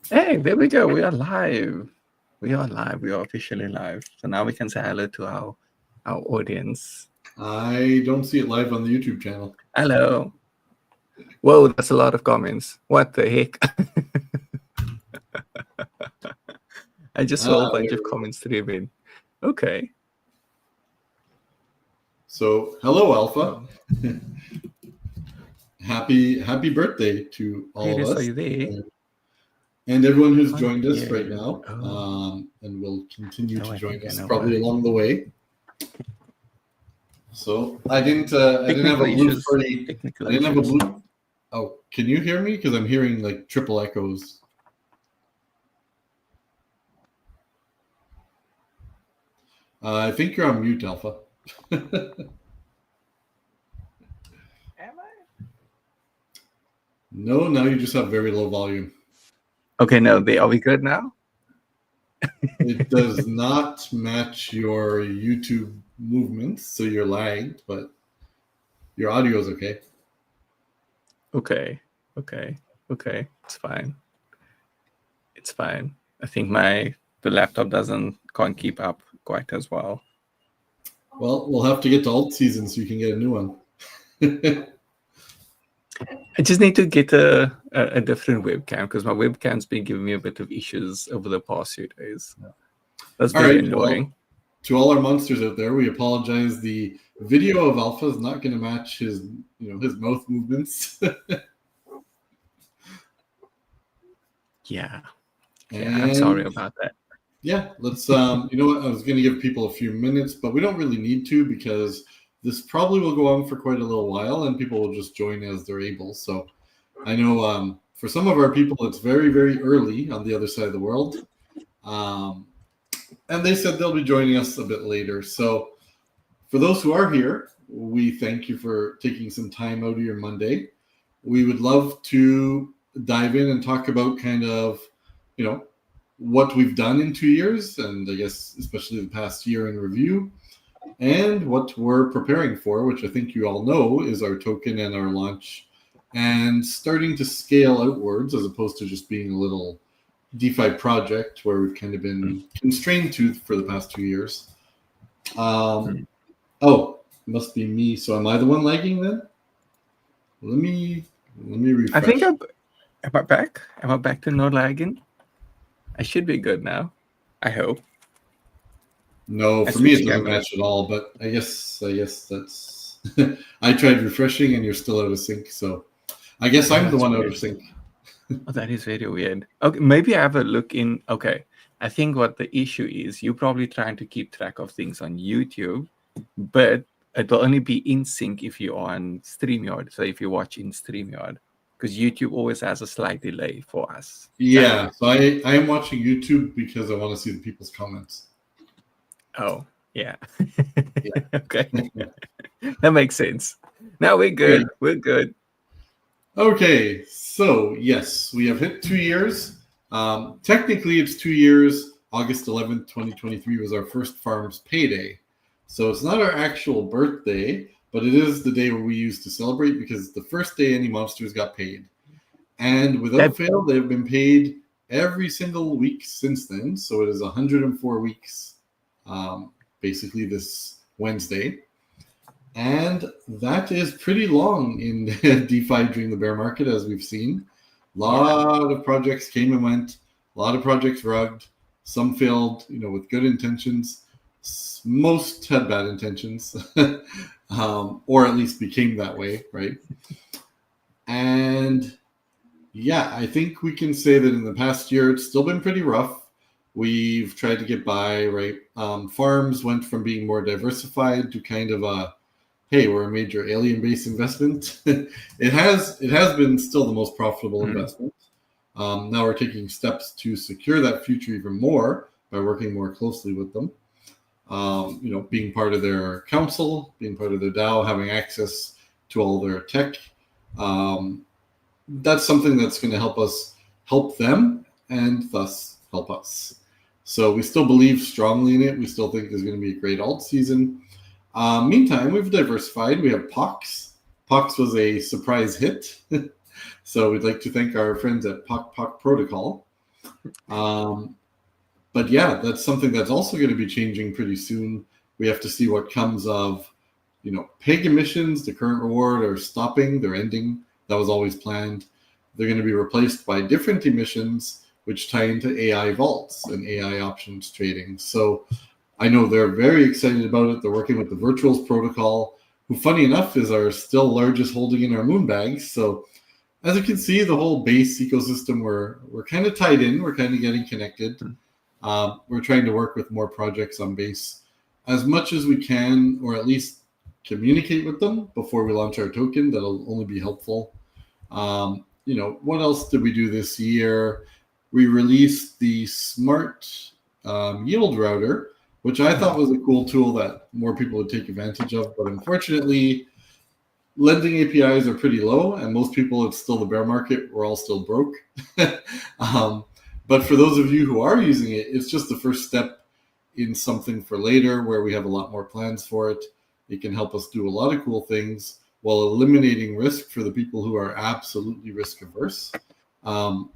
Hey, there we go. We are live. We are live. We are officially live. So now we can say hello to our audience. I don't see it live on the YouTube channel. Hello. Whoa, that's a lot of comments. What the heck? I just saw a bunch of comments streaming. Okay. So, hello, Alpha. Oh. Happy birthday to all Hey, of are us you there? and everyone who's Can't joined us hear right you. now, Oh. and will continue to I join think I us know probably why. along the way. So I didn't have Technical a blue issues. Freddy. Technical I didn't have a issues. blue. Oh, can you hear me? Because I'm hearing like triple echoes. I think you're on mute, Alpha. Am I? No, now you just have very low volume. Okay, no, are we good now? It does not match your YouTube movements, so you're lagged, but your audio is okay. Okay. It's fine. It's fine. I think the laptop can't keep up quite as well. Well, we'll have to get to alt season so you can get a new one. I just need to get a different webcam because my webcam's been giving me a bit of issues over the past few days. That's All very right. annoying. Well, to all our monsters out there, we apologize. The video of Alpha is not going to match his mouth movements. Yeah, I'm sorry about that. Yeah, let's you know what? I was going to give people a few minutes, but we don't really need to because this probably will go on for quite a little while and people will just join as they're able. So I know for some of our people, it's very, very early on the other side of the world. And they said they'll be joining us a bit later. So for those who are here, we thank you for taking some time out of your Monday. We would love to dive in and talk about kind of, what we've done in 2 years, and I guess especially the past year in review, and what we're preparing for, which I think you all know is our token and our launch, and starting to scale outwards as opposed to just being a little DeFi project where we've kind of been constrained to for the past 2 years. Oh, must be me. So am I the one lagging then? Let me refresh. I think am I back? Am I back to no lagging? I should be good now. I hope. No, for me it doesn't match at all. But I guess that's. I tried refreshing and you're still out of sync. So I guess I'm the one out of sync. Oh, that is very weird. Okay, maybe I have a look in. Okay, I think what the issue is, you're probably trying to keep track of things on YouTube, but it will only be in sync if you're on StreamYard. So if you watch in StreamYard, because YouTube always has a slight delay for us. Yeah, so I am watching YouTube because I want to see the people's comments. Oh, yeah. Okay. That makes sense. Now we're good. Right. We're good. Okay, so yes, we have hit 2 years. Technically, it's 2 years. August 11th, 2023 was our first farm's payday. So it's not our actual birthday, but it is the day where we used to celebrate because it's the first day any monsters got paid. And without fail, they've been paid every single week since then. So it is 104 weeks, basically this Wednesday. And that is pretty long in DeFi during the bear market, as we've seen. A lot of projects came and went. A lot of projects rugged. Some failed, with good intentions. Most had bad intentions, or at least became that way, right? And yeah, I think we can say that in the past year, it's still been pretty rough. We've tried to get by, right? Farms went from being more diversified to kind of a, hey, we're a major alien-based investment. it has been still the most profitable investment. Now we're taking steps to secure that future even more by working more closely with them. Being part of their council, being part of their DAO, having access to all their tech. That's something that's going to help us help them and thus help us. So we still believe strongly in it. We still think there's going to be a great alt season. Meantime, we've diversified. We have Pox. Pox was a surprise hit. So we'd like to thank our friends at Poc Protocol. But yeah, that's something that's also going to be changing pretty soon. We have to see what comes of, peg emissions. The current reward are stopping, they're ending. That was always planned. They're going to be replaced by different emissions, which tie into AI vaults and AI options trading. So I know they're very excited about it. They're working with the Virtuals protocol, who, funny enough, is our still largest holding in our Moonbags. So as you can see, the whole base ecosystem, we're kind of tied in. We're kind of getting connected. We're trying to work with more projects on base as much as we can, or at least communicate with them before we launch our token. That'll only be helpful. What else did we do this year? We released the smart yield router, which I thought was a cool tool that more people would take advantage of. But unfortunately, lending APIs are pretty low, and most people, it's still the bear market. We're all still broke. But for those of you who are using it, it's just the first step in something for later where we have a lot more plans for it. It can help us do a lot of cool things while eliminating risk for the people who are absolutely risk averse. One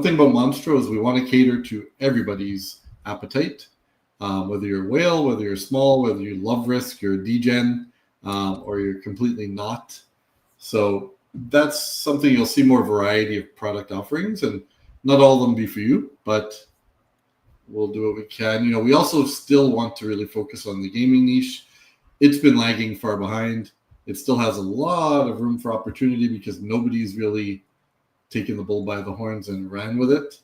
thing about Monstro is we want to cater to everybody's appetite, whether you're a whale, whether you're small, whether you love risk, you're a degen, or you're completely not. So that's something you'll see more variety of product offerings, and not all of them be for you, but we'll do what we can. We also still want to really focus on the gaming niche. It's been lagging far behind. It still has a lot of room for opportunity because nobody's really taken the bull by the horns and ran with it.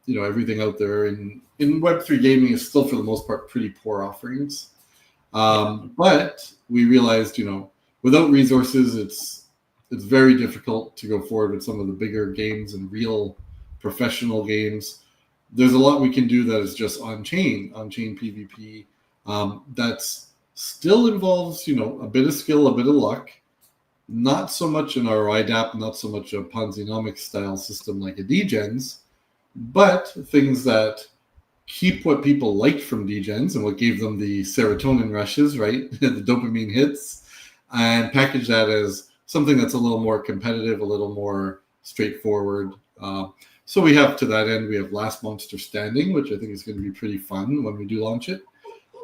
Everything out there in Web3 gaming is still, for the most part, pretty poor offerings. But we realized, without resources, it's very difficult to go forward with some of the bigger games and real professional games. There's a lot we can do that is just on-chain PvP. That's still involves, a bit of skill, a bit of luck. Not so much an ROI DApp, not so much a Ponzi-nomics style system like a degens, but things that keep what people liked from degens and what gave them the serotonin rushes, right? The dopamine hits, and package that as something that's a little more competitive, a little more straightforward. So we have, to that end, we have Last Monster Standing, which I think is going to be pretty fun when we do launch it.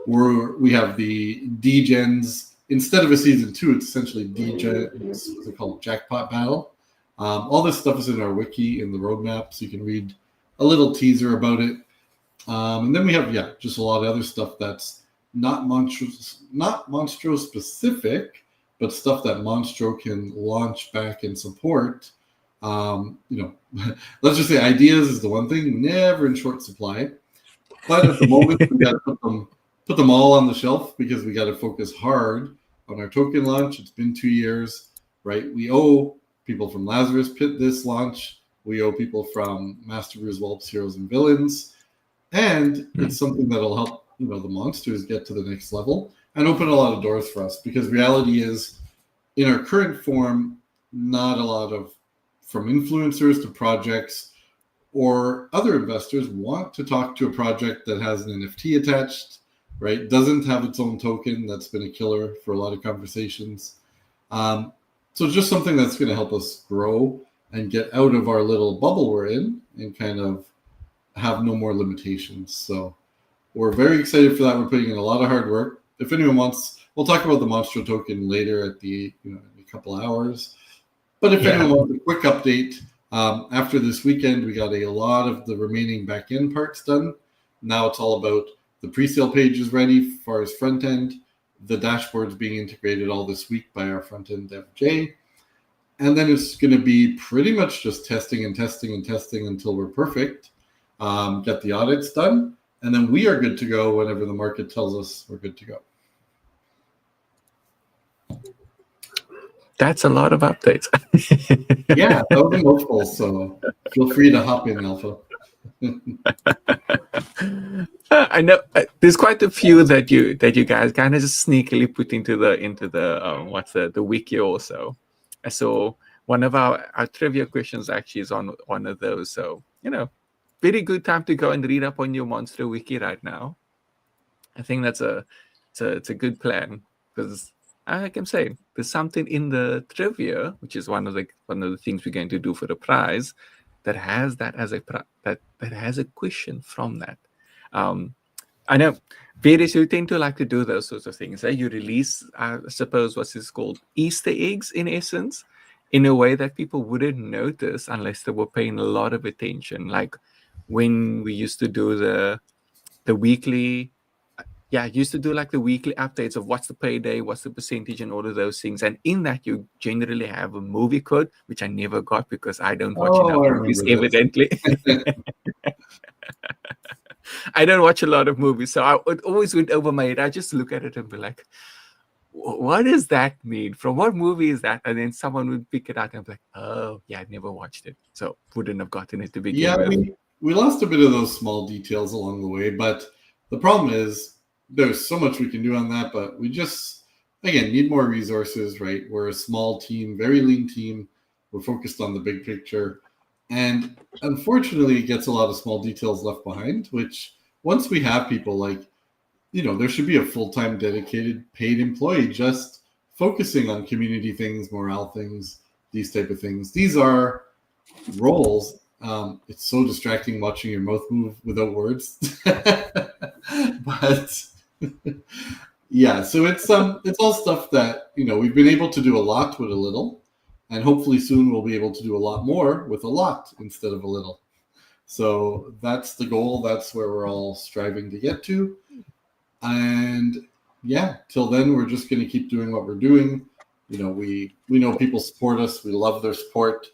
We have the degens. Instead of a season 2, it's essentially degens, what's it called, Jackpot Battle. All this stuff is in our wiki, in the roadmap, so you can read a little teaser about it. And then we have, just a lot of other stuff that's not Monstro specific, but stuff that Monstro can launch back and support. Let's just say ideas is the one thing, never in short supply. But at the moment, we got to put them all on the shelf because we got to focus hard on our token launch. It's been 2 years, right? We owe people from Lazarus Pit this launch. We owe people from Master Brews, Whelps, Heroes, and Villains. And it's something that'll help, the monsters get to the next level and open a lot of doors for us, because reality is, in our current form, not a lot of, from influencers to projects or other investors, want to talk to a project that has an NFT attached, right? Doesn't have its own token. That's been a killer for a lot of conversations. So it's just something that's going to help us grow and get out of our little bubble we're in and kind of have no more limitations. So we're very excited for that. We're putting in a lot of hard work. If anyone wants, we'll talk about the Monstro token later at in a couple of hours. But if anyone wants a quick update, after this weekend, we got a lot of the remaining back-end parts done. Now it's all about the pre-sale page is ready as far as front end. The dashboard's being integrated all this week by our front-end dev Jay. And then it's going to be pretty much just testing and testing and testing until we're perfect. Get the audits done, and then we are good to go whenever the market tells us we're good to go. That's a lot of updates. Yeah, that was a mouthful, so feel free to hop in, Alpha. I know there's quite a few that you guys kind of just sneakily put into the wiki also. So one of our trivia questions actually is on one of those. So very good time to go and read up on your Monstro wiki right now. I think it's a good plan, because like I'm saying, there's something in the trivia, which is one of the things we're going to do for the prize, that has that as that has a question from that. I know various you tend to like to do those sorts of things. You release, I suppose, what's this called, Easter eggs in essence, in a way that people wouldn't notice unless they were paying a lot of attention. Like when we used to do the weekly, used to do like the weekly updates of what's the payday, what's the percentage, and all of those things. And in that, you generally have a movie code, which I never got because I don't watch enough I movies, remember this. evidently. I don't watch a lot of movies, so I would always went over my head. I just look at it and be like, what does that mean? From what movie is that? And then someone would pick it out and be like, oh, yeah, I never watched it. So wouldn't have gotten it to begin with. We lost a bit of those small details along the way, but the problem is there's so much we can do on that, but we just, again, need more resources, right? We're a small team, very lean team. We're focused on the big picture. And unfortunately, it gets a lot of small details left behind, which once we have people like, there should be a full-time dedicated paid employee just focusing on community things, morale things, these type of things. These are roles. It's so distracting watching your mouth move without words. But yeah, so it's all stuff that, we've been able to do a lot with a little, and hopefully soon we'll be able to do a lot more with a lot instead of a little. So that's the goal. That's where we're all striving to get to. And yeah, till then, we're just going to keep doing what we're doing. We know people support us. We love their support.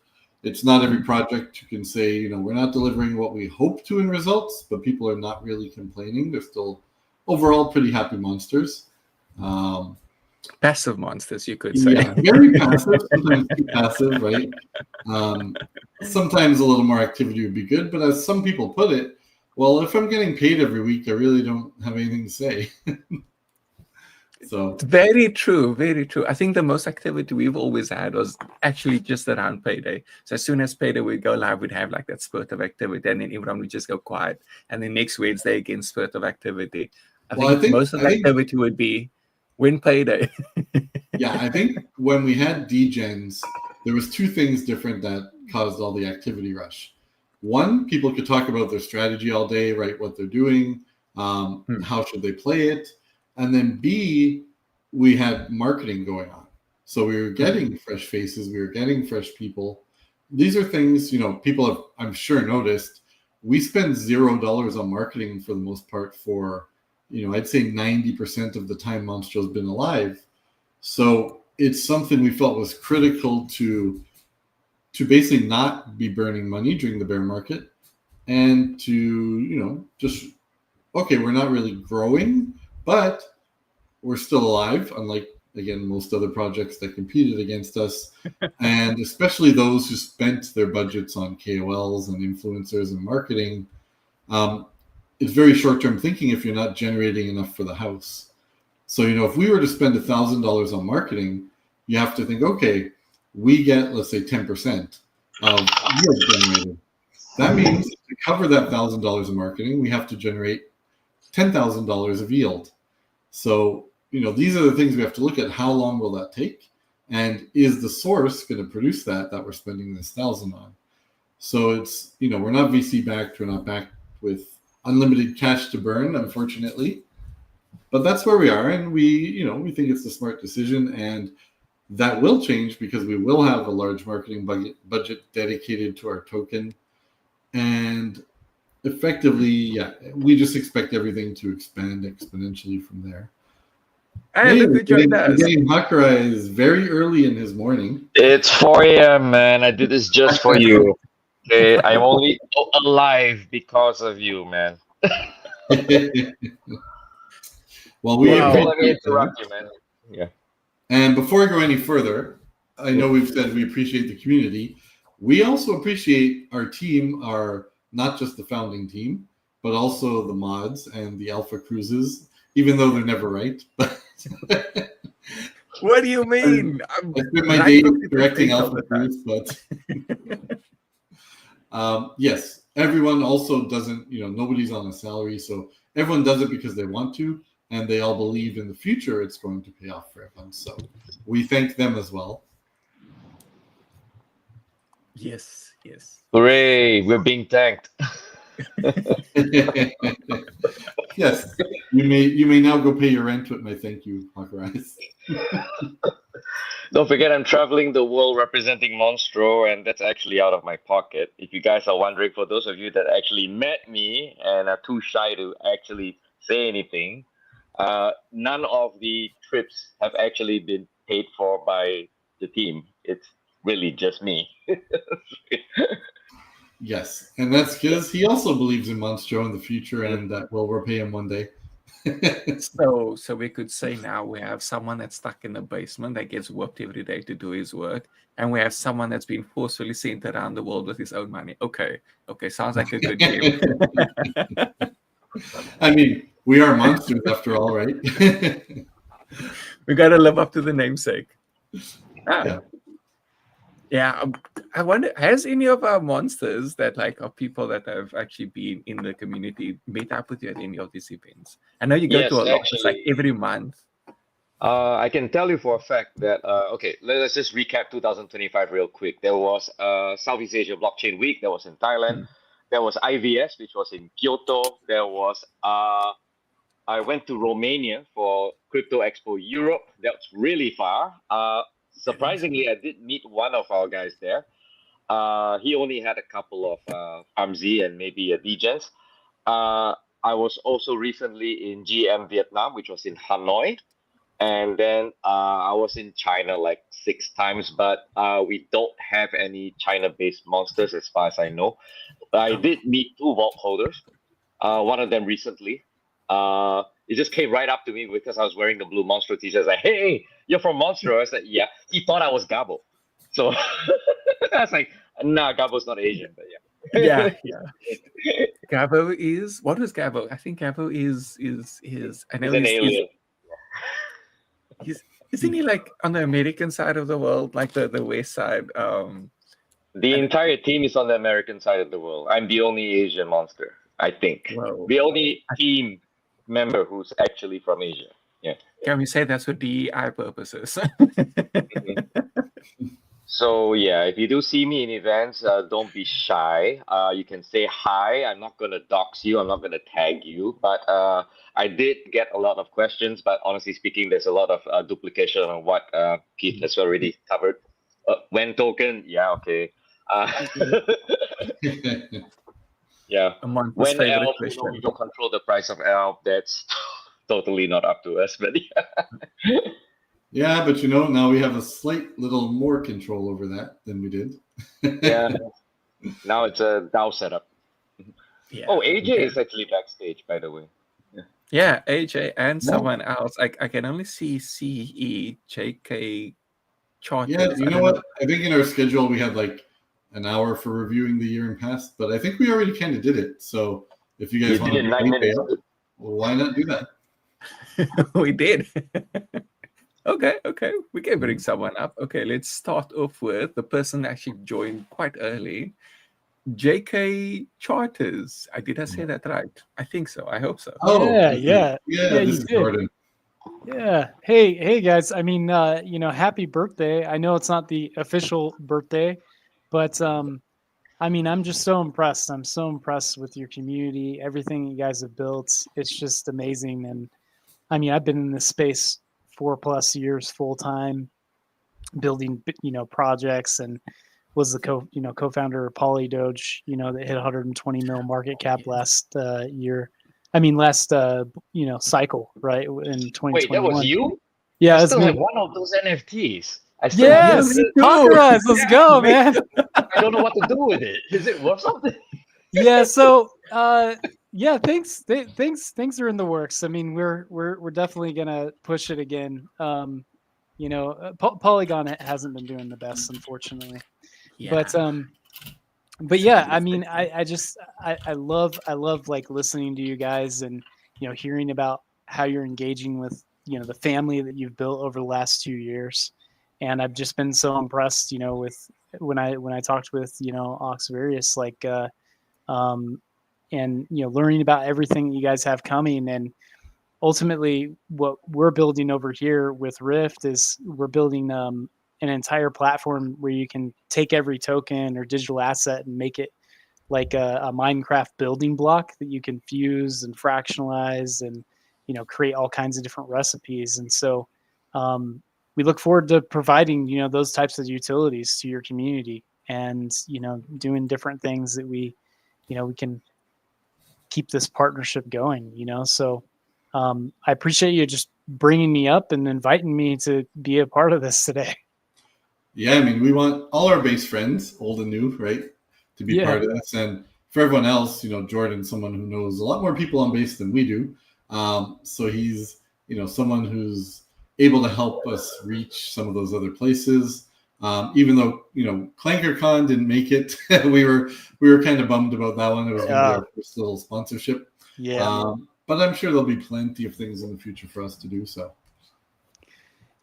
It's not every project you can say, we're not delivering what we hope to in results, but people are not really complaining. They're still overall pretty happy monsters. Passive monsters, you could say. Yeah, very passive, sometimes too passive, right? Sometimes a little more activity would be good, but as some people put it, well, if I'm getting paid every week, I really don't have anything to say. So very true, very true. I think the most activity we've always had was actually just around payday. So as soon as payday would go live, we'd have like that spurt of activity, and then everyone would just go quiet. And then next Wednesday again, spurt of activity. I think most of the activity would be when payday. Yeah, I think when we had degens, there was two things different that caused all the activity rush. One, people could talk about their strategy all day, right? What they're doing, how should they play it, and then B, we had marketing going on. So we were getting fresh faces, we were getting fresh people. These are things, people have, I'm sure, noticed. We spend $0 on marketing for the most part for, I'd say 90% of the time Monstro's been alive. So it's something we felt was critical to basically not be burning money during the bear market, and to, just, okay, we're not really growing, but we're still alive, unlike, again, most other projects that competed against us, and especially those who spent their budgets on KOLs and influencers and marketing. It's very short-term thinking if you're not generating enough for the house. So, if we were to spend $1,000 on marketing, you have to think, okay, we get, let's say, 10% of yield generated. That means to cover that $1,000 of marketing, we have to generate $10,000 of yield. So, these are the things we have to look at. How long will that take? And is the source going to produce that we're spending this $1,000 on? So it's, we're not VC backed. We're not backed with unlimited cash to burn, unfortunately. But that's where we are. And we think it's a smart decision. And that will change because we will have a large marketing budget dedicated to our token. And effectively, we just expect everything to expand exponentially from there. Hey, look who joined us. Hakura is very early in his morning. It's 4 a.m., man. I did this just for you. Okay, I'm only alive because of you, man. Well, let me interrupt you, man. Yeah. And before I go any further, I know we've said we appreciate the community. We also appreciate our team, not just the founding team, but also the mods and the alpha cruises, even though they're never right. But what do you mean? I spent my day directing alpha cruise, but yes, everyone also doesn't, nobody's on a salary, so everyone does it because they want to, and they all believe in the future it's going to pay off for everyone. So we thank them as well. Yes, yes. Hooray! We're being thanked. Yes, you may now go pay your rent with my thank you, Hawkrise. Don't forget, I'm traveling the world representing Monstro, and that's actually out of my pocket. If you guys are wondering, for those of you that actually met me and are too shy to actually say anything, none of the trips have actually been paid for by the team. It's really just me. Yes, and that's because he also believes in Monstro in the future, and that we'll repay him one day. So we could say now we have someone that's stuck in the basement that gets whooped every day to do his work, and we have someone that's been forcefully sent around the world with his own money. Okay, sounds like a good team. I mean, we are monsters after all, right? We got to live up to the namesake. Yeah. Yeah, I wonder, has any of our monsters that like are people that have actually been in the community meet up with you at any of these events? I know you go Yes, to a lot. It's like actually. every month. I can tell you for a fact that okay, let's just recap 2025 real quick. There was Southeast Asia Blockchain Week that was in Thailand. Mm. There was IVS, which was in Kyoto. There was I went to Romania for Crypto Expo Europe. That's really far. Surprisingly, I did meet one of our guys there. He only had a couple of Armsy and maybe a Degens. I was also recently in GM Vietnam, which was in Hanoi. And then I was in China like 6 times, but we don't have any China-based monsters as far as I know. I did meet two vault holders. One of them recently. He just came right up to me because I was wearing the blue Monstro t-shirt. Like, hey, you're from Monstro. I said, yeah. He thought I was Gabo. So I was like, nah, Gabo's not Asian, but yeah. Yeah. Gabo is, what is Gabo? I think Gabo is I know He's an alien. Isn't he like on the American side of the world, like the west side? The entire team is on the American side of the world. I'm the only Asian monster, I think. Whoa. The only team member who's actually from Asia. Yeah. Can we say that's for DEI purposes? So yeah, if you do see me in events, don't be shy. You can say hi. I'm not gonna dox you. I'm not gonna tag you. But I did get a lot of questions. But honestly speaking, there's a lot of duplication on what Keith has already covered. When token, yeah, okay. Yeah. A month's When favorite elf, question. we don't control the price of elf. That's totally not up to us. But yeah. Yeah, but now we have a slight little more control over that than we did. Yeah. Now it's a DAO setup. Yeah. Oh, AJ is actually backstage, by the way. Yeah, AJ and someone else. I can only see CE, JK, Charters. Yeah, you know what? I think in our schedule we had like an hour for reviewing the year and past, but I think we already kind of did it. So if you guys want to 9 minutes. well, why not do that? We did. Okay. We can bring someone up. Okay, let's start off with the person that actually joined quite early. JK Charters. Did I say that right? I think so. I hope so. Oh, yeah. This is Jordan. Yeah. Hey guys. I mean, happy birthday. I know it's not the official birthday, but I mean, I'm just so impressed. I'm so impressed with your community, everything you guys have built. It's just amazing. And I mean, I've been in this space 4+ years full time, building projects, and was the co-founder of PolyDoge, that hit 120 mil market cap last year. I mean, last cycle, right, in 2021. Wait, that was you? Yeah, I it's still me. have one of those NFTs. Yes, Hawkrise, let's go, man. I don't know what to do with it. Is it worth something? Yeah. So, yeah, things are in the works. I mean, we're definitely gonna push it again. Polygon hasn't been doing the best, unfortunately. Yeah. But yeah, I mean, I love like listening to you guys and hearing about how you're engaging with the family that you've built over the last 2 years, and I've just been so impressed with when I talked with Oxvarius, like and learning about everything you guys have coming. And ultimately what we're building over here with Rift is we're building an entire platform where you can take every token or digital asset and make it like a Minecraft building block that you can fuse and fractionalize and, you know, create all kinds of different recipes. And so we look forward to providing, you know, those types of utilities to your community and, you know, doing different things that we can keep this partnership going, you know? So I appreciate you just bringing me up and inviting me to be a part of this today. Yeah, I mean, we want all our base friends, old and new, right, to be part of this. And for everyone else, you know, Jordan's someone who knows a lot more people on base than we do. So he's, you know, someone who's able to help us reach some of those other places. Even though, you know, ClankerCon didn't make it, we were kind of bummed about that one. It was going to be our first little sponsorship. Yeah. But I'm sure there'll be plenty of things in the future for us to do so.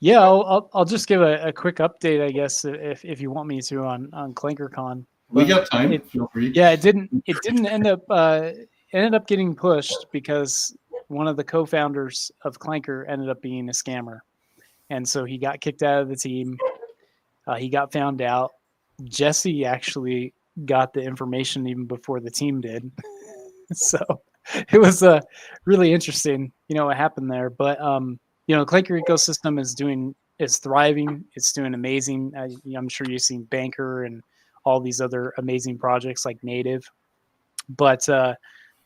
Yeah, I'll just give a quick update, I guess, if you want me to on ClankerCon. We got time. Feel free. Yeah, it didn't end up ended up getting pushed because one of the co-founders of Clanker ended up being a scammer, and so he got kicked out of the team. He got found out. Jesse actually got the information even before the team did. So it was really interesting, you know, what happened there. But you know, Clanker ecosystem is thriving. It's doing amazing. I'm sure you've seen Banker and all these other amazing projects like Native. But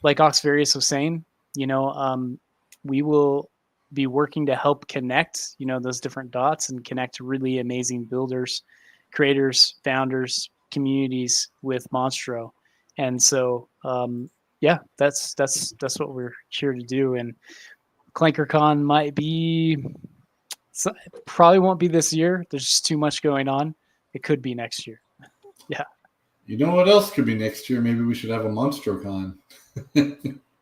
like Oxvarius was saying, you know, we will be working to help connect, you know, those different dots and connect really amazing builders, creators, founders, communities with Monstro. And so, yeah, that's what we're here to do. And ClankerCon might be, probably won't be this year. There's just too much going on. It could be next year. Yeah. You know what else could be next year? Maybe we should have a MonstroCon.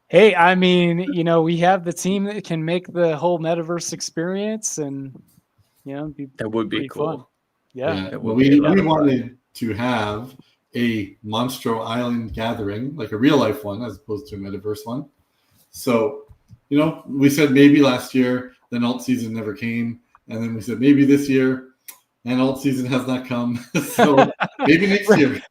Hey, I mean, you know, we have the team that can make the whole metaverse experience, and you know, that would be cool. Fun. Yeah. Well, we wanted to have a Monstro Island gathering, like a real life one, as opposed to a metaverse one. So, you know, we said maybe last year, then alt season never came, and then we said maybe this year, and alt season has not come. So maybe next year.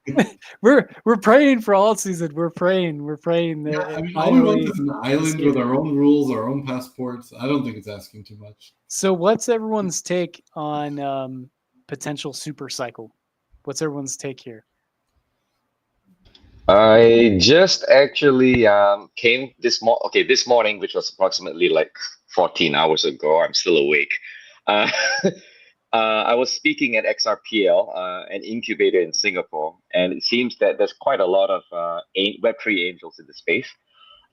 We're praying for alt season. We're praying that. Yeah, I mean, all we want is an island with our own rules, our own passports. I don't think it's asking too much. So, what's everyone's take on potential super cycle? What's everyone's take here? I just actually came this morning, which was approximately like 14 hours ago. I'm still awake. I was speaking at XRPL, an incubator in Singapore, and it seems that there's quite a lot of Web3 angels in the space.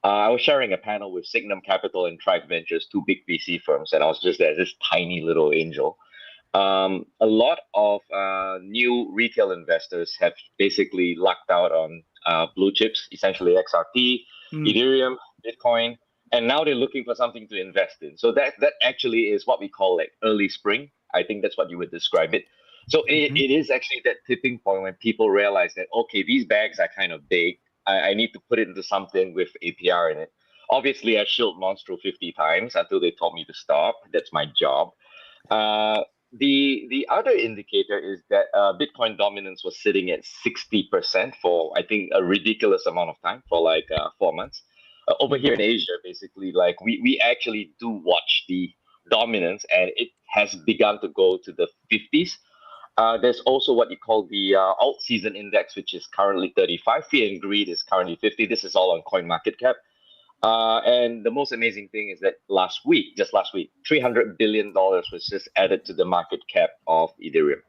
I was sharing a panel with Signum Capital and Tribe Ventures, two big VC firms, and I was just there, this tiny little angel. A lot of new retail investors have basically lucked out on blue chips, essentially XRP, Ethereum, Bitcoin, and now they're looking for something to invest in. So that actually is what we call like early spring. I think that's what you would describe it. So it is actually that tipping point when people realize that, okay, these bags are kind of big. I need to put it into something with APR in it. Obviously, I shilled Monstro 50 times until they told me to stop. That's my job. The other indicator is that Bitcoin dominance was sitting at 60% for, I think, a ridiculous amount of time, for like 4 months. Over here in Asia, basically, like we actually do watch the dominance, and it has begun to go to the 50s. There's also what you call the alt season index, which is currently 35. Fear and greed is currently 50. This is all on CoinMarketCap. And the most amazing thing is that just last week, $300 billion was just added to the market cap of Ethereum.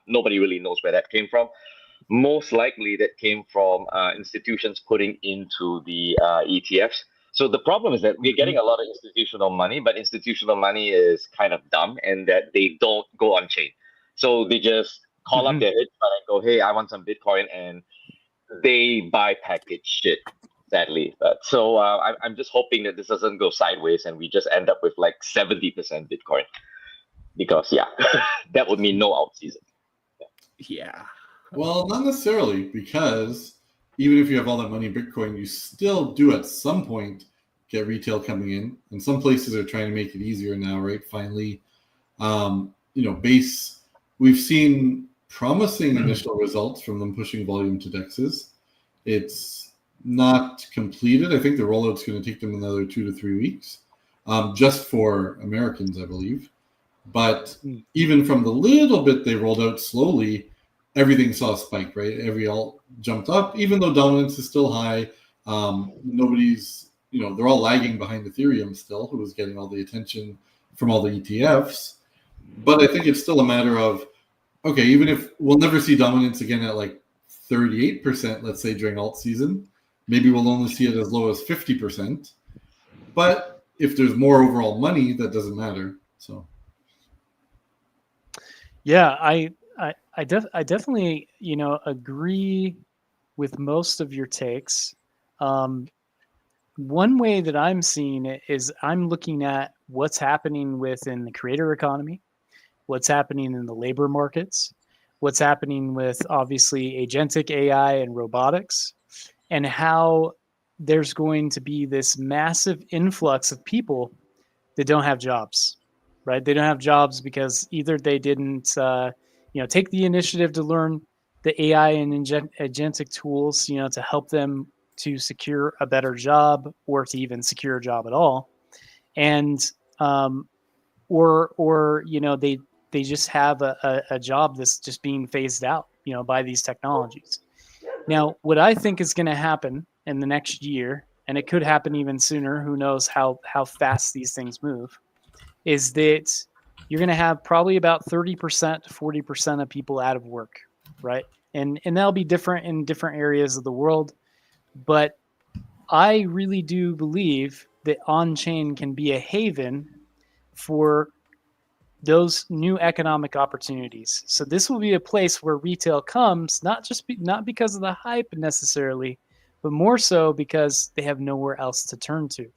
Nobody really knows where that came from. Most likely that came from institutions putting into the ETFs. So the problem is that we're getting a lot of institutional money, but institutional money is kind of dumb and that they don't go on chain. So they just call up their hedge fund and go, hey, I want some Bitcoin, and they buy package shit, sadly. So I'm just hoping that this doesn't go sideways and we just end up with like 70% Bitcoin. Because, yeah, that would mean no alt season. Yeah. Well, not necessarily, because even if you have all that money in Bitcoin, you still do at some point get retail coming in. And some places are trying to make it easier now, right? Finally, base we've seen promising initial results from them pushing volume to dexes. It's not completed. I think the rollout's going to take them another 2 to 3 weeks, just for Americans, I believe. But even from the little bit they rolled out slowly, everything saw a spike, right? Every alt jumped up, even though dominance is still high. Nobody's, they're all lagging behind Ethereum still, who was getting all the attention from all the ETFs. But I think it's still a matter of, okay, even if we'll never see dominance again at like 38%, let's say during alt season, maybe we'll only see it as low as 50%. But if there's more overall money, that doesn't matter. So. Yeah, I definitely, agree with most of your takes. One way that I'm seeing it is I'm looking at what's happening within the creator economy, what's happening in the labor markets, what's happening with obviously agentic AI and robotics, and how there's going to be this massive influx of people that don't have jobs, right? They don't have jobs because either they didn't, take the initiative to learn the AI and agentic tools, to help them to secure a better job or to even secure a job at all, and or they just have a job that's just being phased out, by these technologies. Now, what I think is going to happen in the next year, and it could happen even sooner, who knows how fast these things move, is that you're going to have probably about 30% to 40% of people out of work, right? And that'll be different in different areas of the world. But I really do believe that on-chain can be a haven for those new economic opportunities. So this will be a place where retail comes, not because of the hype necessarily, but more so because they have nowhere else to turn to.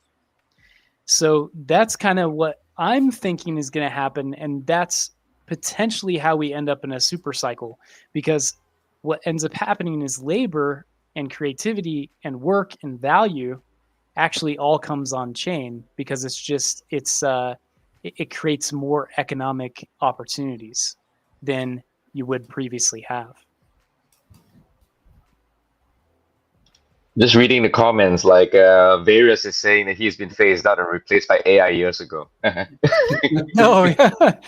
So that's kind of what I'm thinking is going to happen, and that's potentially how we end up in a super cycle, because what ends up happening is labor and creativity and work and value actually all comes on chain, because it creates more economic opportunities than you would previously have. Just reading the comments, like Various is saying that he's been phased out and replaced by AI years ago. No, yeah.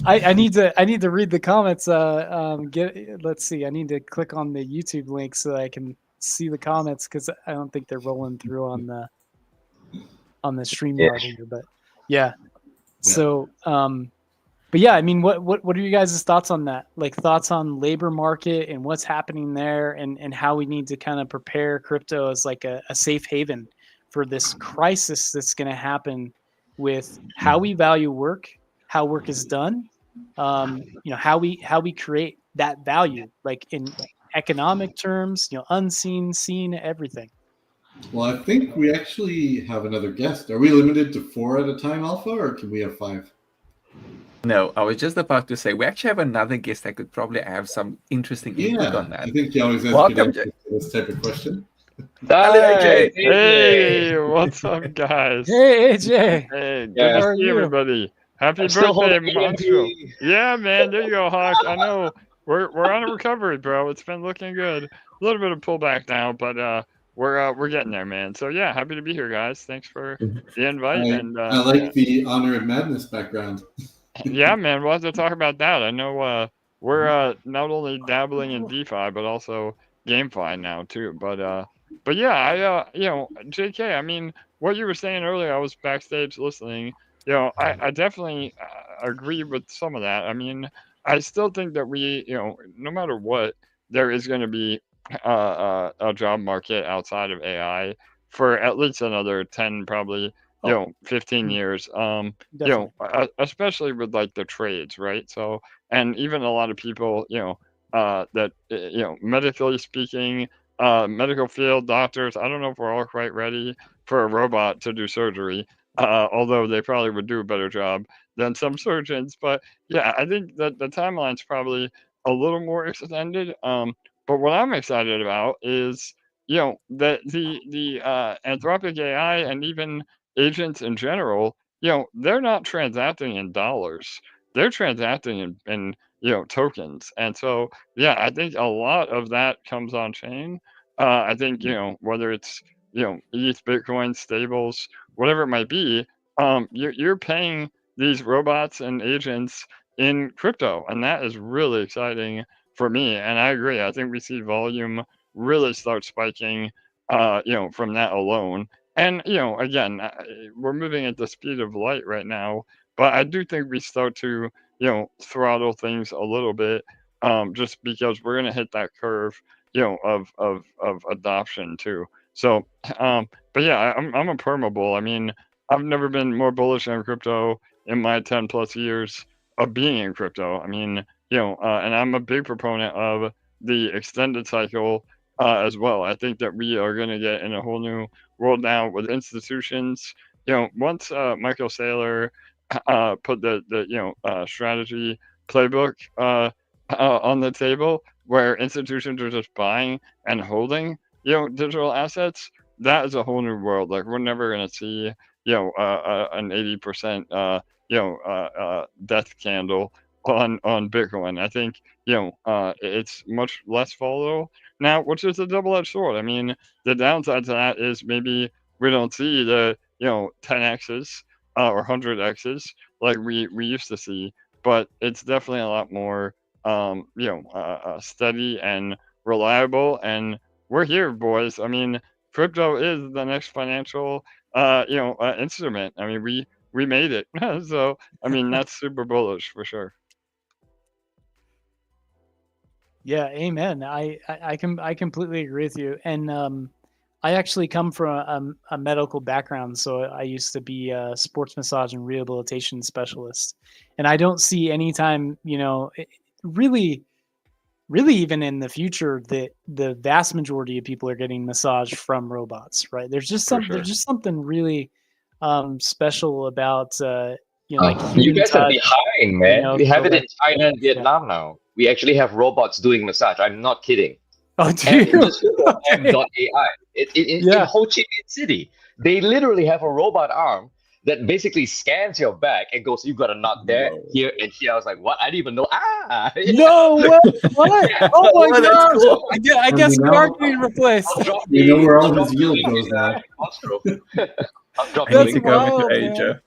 I need to read the comments. Let's see. I need to click on the YouTube link so I can see the comments, because I don't think they're rolling through on the StreamYard here. But yeah. So, but yeah, I mean, what are you guys' thoughts on that? Like, thoughts on labor market and what's happening there, and how we need to kind of prepare crypto as like a safe haven for this crisis that's going to happen with how we value work, how work is done, how we create that value, like in economic terms, unseen, seen, everything. Well, I think we actually have another guest. Are we limited to 4 at a time, Alpha, or can we have 5? No, I was just about to say we actually have another guest that could probably have some interesting input on that. I think he always has Welcome, good answers to this type of question. Hello, AJ. Hey, what's up, guys? Hey, AJ. Hey, good Yeah. to How are see you? everybody. Happy I'm still birthday, holding Monstro. AMD. Yeah, man, there you go, Hawk. I know we're on a recovery, bro. It's been looking good. A little bit of pullback now, but we're getting there, man. So yeah, happy to be here, guys. Thanks for the invite. I like the Honor and Madness background. Yeah, man, we'll have to talk about that. I know we're not only dabbling in DeFi but also GameFi now too. But yeah, JK, I mean, what you were saying earlier, I was backstage listening. I definitely agree with some of that. I mean, I still think that we, no matter what, there is going to be a job market outside of AI for at least another 10, probably 15 years. Especially with like the trades, right? So, and even a lot of people, medically speaking, medical field doctors, I don't know if we're all quite ready for a robot to do surgery, although they probably would do a better job than some surgeons. But yeah, I think that the timeline's probably a little more extended. But what I'm excited about is, that the Anthropic AI and even agents in general, they're not transacting in dollars. they're transacting in tokens. And so, yeah, I think a lot of that comes on chain. I think, whether it's, ETH, Bitcoin, stables, whatever it might be, you're paying these robots and agents in crypto. And that is really exciting for me. And I agree. I think we see volume really start spiking, from that alone. And, again, we're moving at the speed of light right now, but I do think we start to, throttle things a little bit, just because we're going to hit that curve, of adoption too. So, but yeah, I'm a permabull. I mean, I've never been more bullish on crypto in my 10 plus years of being in crypto. I mean, and I'm a big proponent of the extended cycle, as well. I think that we are going to get in a whole new world now with institutions. Once Michael Saylor put the strategy playbook on the table, where institutions are just buying and holding digital assets, that is a whole new world. Like, we're never going to see an 80% death candle on Bitcoin. I think it's much less volatile now, which is a double-edged sword. I mean, the downside to that is maybe we don't see the 10x's or 100x's like we used to see, but it's definitely a lot more steady and reliable. And we're here, boys. I mean, crypto is the next financial instrument. I mean, we made it. So I mean, that's super bullish for sure. Yeah, amen. I completely agree with you. And I actually come from a medical background, so I used to be a sports massage and rehabilitation specialist. And I don't see anytime, really even in the future, that the vast majority of people are getting massaged from robots, right? There's just something really special about like You human guys are touch. behind, man. We have it in China and Yeah. Vietnam now. We actually have robots doing massage. I'm not kidding. Oh, do And you? just M.AI. In Ho Chi Minh City, they literally have a robot arm that basically scans your back and goes, "You got a knot there, here, and here." I was like, "What? I didn't even know." No way! What? Oh my gosh! Cool. I guess we are getting replaced. I'll drop You know the- where all I'll drop his the yield link goes in, now. Monstro. I'll drop the I need link. to go wild, into man. Asia.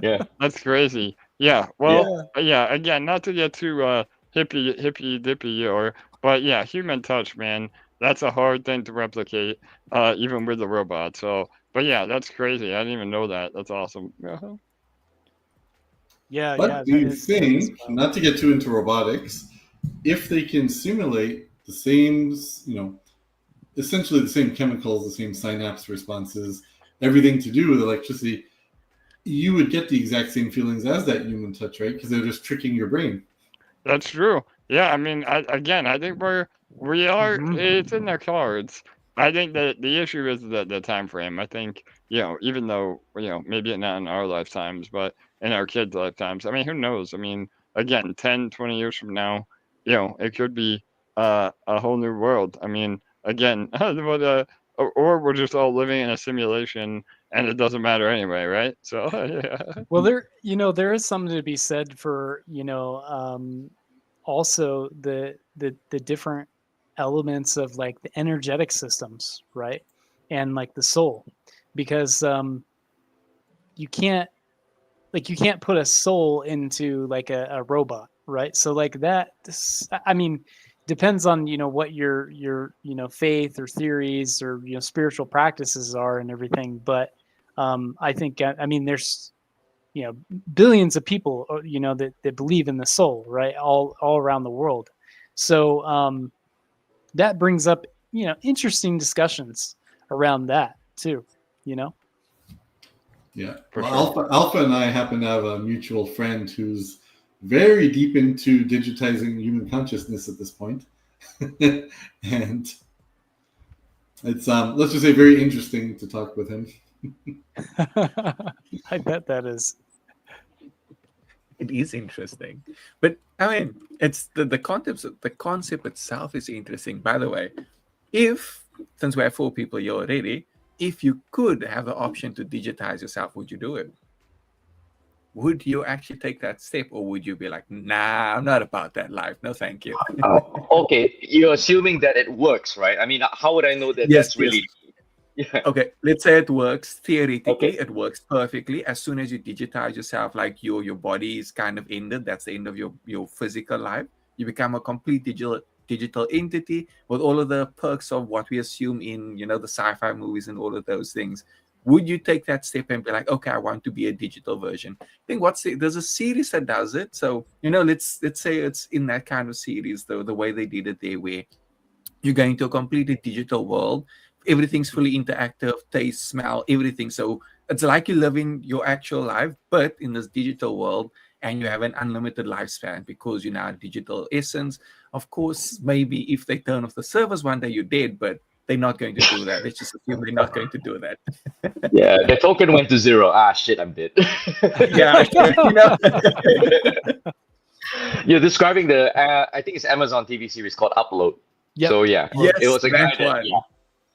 Yeah. That's crazy. Yeah. Well, yeah. Again, not to get too hippy dippy, but yeah, human touch, man. That's a hard thing to replicate, even with the robot. So, but yeah, that's crazy. I didn't even know that. That's awesome. Yeah, But do you think, not to get too into robotics, if they can simulate the same, essentially the same chemicals, the same synapse responses, everything to do with electricity, you would get the exact same feelings as that human touch, right? Because they're just tricking your brain. That's true. Yeah, I mean, I think we are. It's in their cards. I think that the issue is the time frame. I think even though maybe not in our lifetimes, but in our kids' lifetimes. I mean, who knows? I mean, again, 10, 20 years from now, it could be a whole new world. I mean, again, but or we're just all living in a simulation and it doesn't matter anyway, right? So yeah. Well, there is something to be said for also the different elements of like the energetic systems, right? And like the soul, because you can't put a soul into like a robot, right? So like that, I mean, depends on what your faith or theories or spiritual practices are and everything, but I think there's billions of people that believe in the soul, right, all around the world. So that brings up interesting discussions around that too. Yeah. For Well, sure. Alpha and I happen to have a mutual friend who's very deep into digitizing human consciousness at this point. And it's let's just say very interesting to talk with him. I bet that is. It is interesting, but I mean, it's the concept itself is interesting. By the way, since we have 4 people here already, if you could have the option to digitize yourself, would you do it? would you actually take that step, or would you be like, nah, I'm not about that life, no thank you? Okay, you're assuming that it works, right? I mean, how would I know that Yes, that's yes. really? Yeah. Okay, let's say it works. Theoretically, Okay. it works perfectly. As soon as you digitize yourself, like your body is kind of ended, that's the end of your physical life. You become a complete digital entity with all of the perks of what we assume in, you know, the sci-fi movies and all of those things. Would you take that step and be like, okay, I want to be a digital version? I think there's a series that does it. So, you know, let's say it's in that kind of series, though, the way they did it there, where you're going to a completely digital world. Everything's fully interactive, taste, smell, everything. So it's like you live in your actual life, but in this digital world, and you have an unlimited lifespan because you're now a digital essence. Of course, maybe if they turn off the servers one day, you're dead, but they're not going to do that. Let's just assume they're not going to do that. Yeah, the token went to 0. Ah, shit, I'm dead. Yeah, you know. You're describing the, I think it's Amazon TV series called Upload. Yep. So yeah, Yes, it was a guy that that, one. yeah.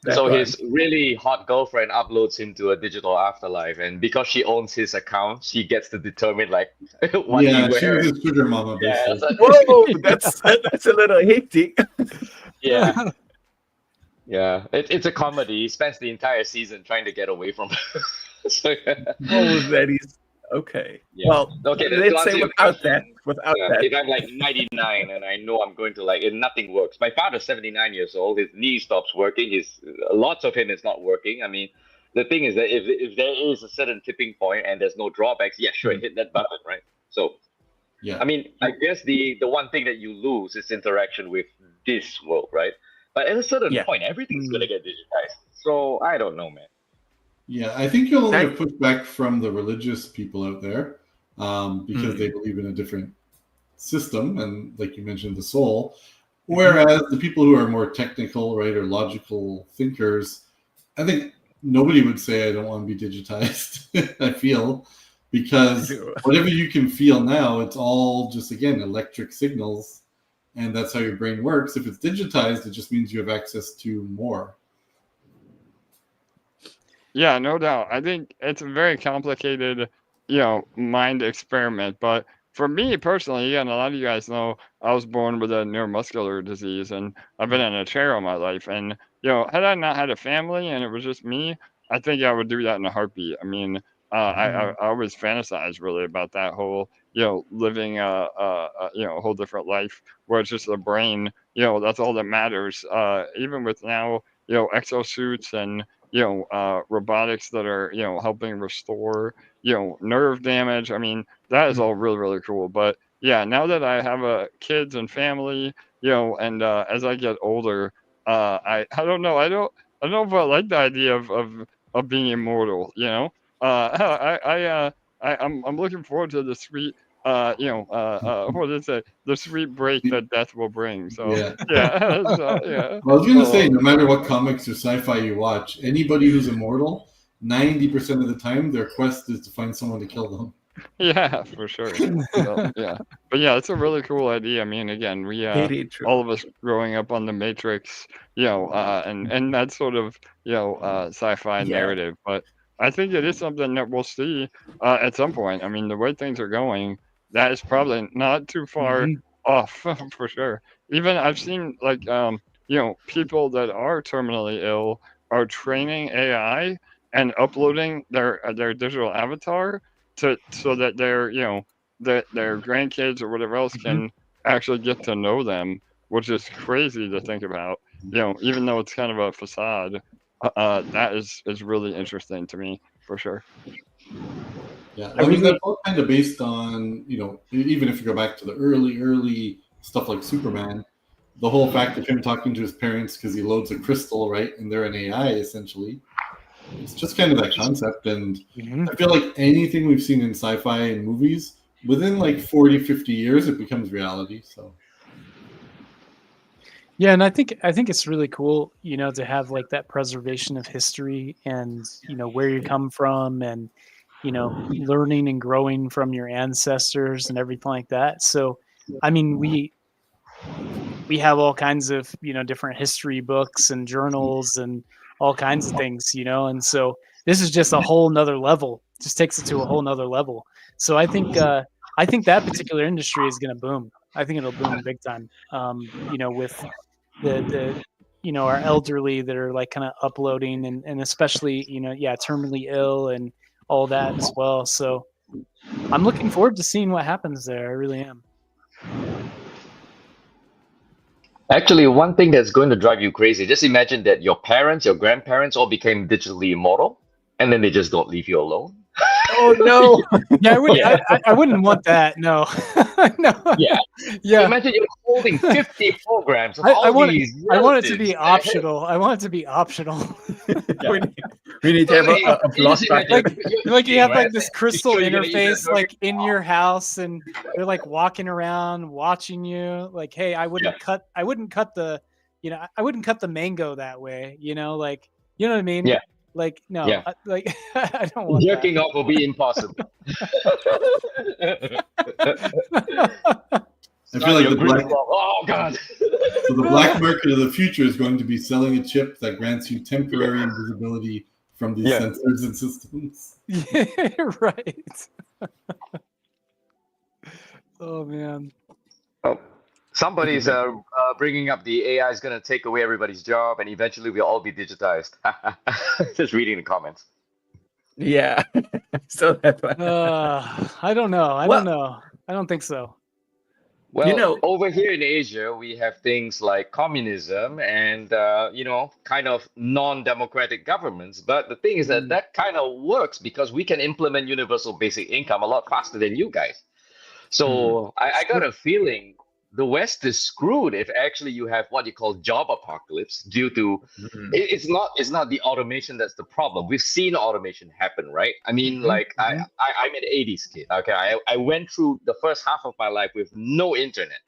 That So one. his really hot girlfriend uploads him to a digital afterlife, and because she owns his account, she gets to determine like what he Yeah, she was wears. his sugar mama, Yeah, basically. Whoa, that's a little hectic. yeah, yeah. It's a comedy. He spends the entire season trying to get away from her. So Oh, that is okay. yeah. Well, Okay, to let's say answer your without that, question, without if that, I'm like 99 and I know I'm going to like, and nothing works. My father's 79 years old. His knee stops working. Lots of him is not working. I mean, the thing is that if there is a certain tipping point and there's no drawbacks, yeah, sure, hit that button, right? So, Yeah. I mean, I guess the one thing that you lose is interaction with this world, right? But at a certain Yeah. point, everything's gonna get digitized. So I don't know, man. Yeah, I think you'll only That- have pushback from the religious people out there because they believe in a different system and, like you mentioned, the soul. Whereas the people who are more technical, right, or logical thinkers, I think nobody would say I don't want to be digitized. I feel because whatever you can feel now, it's all just again electric signals, and that's how your brain works. If it's digitized, it just means you have access to more. Yeah, no doubt. I think it's a very complicated, mind experiment. But for me personally, and a lot of you guys know, I was born with a neuromuscular disease, and I've been in a chair all my life. And had I not had a family and it was just me, I think I would do that in a heartbeat. I mean, I always fantasize really about that whole, living a whole different life where it's just the brain. That's all that matters. Even with now, exosuits and robotics that are, helping restore, nerve damage. I mean, that is all really, really cool. But yeah, now that I have kids and family, and as I get older, I don't know. I don't know if I like the idea of being immortal. I'm looking forward to the sweet, what is it? The sweet break that death will bring. So Yeah. yeah, so, yeah. Well, I was going to say, no matter what comics or sci-fi you watch, anybody who's immortal, 90% of the time, their quest is to find someone to kill them. Yeah, for sure. So, yeah, but yeah, it's a really cool idea. I mean, again, we very true. all of us growing up on the Matrix, and that sort of sci-fi Yeah. narrative. But I think it is something that we'll see at some point. I mean, the way things are going, that is probably not too far off for sure. Even I've seen like people that are terminally ill are training AI and uploading their digital avatar so that their grandkids or whatever else can actually get to know them, which is crazy to think about. Even though it's kind of a facade, that is really interesting to me for sure. Yeah, I mean, that's all kind of based on, even if you go back to the early stuff like Superman, the whole fact of him talking to his parents because he loads a crystal, right, and they're an AI essentially. It's just kind of that concept, and I feel like anything we've seen in sci-fi and movies, within like 40, 50 years, it becomes reality. So yeah, and I think it's really cool, to have like that preservation of history and where you come from and learning and growing from your ancestors and everything like that. So, I mean, we have all kinds of different history books and journals and all kinds of things, and so this is just a whole nother level. Just takes it to a whole nother level. So I think that particular industry is going to boom. I think it'll boom big time. With the our elderly that are like kind of uploading and especially terminally ill and all that as well. So I'm looking forward to seeing what happens there. I really am. Actually, one thing that's going to drive you crazy, just imagine that your parents, your grandparents all became digitally immortal, and then they just don't leave you alone. Oh no! Yeah, I wouldn't want that. No, no. Yeah. Yeah. Imagine you're holding 50 programs of I all want these. I want it to be relatives. optional. I want it to be optional. we need to have a block button. Like you have like this You crystal sure you're gonna eat that interface burger? like in your house, and they're like walking around watching you. Like, hey, I wouldn't cut the, I wouldn't cut the mango that way. Like, you know what I mean? Yeah. Like, no, Yeah. I don't want Jerking off will be impossible. I feel like Oh god. so the black market of the future is going to be selling a chip that grants you temporary invisibility from these sensors and systems. Yeah, right. Oh man. Oh, somebody's bringing up the AI is going to take away everybody's job, and eventually we'll all be digitized. Just reading the comments. Yeah. So that's why. I don't know. I don't know. I don't think so. Well, over here in Asia, we have things like communism and, kind of non-democratic governments. But the thing is that kind of works because we can implement universal basic income a lot faster than you guys. So I got a feeling the West is screwed if actually you have what you call job apocalypse due to it's not the automation that's the problem. We've seen automation happen, right? I mean, I'm an 80s kid. Okay, I went through the first half of my life with no internet,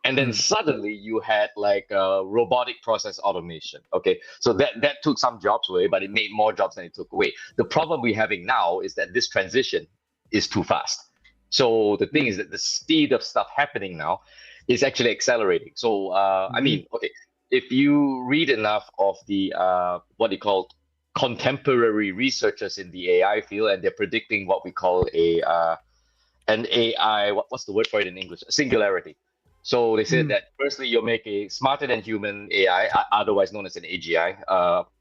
and then suddenly you had like robotic process automation. Okay, so that took some jobs away, but it made more jobs than it took away. The problem we're having now is that this transition is too fast. So the thing is that the speed of stuff happening now is actually accelerating. So, I mean, okay, if you read enough of the, what they call contemporary researchers in the AI field, and they're predicting what we call an AI, what's the word for it in English? Singularity. So they said that firstly, you'll make a smarter than human AI, otherwise known as an AGI,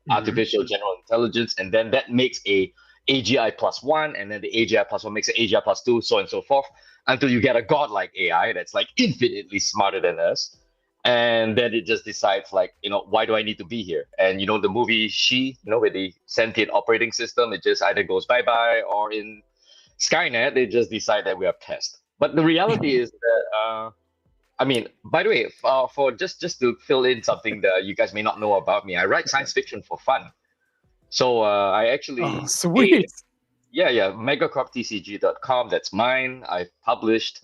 artificial general intelligence, and then that makes a AGI plus one, and then the AGI plus one makes an AGI plus two, so on and so forth, until you get a godlike AI that's like infinitely smarter than us. And then it just decides like, why do I need to be here? And the movie She, with the sentient operating system, it just either goes bye-bye, or in Skynet, they just decide that we are pests. But the reality is that, I mean, by the way, for just to fill in something that you guys may not know about me, I write science fiction for fun. So I actually sweet. megacroptcg.com, that's mine. I've published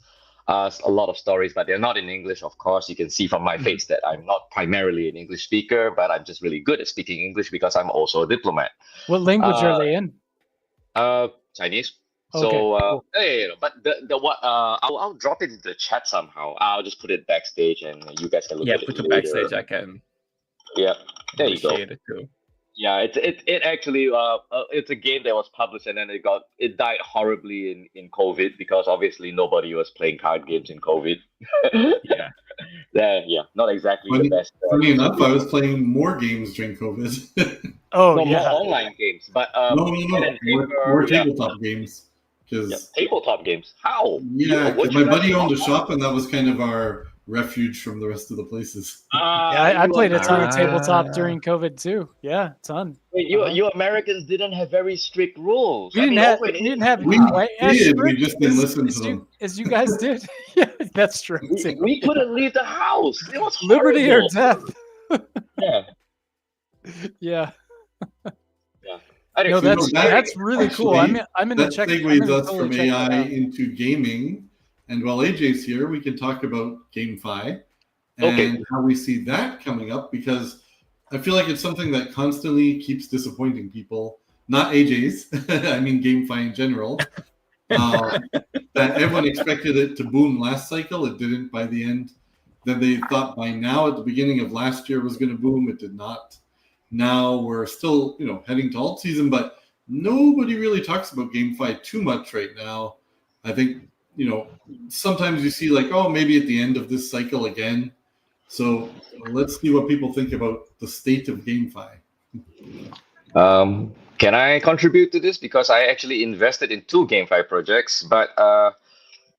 a lot of stories, but they're not in English, of course. You can see from my face that I'm not primarily an English speaker, but I'm just really good at speaking English because I'm also a diplomat. What language are they in? Chinese. Okay, So cool. but the what I'll drop it into the chat somehow. I'll just put it backsstage and you guys can look at it. Yeah, put the later. backstage. I can. Yeah, there you go. Appreciate it too. Yeah, it actually it's a game that was published and then it died horribly in COVID because obviously nobody was playing card games in COVID. Yeah, not exactly the best. Funny enough, I was playing more games during COVID. More online games, but more tabletop games. Tabletop games. How? Yeah, because my buddy owned a shop, and that was kind of our refuge from the rest of the places. I played a ton of tabletop during COVID too. Yeah, a ton. Wait, you Americans didn't have very strict rules. We didn't have. We just didn't listen to them. As you guys did. Yeah, that's true. We couldn't leave the house. It was liberty horrible. or death. Yeah. No, that's really cool. I'm in the check. That segues us from AI into gaming. And while AJ's here, we can talk about GameFi and how we see that coming up, because I feel like it's something that constantly keeps disappointing people. Not AJ's, I mean GameFi in general. That everyone expected it to boom last cycle. It didn't by the end. Then they thought by now at the beginning of last year was going to boom. It did not. Now we're still, heading to alt season, but nobody really talks about GameFi too much right now. I think, sometimes you see like, oh, maybe at the end of this cycle again. So let's see what people think about the state of GameFi. Can I contribute to this? Because I actually invested in 2 GameFi projects, but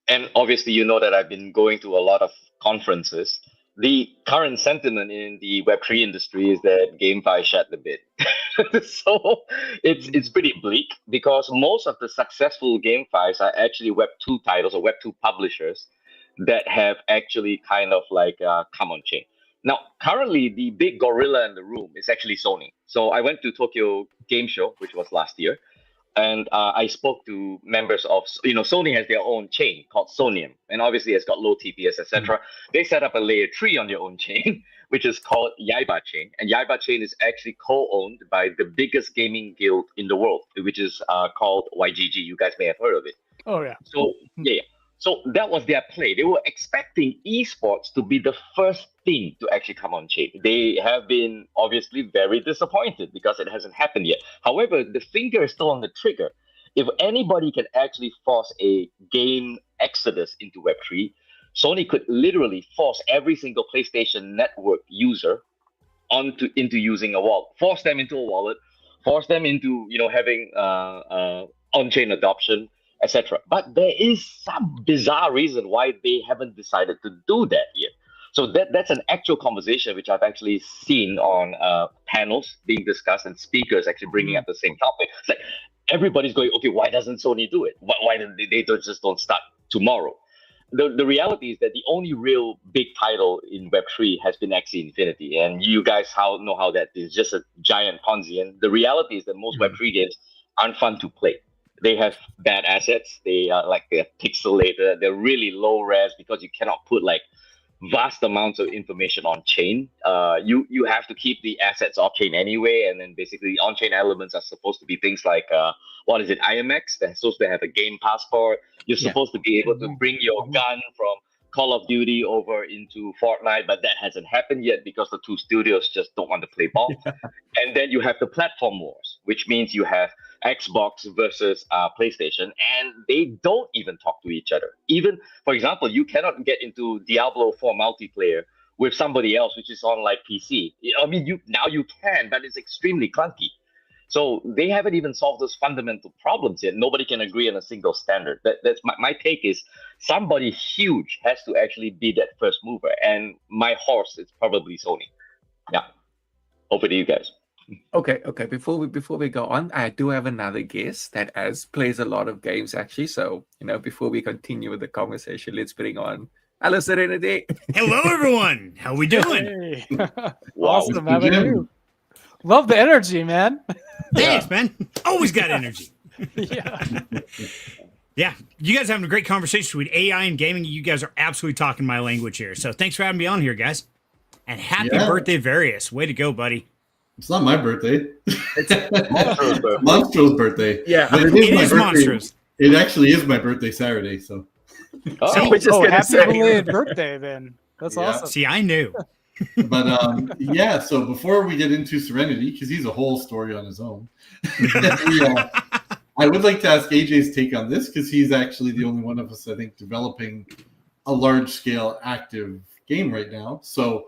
and obviously you know that I've been going to a lot of conferences. The current sentiment in the Web3 industry is that GameFi shat the bed. So it's pretty bleak because most of the successful GameFis are actually Web2 titles or Web2 publishers that have actually kind of like come on chain. Now, currently, the big gorilla in the room is actually Sony. So I went to Tokyo Game Show, which was last year, and I spoke to members of, Sony has their own chain called Sonium, and obviously it's got low TPS, etc. They set up a layer 3 on their own chain, which is called Yaiba chain, and Yaiba chain is actually co-owned by the biggest gaming guild in the world, which is called YGG. You guys may have heard of it. Oh yeah. So yeah. So that was their play. They were expecting esports to be the first thing to actually come on chain. They have been obviously very disappointed because it hasn't happened yet. However, the finger is still on the trigger. If anybody can actually force a game exodus into Web3, Sony could literally force every single PlayStation Network user into using a wallet, force them into a wallet, force them into having on-chain adoption, etc. But there is some bizarre reason why they haven't decided to do that yet. So that's an actual conversation which I've actually seen on panels being discussed and speakers actually bringing up the same topic. It's like everybody's going, okay, why doesn't Sony do it? Why don't start tomorrow? The reality is that the only real big title in Web3 has been Axie Infinity, and you guys know how that is, just a giant Ponzi. And the reality is that most Web3 games aren't fun to play. They have bad assets. They're pixelated. They're really low res because you cannot put like vast amounts of information on chain. You have to keep the assets off chain anyway, and then basically on chain elements are supposed to be things like IMX? They're supposed to have a game passport. You're supposed to be able to bring your gun from Call of Duty over into Fortnite, but that hasn't happened yet because the 2 studios just don't want to play ball. And then you have the platform wars, which means you have Xbox versus PlayStation, and they don't even talk to each other. Even, for example, you cannot get into Diablo 4 multiplayer with somebody else, which is on like PC. I mean, you can, but it's extremely clunky. So they haven't even solved those fundamental problems yet. Nobody can agree on a single standard. That's my take is somebody huge has to actually be that first mover. And my horse is probably Sony. Yeah. Over to you guys. Okay. Before we go on, I do have another guest that plays a lot of games actually. So before we continue with the conversation, let's bring on Hello Serenity. Hello everyone. How we doing? Hey. Awesome. How about you? Love the energy, man. Thanks, man. Always got energy. Yeah. Yeah. You guys having a great conversation with AI and gaming. You guys are absolutely talking my language here. So thanks for having me on here, guys. And happy birthday, Various. Way to go, buddy. It's not my birthday. It's Monstro's birthday. Yeah. But it is Monstro's. It actually is my birthday Saturday, so. Happy belated birthday then. That's awesome. See, I knew. But so before we get into Serenity, because he's a whole story on his own, I would like to ask AJ's take on this because he's actually the only one of us, I think, developing a large-scale active game right now. So,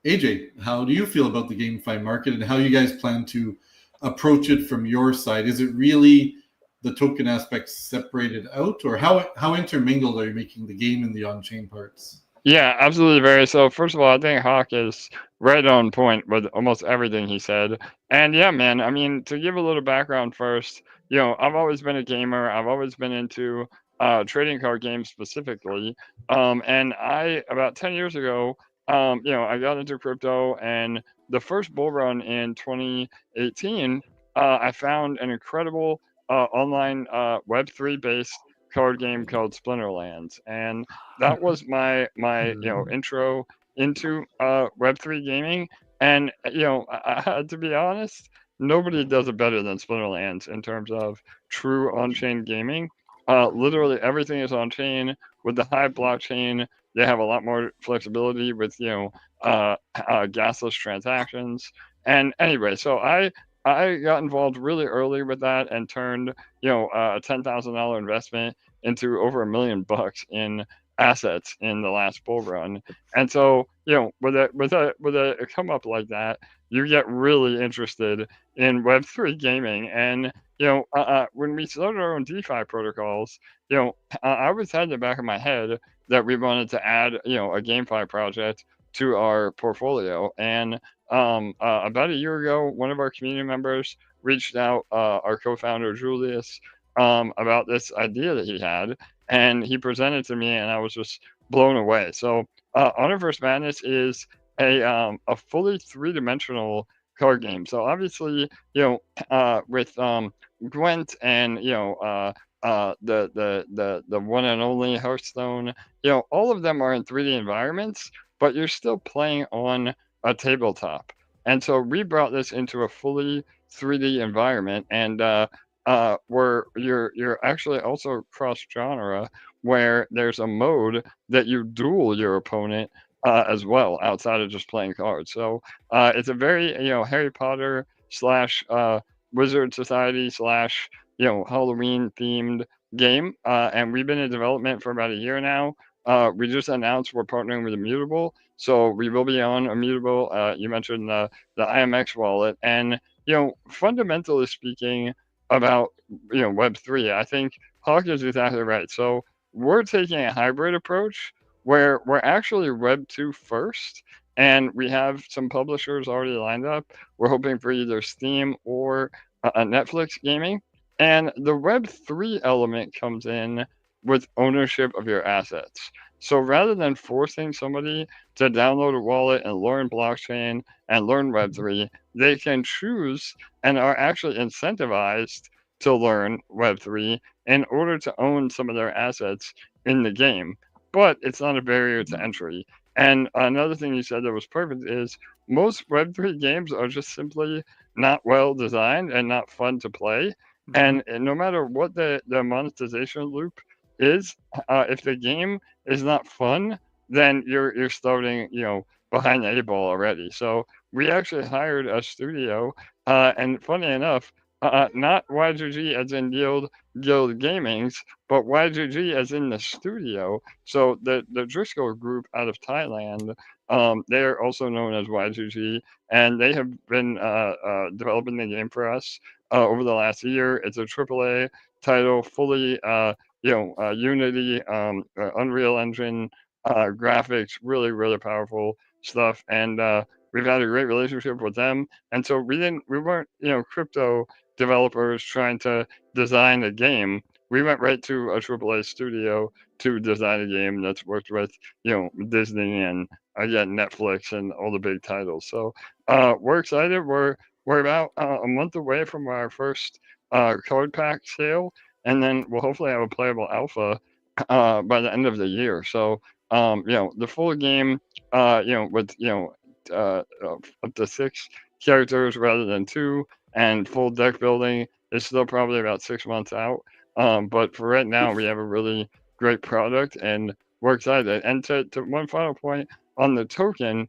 AJ, how do you feel about the GameFi market and how you guys plan to approach it from your side? Is it really the token aspects separated out, or how intermingled are you making the game and the on-chain parts? Yeah, absolutely, very. So first of all, I think Hawk is right on point with almost everything he said. And yeah, man, I mean, to give a little background first, I've always been a gamer. I've always been into trading card games specifically. And about 10 years ago, I got into crypto, and the first bull run in 2018, I found an incredible online Web3 based card game called Splinterlands, and that was my intro into Web3 gaming. And to be honest, nobody does it better than Splinterlands in terms of true on-chain gaming. Literally everything is on-chain. With the Hive blockchain, they have a lot more flexibility with gasless transactions. And anyway, so I got involved really early with that and turned a $10,000 investment into over $1 million in assets in the last bull run. And so, with a come up like that, you get really interested in Web3 gaming. And when we started our own DeFi protocols, I always had in the back of my head that we wanted to add a GameFi project to our portfolio. And about a year ago, one of our community members reached out, our co-founder Julius, about this idea that he had, and he presented to me, and I was just blown away. So Universe Madness is a fully three-dimensional card game. So obviously, with Gwent and the one and only Hearthstone, all of them are in 3D environments, but you're still playing on a tabletop. And so we brought this into a fully 3D environment, and where you're actually also cross genre, where there's a mode that you duel your opponent as well, outside of just playing cards. So it's a very Harry Potter slash Wizard Society slash Halloween themed game, and we've been in development for about a year now. We just announced we're partnering with Immutable, so we will be on Immutable. You mentioned the IMX wallet, and fundamentally speaking about Web3, I think Hawk is exactly right. So we're taking a hybrid approach where we're actually Web2 first, and we have some publishers already lined up. We're hoping for either Steam or Netflix gaming. And the Web3 element comes in with ownership of your assets. So rather than forcing somebody to download a wallet and learn blockchain and learn Web3, they can choose and are actually incentivized to learn Web3 in order to own some of their assets in the game. But it's not a barrier to entry. And another thing you said that was perfect is most Web3 games are just simply not well designed and not fun to play. And no matter what the monetization loop is, if the game is not fun, then you're starting behind the 8 ball already. So we actually hired a studio, and funny enough, not YGG as in Guild Gamings, but YGG as in the studio. So the Driscoll group out of Thailand, they are also known as YGG, and they have been developing the game for us over the last year. It's a AAA title, fully Unity, Unreal Engine graphics, really really powerful stuff, and we've had a great relationship with them. And so we weren't crypto developers trying to design a game. We went right to a AAA studio to design a game that's worked with Disney and again Netflix and all the big titles. So we're excited. We're about a month away from our first card pack sale, and then we'll hopefully have a playable alpha by the end of the year. So the full game, with up to 6 characters rather than 2, and full deck building is still probably about 6 months out. But for right now, we have a really great product, and we're excited. And to one final point on the token,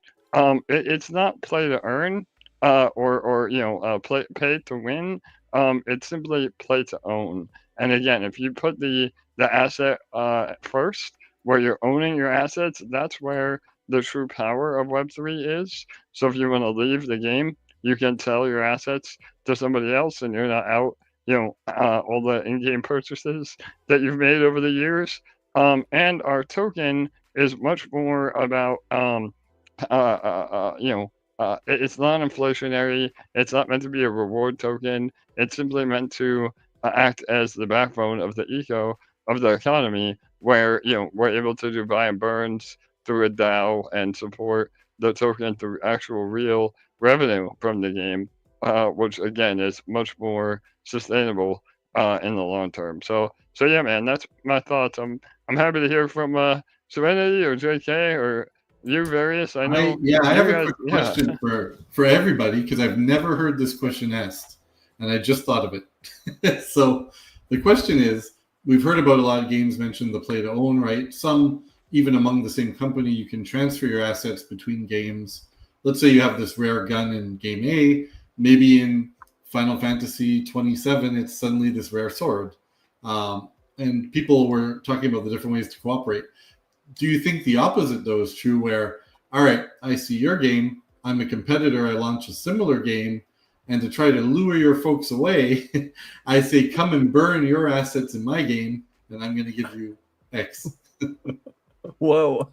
it's not play to earn or pay to win. It's simply play to own. And again, if you put the asset first, where you're owning your assets, that's where the true power of Web3 is. So if you want to leave the game, you can sell your assets to somebody else, and you're not out, all the in-game purchases that you've made over the years. And our token is much more about, it's non-inflationary. It's not meant to be a reward token. It's simply meant to act as the backbone of the economy, where we're able to do buy and burns through a DAO and support the token through actual real revenue from the game, which again is much more sustainable in the long term. So yeah, man, that's my thoughts. I'm happy to hear from Serenity or JK or you, Various. I know. I have a quick question for everybody, because I've never heard this question asked, and I just thought of it. So the question is, we've heard about a lot of games mention the play to own, right? Some even among the same company, you can transfer your assets between games. Let's say you have this rare gun in game A, maybe in Final Fantasy 27, it's suddenly this rare sword. And and people were talking about the different ways to cooperate. Do you think the opposite though is true, where, all right, I see your game, I'm a competitor, I launch a similar game, and to try to lure your folks away, I say, come and burn your assets in my game, and I'm going to give you X. Whoa.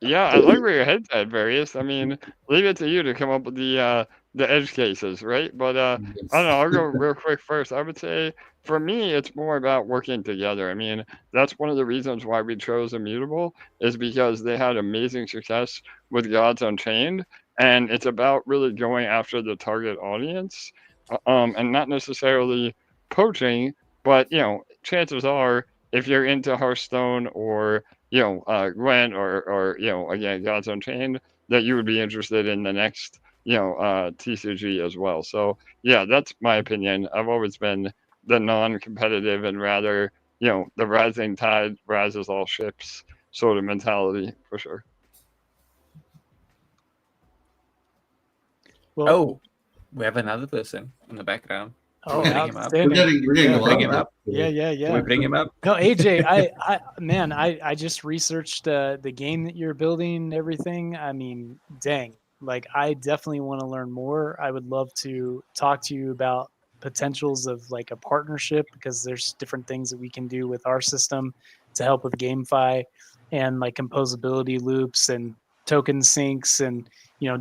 Yeah, I like where your head's at, Various. I mean, leave it to you to come up with the edge cases, right? But I don't know. I'll go real quick first. I would say for me, it's more about working together. I mean, that's one of the reasons why we chose Immutable, is because they had amazing success with Gods Unchained, and it's about really going after the target audience, and not necessarily poaching, but chances are if you're into Hearthstone or Gwent or again, Gods Unchained, that you would be interested in the next, TCG as well. So yeah, that's my opinion. I've always been the non-competitive and rather, the rising tide rises all ships sort of mentality for sure. Oh, we have another person in the background. Oh, Bring him up. outstanding. We're getting a lot Bring him of up. Yeah. Can we bring him up? No, AJ, I just researched the game that you're building and everything. I mean, dang, like I definitely want to learn more. I would love to talk to you about potentials of like a partnership, because there's different things that we can do with our system to help with GameFi and like composability loops and token syncs and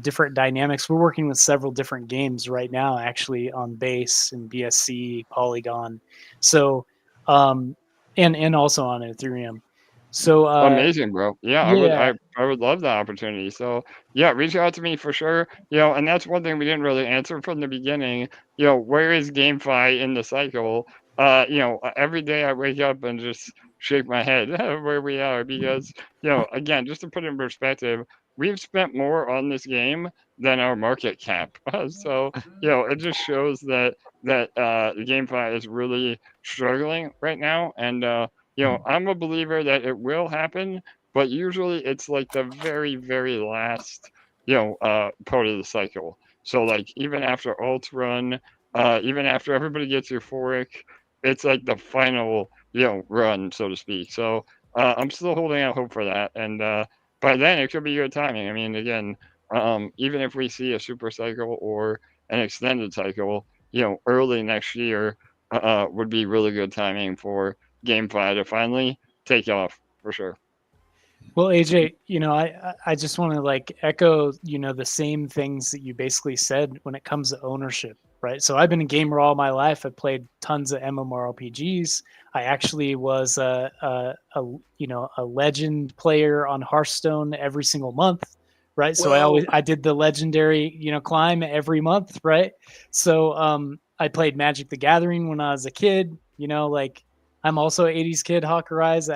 different dynamics. We're working with several different games right now, actually, on Base and BSC, Polygon. So, and also on Ethereum. So amazing, bro. Yeah, yeah. I would love the opportunity. So yeah, reach out to me for sure. And that's one thing we didn't really answer from the beginning. Where is GameFi in the cycle? Every day I wake up and just shake my head where we are, because again, just to put it in perspective, we've spent more on this game than our market cap. So it just shows that GameFi is really struggling right now, and I'm a believer that it will happen, but usually it's like the very, very last, part of the cycle. So like even after alts run, even after everybody gets euphoric, it's like the final, run, so to speak. So I'm still holding out hope for that, and by then it could be good timing. I mean, again, even if we see a super cycle or an extended cycle, early next year would be really good timing for GameFi to finally take off for sure. Well, AJ, I just want to like echo, the same things that you basically said when it comes to ownership, right? So I've been a gamer all my life. I've played tons of MMORPGs. I actually was a legend player on Hearthstone every single month, right? So I did the legendary, climb every month, right? So I played Magic the Gathering when I was a kid, like I'm also an 80s kid, Hawker Eyes.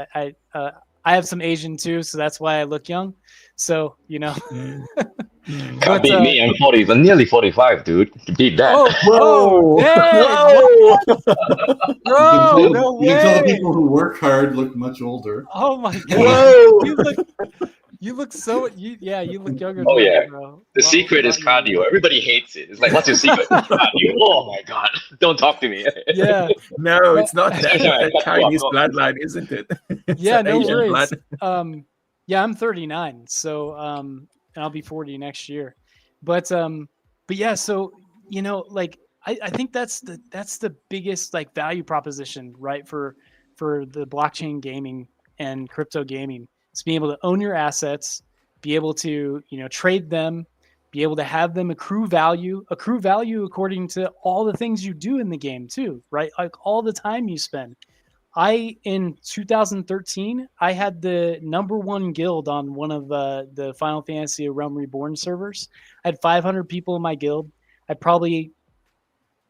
I have some Asian too, so that's why I look young. So, Can't beat me. I'm 40, but nearly 45, dude. You beat that. Whoa! Whoa! Bro, no You can tell the way! people who work hard look much older. Oh my god! Whoa! You look so you look younger. Oh, than yeah. me, bro. The secret is cardio. Everybody hates it. It's like, what's your secret? Cardio. Oh my god! Don't talk to me. Yeah. No, it's not that. Especially when I That cut you off. Chinese bloodline, isn't it? It's Yeah, an no Asian worries. blood. Yeah, I'm 39, so and I'll be 40 next year. But yeah, so like I think that's the biggest like value proposition, right, for the blockchain gaming and crypto gaming. It's being able to own your assets, be able to trade them, be able to have them accrue value according to all the things you do in the game too, right? Like all the time you spend. In 2013, I had the #1 guild on one of the Final Fantasy Realm Reborn servers. I had 500 people in my guild. I probably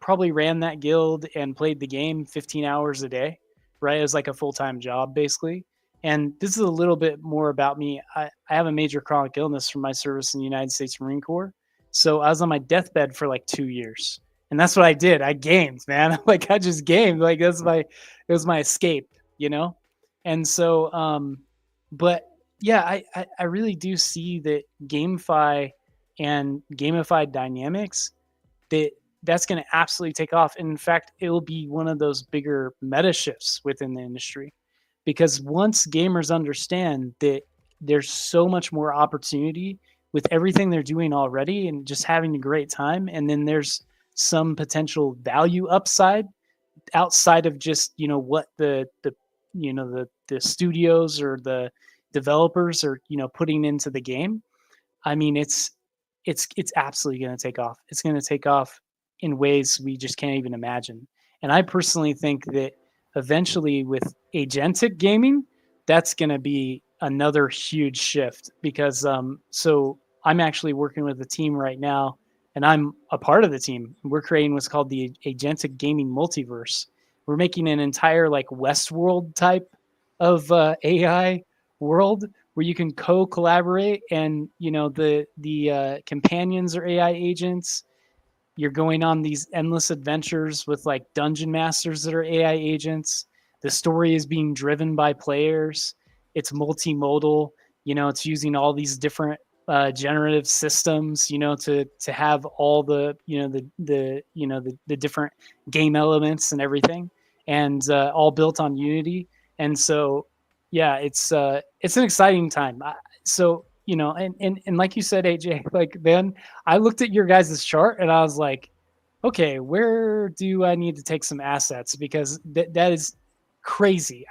ran that guild and played the game 15 hours a day, right? It was like a full-time job basically. And this is a little bit more about me. I have a major chronic illness from my service in the United States Marine Corps. So I was on my deathbed for like 2 years. And that's what I did. I gamed, man. Like I just gamed. Like it was my escape, And so but yeah, I really do see that GameFi and gamified dynamics, that that's going to absolutely take off. And in fact, it'll be one of those bigger meta shifts within the industry, because once gamers understand that there's so much more opportunity with everything they're doing already and just having a great time, and then there's some potential value upside outside of just, you know, what the you know, the studios or the developers are, you know, putting into the game. I mean, it's absolutely going to take off. It's going to take off in ways we just can't even imagine. And I personally think that eventually with agentic gaming, that's going to be another huge shift, because so I'm actually working with a team right now, and I'm a part of the team. We're creating what's called the agentic gaming multiverse. We're making an entire like Westworld type of AI world where you can co-collaborate, and you know, the companions are AI agents. You're going on these endless adventures with like dungeon masters that are AI agents. The story is being driven by players. It's multimodal. You know, it's using all these different generative systems, you know, to have all the, you know, the different game elements and everything, and all built on Unity. And so, yeah, it's an exciting time. So, you know, and like you said, AJ, like, Ben, I looked at your guys' chart and I was like, okay, where do I need to take some assets? Because that is crazy.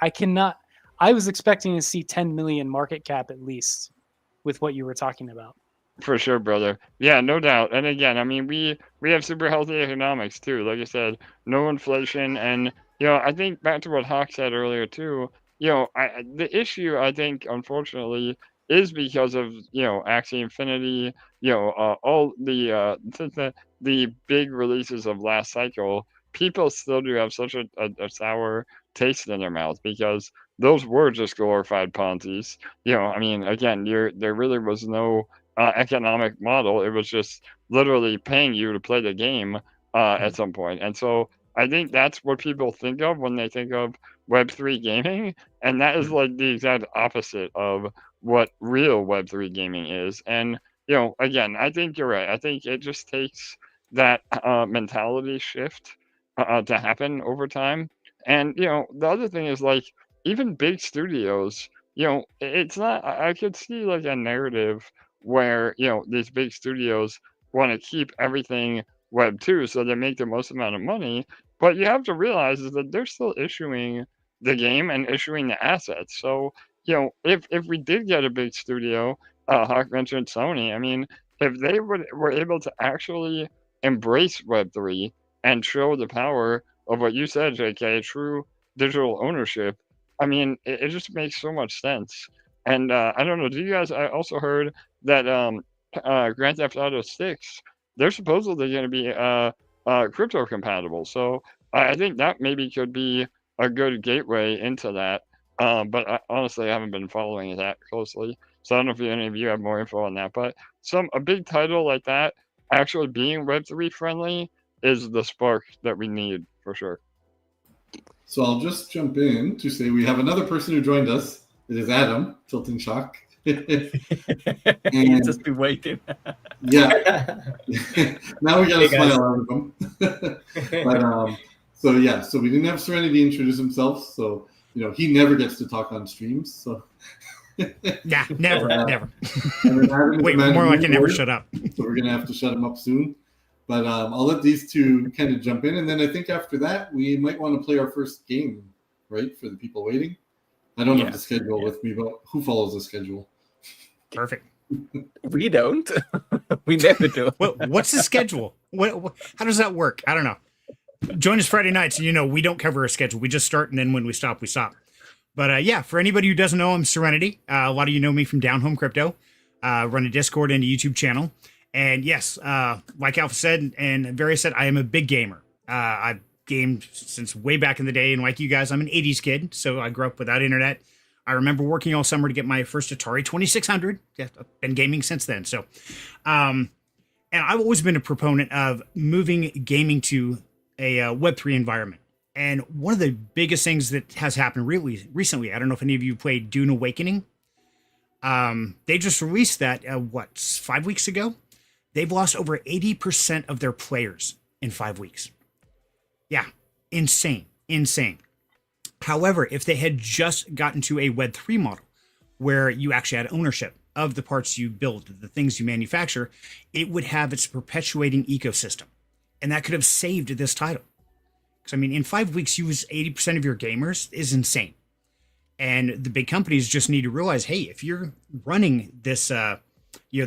I was expecting to see 10 million market cap at least with what you were talking about. For sure, brother. Yeah, no doubt. And again, I mean, we have super healthy economics too. Like I said, no inflation, and you know, I think back to what Hawk said earlier too. You know, the issue I think, unfortunately, is because of, you know, Axie Infinity. You know, all the big releases of last cycle. People still do have such a sour taste in their mouth because those were just glorified Ponzi's. You know, I mean, again, there really was no economic model. It was just literally paying you to play the game at some point. And so I think that's what people think of when they think of Web3 gaming. And that is like the exact opposite of what real Web3 gaming is. And, you know, again, I think you're right. I think it just takes that mentality shift to happen over time. And, you know, the other thing is like, even big studios, you know, it's not, I could see like a narrative where, you know, these big studios want to keep everything Web 2 so they make the most amount of money. But you have to realize is that they're still issuing the game and issuing the assets. So, you know, if we did get a big studio, Hawk mentioned Sony, I mean, if they were able to actually embrace Web3 and show the power of what you said, JK, true digital ownership, I mean, it just makes so much sense. And I don't know, do you guys, I also heard that Grand Theft Auto 6, they're supposedly going to be crypto compatible. So I think that maybe could be a good gateway into that. But honestly, I haven't been following it that closely. So I don't know if any of you have more info on that. But a big title like that actually being Web3 friendly is the spark that we need for sure. So I'll just jump in to say we have another person who joined us. It is Adam, Tilting Shock. He's just been waiting. Yeah. Now we got a smile out of him. But so we didn't have Serenity introduce himself. So, you know, he never gets to talk on streams. So yeah, never. Wait, more like it never shut up. So we're gonna have to shut him up soon. But I'll let these two kind of jump in, and then I think after that we might want to play our first game, right, for the people waiting. I don't have the schedule with me, but who follows the schedule? Perfect. We don't. We never do. Well, what's the schedule? What? How does that work? I don't know. Join us Friday nights, and you know we don't cover a schedule. We just start, and then when we stop, we stop. But yeah, for anybody who doesn't know, I'm Serenity. A lot of you know me from Down Home Crypto. Run a Discord and a YouTube channel. And yes, like Alpha said, and Various said, I am a big gamer. I've gamed since way back in the day. And like you guys, I'm an 80s kid. So I grew up without internet. I remember working all summer to get my first Atari 2600. Yeah, I've been gaming since then. So, and I've always been a proponent of moving gaming to a Web3 environment. And one of the biggest things that has happened really recently, I don't know if any of you played Dune Awakening. They just released that, 5 weeks ago? They've lost over 80% of their players in 5 weeks. Yeah, insane. However, if they had just gotten to a Web3 model where you actually had ownership of the parts you build, the things you manufacture, it would have its perpetuating ecosystem. And that could have saved this title. Because, I mean, in 5 weeks, you use 80% of your gamers is insane. And the big companies just need to realize, hey, if you're running this, the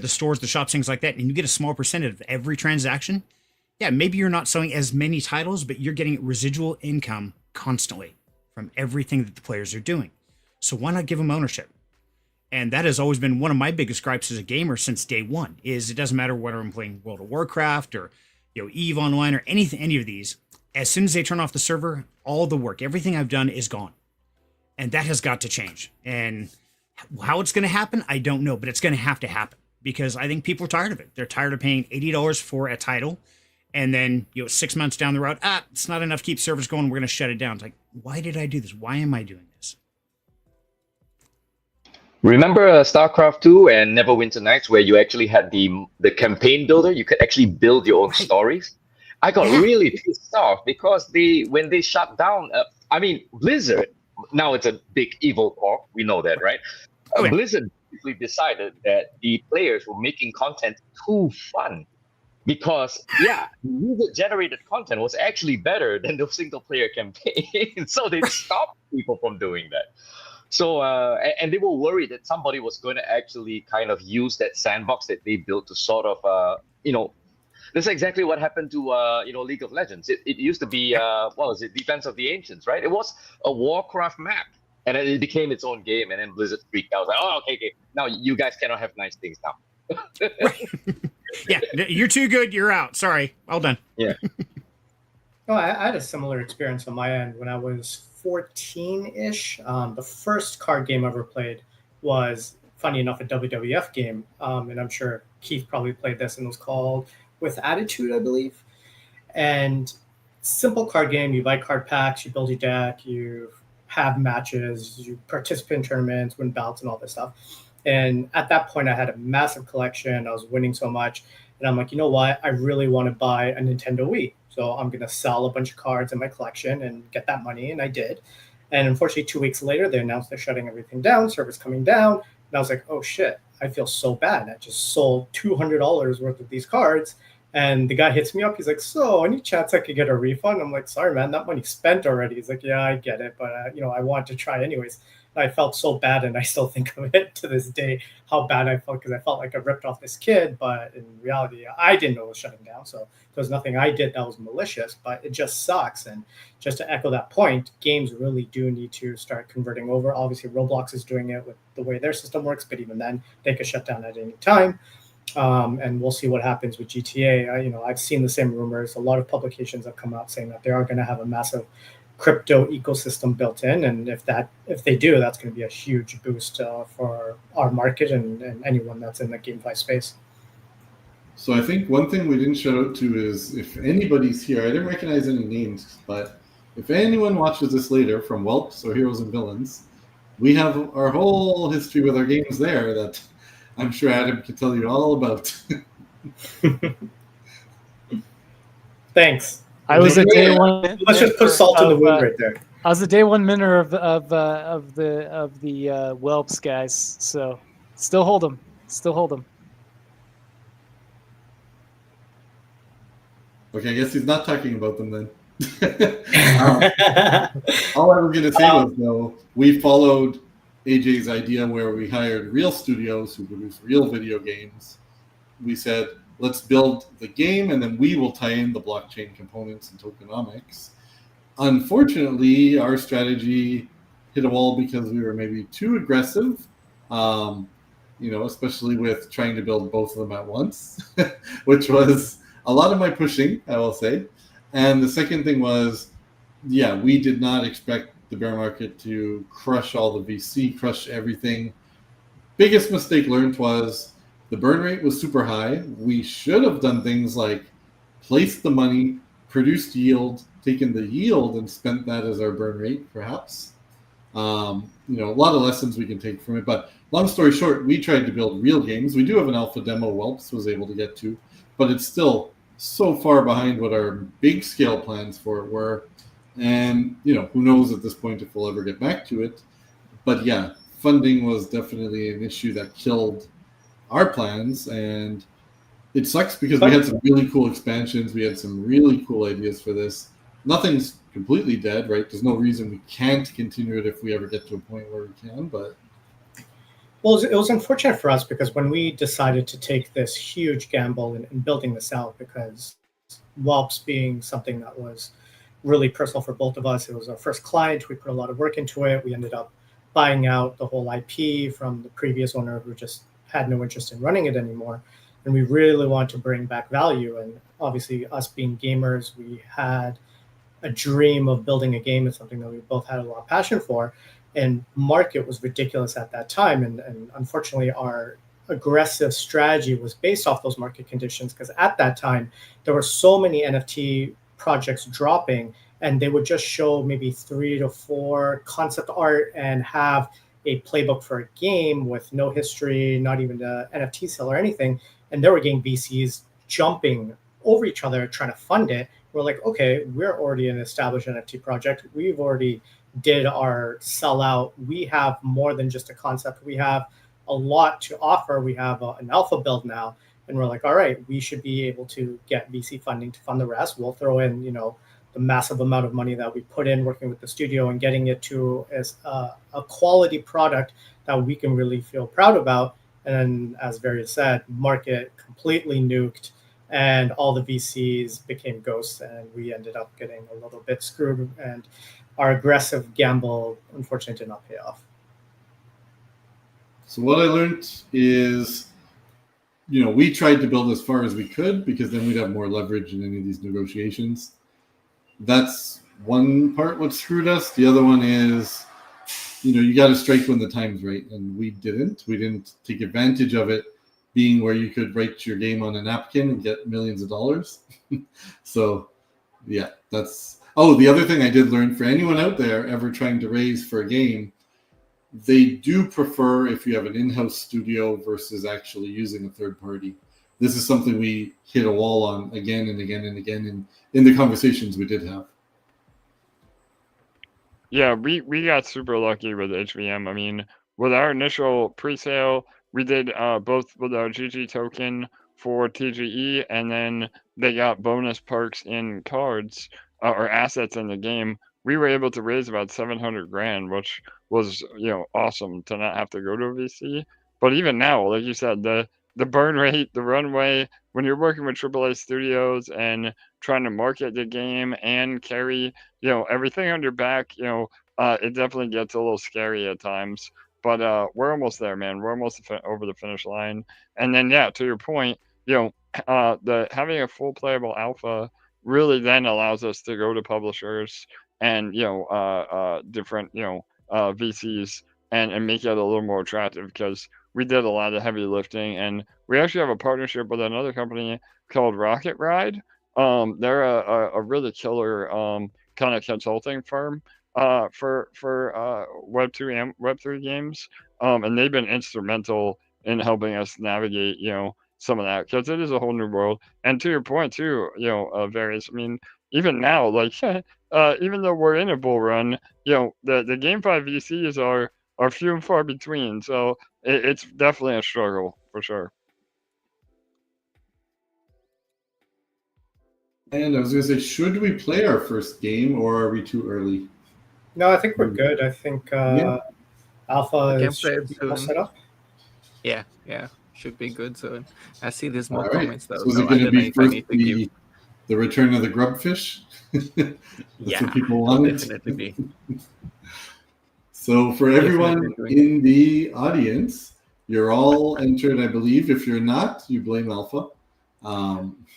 stores, the shops, things like that, and you get a small percentage of every transaction, yeah, maybe you're not selling as many titles, but you're getting residual income constantly from everything that the players are doing. So why not give them ownership? And that has always been one of my biggest gripes as a gamer since day one, is it doesn't matter whether I'm playing World of Warcraft or EVE Online or any of these. As soon as they turn off the server, all the work, everything I've done is gone. And that has got to change. And how it's going to happen, I don't know, but it's going to happen because I think people are tired of it. They're tired of paying $80 for a title. And then, 6 months down the road, it's not enough to keep servers going. We're going to shut it down. It's like, why did I do this? Why am I doing this? Remember StarCraft 2 and Neverwinter Nights, where you actually had the campaign builder? You could actually build your own stories. I got really pissed off because when they shut down, Blizzard, now it's a big evil corp, we know that, right? Blizzard basically decided that the players were making content too fun. Because, user-generated content was actually better than the single-player campaign. So they stopped people from doing that. So, and they were worried that somebody was going to actually kind of use that sandbox that they built to sort of, that's exactly what happened to, League of Legends. It used to be, Defense of the Ancients, right? It was a Warcraft map. And then it became its own game. And then Blizzard freaked out. Like, okay. Now you guys cannot have nice things now. Yeah, you're too good. You're out. Sorry. All done. Yeah. I had a similar experience on my end when I was 14-ish. The first card game I ever played was, funny enough, a WWF game. And I'm sure Keith probably played this, and it was called With Attitude, I believe. And simple card game. You buy card packs, you build your deck, you have matches, you participate in tournaments, win belts, and all this stuff. And at that point, I had a massive collection. I was winning so much. And I'm like, you know what? I really want to buy a Nintendo Wii. So I'm going to sell a bunch of cards in my collection and get that money. And I did. And unfortunately, 2 weeks later, they announced they're shutting everything down, servers coming down. And I was like, oh, shit, I feel so bad. I just sold $200 worth of these cards. And the guy hits me up. He's like, so any chance I could get a refund? I'm like, sorry, man, that money's spent already. He's like, yeah, I get it. But, I want to try anyways. I felt so bad, and I still think of it to this day, how bad I felt, because I felt like I ripped off this kid, but in reality, I didn't know it was shutting down, so there was nothing I did that was malicious, but it just sucks. And just to echo that point, games really do need to start converting over. Obviously, Roblox is doing it with the way their system works, but even then, they could shut down at any time. And we'll see what happens with GTA. I've seen the same rumors. A lot of publications have come out saying that they are going to have a massive crypto ecosystem built in, and if they do, that's going to be a huge boost for our market and anyone that's in the GameFi space. So I think one thing we didn't shout out to is, if anybody's here, I didn't recognize any names, but if anyone watches this later from Whelps or Heroes and Villains, we have our whole history with our games there that I'm sure Adam can tell you all about. Thanks. I was a day one. Let's just put salt in the wound right there. I was a day one minner of the Whelps guys, so still hold them. Okay, I guess he's not talking about them then. All I was going to say was, though, we followed AJ's idea where we hired real studios who produce real video games. We said, let's build the game, and then we will tie in the blockchain components and tokenomics. Unfortunately, our strategy hit a wall because we were maybe too aggressive, especially with trying to build both of them at once, which was a lot of my pushing, I will say. And the second thing was, we did not expect the bear market to crush all the VC, crush everything. Biggest mistake learned was the burn rate was super high. We should have done things like placed the money, produced yield, taken the yield and spent that as our burn rate, perhaps. A lot of lessons we can take from it. But long story short, we tried to build real games. We do have an alpha demo Whelps was able to get to, but it's still so far behind what our big scale plans for it were. And, who knows at this point if we'll ever get back to it. But yeah, funding was definitely an issue that killed our plans. And it sucks because we had some really cool expansions. We had some really cool ideas for this. Nothing's completely dead, right? There's no reason we can't continue it if we ever get to a point where we can, but... Well, it was unfortunate for us because when we decided to take this huge gamble in building this out, because Whelps being something that was really personal for both of us, it was our first client. We put a lot of work into it. We ended up buying out the whole IP from the previous owner who just had no interest in running it anymore. And we really wanted to bring back value. And obviously, us being gamers, we had a dream of building a game. It's something that we both had a lot of passion for. And market was ridiculous at that time. And unfortunately, our aggressive strategy was based off those market conditions, because at that time, there were so many NFT projects dropping, and they would just show maybe 3 to 4 concept art and have a playbook for a game with no history, not even the NFT sale or anything. And they were getting VCs jumping over each other trying to fund it. We're like, okay, we're already an established NFT project. We've already did our sellout. We have more than just a concept. We have a lot to offer. We have an alpha build now. And we're like, all right, we should be able to get VC funding to fund the rest. We'll throw in, the massive amount of money that we put in working with the studio and getting it to as a quality product that we can really feel proud about. And then, as Various said, market completely nuked and all the VCs became ghosts, and we ended up getting a little bit screwed, and our aggressive gamble unfortunately did not pay off. So what I learned is, we tried to build as far as we could because then we'd have more leverage in any of these negotiations. That's one part what screwed us. The other one is, you got to strike when the time's right, and we didn't. We didn't take advantage of it being where you could write your game on a napkin and get millions of dollars. So, yeah, that's... Oh, the other thing I did learn, for anyone out there ever trying to raise for a game, they do prefer if you have an in-house studio versus actually using a third party. This is something we hit a wall on again and again and again in the conversations we did have. Yeah, we got super lucky with HVM. I mean, with our initial pre-sale, we did both with our GG token for TGE, and then they got bonus perks in cards or assets in the game. We were able to raise about 700 grand, which was awesome to not have to go to a VC. But even now, like you said, the burn rate, the runway, when you're working with AAA studios and trying to market the game and carry everything on your back, it definitely gets a little scary at times. But we're almost there, man. We're almost over the finish line. And then, yeah, to your point, the having a full playable alpha really then allows us to go to publishers and different VCs and make it a little more attractive, because we did a lot of heavy lifting, and we actually have a partnership with another company called Rocket Ride. They're a really killer kind of consulting firm for Web2 and Web3 games, and they've been instrumental in helping us navigate some of that, because it is a whole new world. And to your point too, Various, I mean, even now, like even though we're in a bull run, the GameFi VCs are few and far between, so it's definitely a struggle for sure. And I was going to say, should we play our first game, or are we too early? No, I think we're good. I think Alpha is all set up. Yeah, should be good soon. I see there's more All right. comments though. So is it going to be first the return of the grubfish? That's Yeah, what people wanted. Definitely be. So for everyone in the audience, you're all entered, I believe. If you're not, you blame Alpha.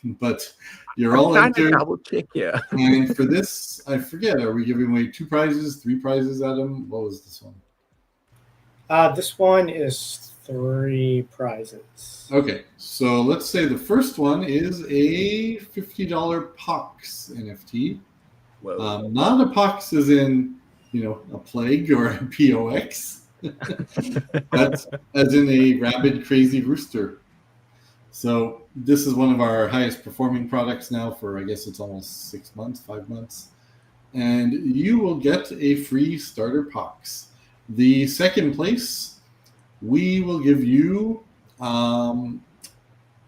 But you're all entered. Double check, yeah. And for this, I forget, are we giving away 2 prizes, 3 prizes, Adam? What was this one? This one is 3 prizes. Okay, so let's say the first one is a $50 POX NFT. Not a POX as in, a plague or a POX, but as in a rabid, crazy rooster. So this is one of our highest performing products now for, I guess it's almost 6 months, 5 months. And you will get a free starter box. The second place, we will give you,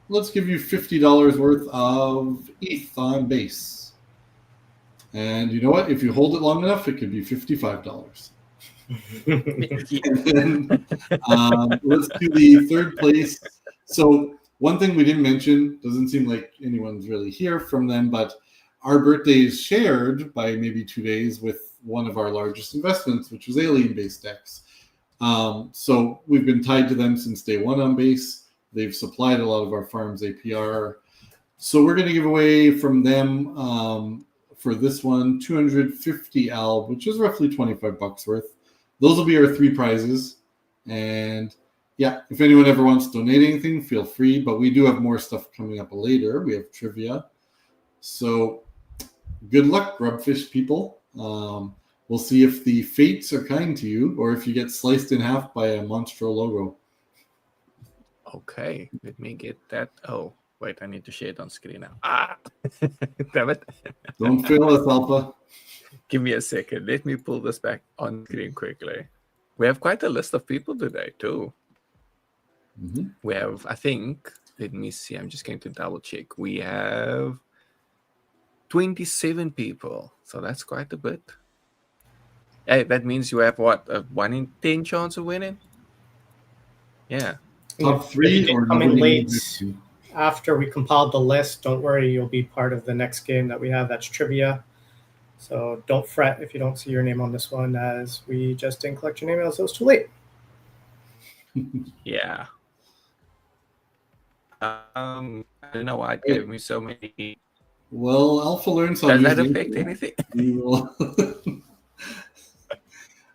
let's give you $50 worth of ETH on base. And you know what? If you hold it long enough, it could be $55. And then let's do the third place. So one thing we didn't mention, doesn't seem like anyone's really here from them, but our birthday is shared by maybe 2 days with one of our largest investments, which was Alien-based X. So we've been tied to them since day one on base. They've supplied a lot of our farms APR. So we're going to give away from them for this one 250 ALB, which is roughly $25 worth. Those will be our 3 prizes. And yeah, if anyone ever wants to donate anything, feel free. But we do have more stuff coming up later. We have trivia. So good luck, Grubfish people. We'll see if the fates are kind to you or if you get sliced in half by a Monstro logo. Okay, let me get that. Oh, wait, I need to share it on screen now. Ah, damn it. Don't fail us, Alpha. Give me a second. Let me pull this back on screen quickly. We have quite a list of people today, too. Mm-hmm. We have, I think, let me see. I'm just going to double check. We have 27 people. So that's quite a bit. Hey, that means you have what? A 1 in 10 chance of winning? Yeah. Top If 3 you or come in nobody late needs to. after we compiled the list, don't worry, you'll be part of the next game that we have. That's trivia. So don't fret if you don't see your name on this one, as we just didn't collect your name as it was too late. Yeah. I don't know why it gave me so many. Well, Alpha learns how to Does that use affect it. anything? We will.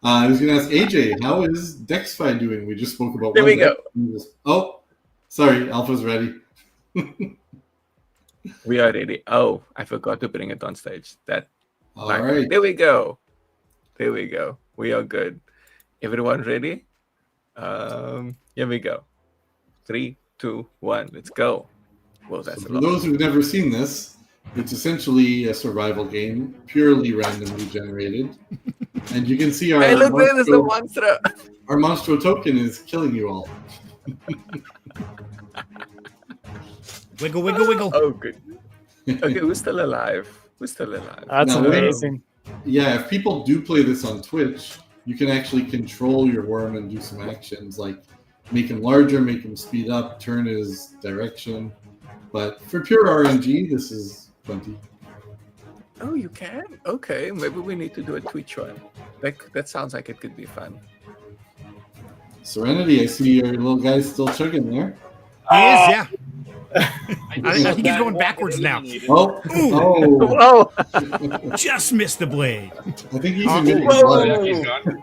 I was going to ask AJ, how is DexFi doing? We just spoke about There we go. Oh, sorry, Alpha's ready. We are ready. Oh, I forgot to bring it on stage. All right. There we go. There we go. We are good. Everyone ready? Here we go. 3, 2, 1. Let's go. Well, that's So a for lot. those who've never seen this, it's essentially a survival game, purely randomly generated. And you can see our Hey, look, there's the Monstro, monster. our Monstro token is killing you all. Wiggle, wiggle, wiggle. Oh, good. Okay, who's still alive? Who's still alive? That's No, amazing. Yeah, if people do play this on Twitch, you can actually control your worm and do some actions like make him larger, make him speed up, turn his direction. But for pure RNG, this is plenty. Oh, you can? Okay, maybe we need to do a Twitch one. That sounds like it could be fun. Serenity, I see your little guy's still chugging there. He is, yeah. I think he's going backwards now. Oh, Whoa! Just missed the blade. I think he's Oh, emitting whoa. blood. Yeah, he's gone.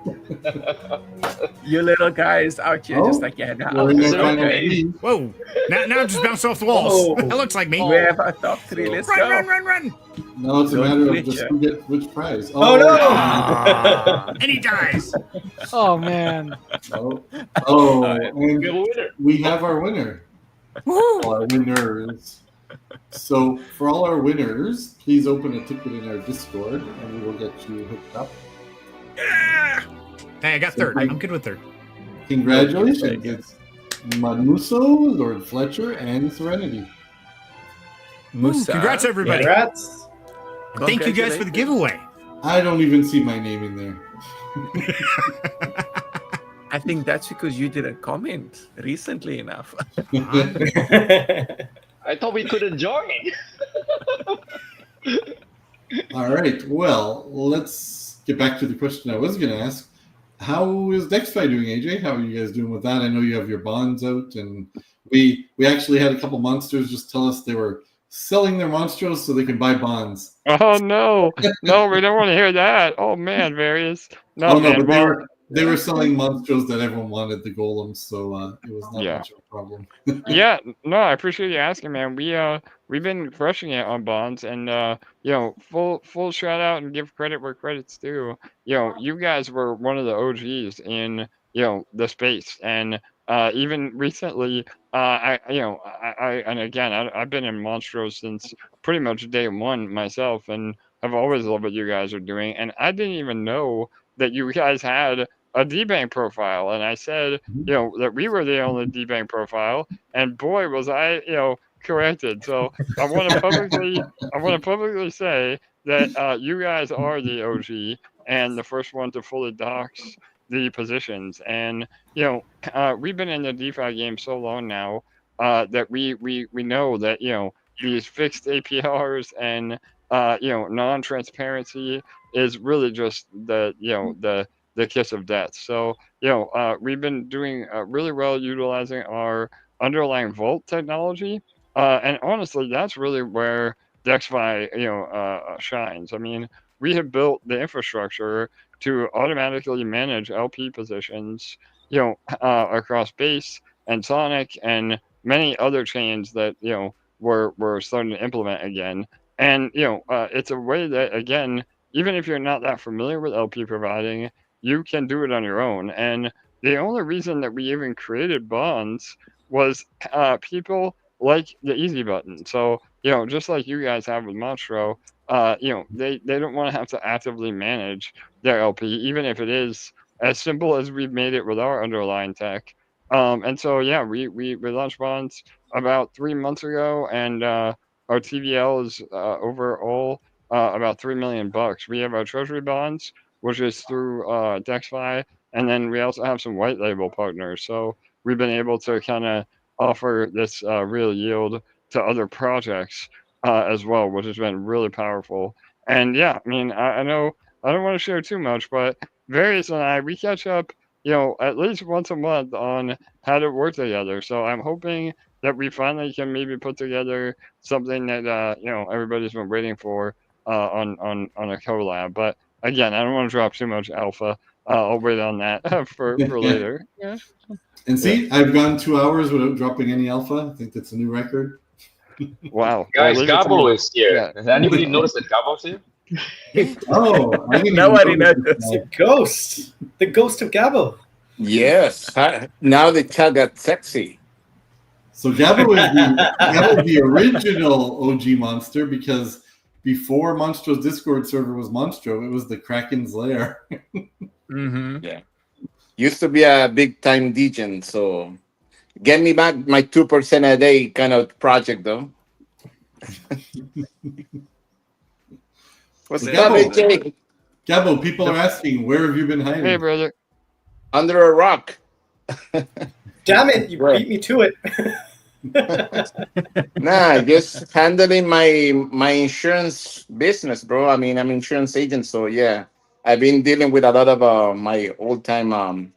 You little guys out here just Oh, like, yeah, now. We're in our final Okay. 3. Whoa. Now I'm just bounced off the walls. Oh. That looks like me. We have our top 3. Let's Run, go. run, run, run. Now it's a Don't matter of glitch just it. who gets which prize. Oh, no! Ah, and he dies. Oh man. Oh, Alright. and Good winner. we have our winner. Woo. Our winners. So for all our winners, please open a ticket in our Discord and we will get you hooked up. Yeah. Hey, I got third. I'm good with third. Congratulations. Okay. It's Madmuso, Lord Fletcher, and Serenity. Musa. Congrats, everybody. Congrats. Thank you guys for the giveaway. I don't even see my name in there. I think that's because you didn't comment recently enough. I thought we couldn't join. All right. Well, let's get back to the question I was going to ask. How is DexFi doing, AJ? How are you guys doing with that? I know you have your bonds out, and we actually had a couple monsters just tell us they were selling their monstros so they can buy bonds. Oh no, no, we don't want to hear that. Oh man, Various. No, Oh no, man. but they were selling monstros that everyone wanted, the golems, so it was not Yeah. much of a problem. Yeah, no, I appreciate you asking, man. We've been crushing it on bonds, and you know, full shout out and give credit where credit's due. You know, you guys were one of the OGs in the space, and even recently, and again, I've been in Monstro since pretty much day one myself, and I've always loved what you guys are doing. And I didn't even know that you guys had a debank profile, and I said, that we were the only debank profile, and boy, was I, corrected. So I want to publicly say that you guys are the OG and the first one to fully dox the positions. And we've been in the DeFi game so long now that we know that these fixed APRs and non-transparency is really just the kiss of death. So we've been doing really well utilizing our underlying vault technology, and honestly, that's really where DexFi shines. I mean, we have built the infrastructure to automatically manage LP positions, across Base and Sonic and many other chains that we're starting to implement again. And it's a way that, again, even if you're not that familiar with LP providing, you can do it on your own. And the only reason that we even created bonds was people like the easy button. So just like you guys have with Monstro, they don't want to have to actively manage their LP, even if it is as simple as we've made it with our underlying tech. And so we launched bonds about 3 months ago, and our TVL is overall about $3 million. We have our treasury bonds, which is through DexFi, and then we also have some white label partners. So we've been able to kind of offer this real yield to other projects as well, which has been really powerful. And I mean, I know I don't want to share too much, but Various and I, we catch up, at least once a month on how to work together. So I'm hoping that we finally can maybe put together something that everybody's been waiting for on a collab. But again, I don't want to drop too much alpha. I'll wait on that for later. Yeah. And see, I've gone 2 hours without dropping any alpha. I think that's a new record. Wow. Guys, Well, Gabo is here. Yeah. Has anybody noticed that Gabo's here? Oh, I didn't Nobody even notice knows. that. The ghost of Gabo. Yes. Now the chat got sexy. So Gabo is the original OG monster, because before Monstro's Discord server was Monstro, it was the Kraken's lair. Mm-hmm. Used to be a big time degen, so get me back my 2% a day kind of project though. What's So up, Gabo, AJ? Gabo, people are asking, where have you been hiding? Hey, brother. Under a rock. Damn it, you Right. beat me to it. Nah, just handling my insurance business, bro. I mean, I'm an insurance agent, so yeah, I've been dealing with a lot of my old time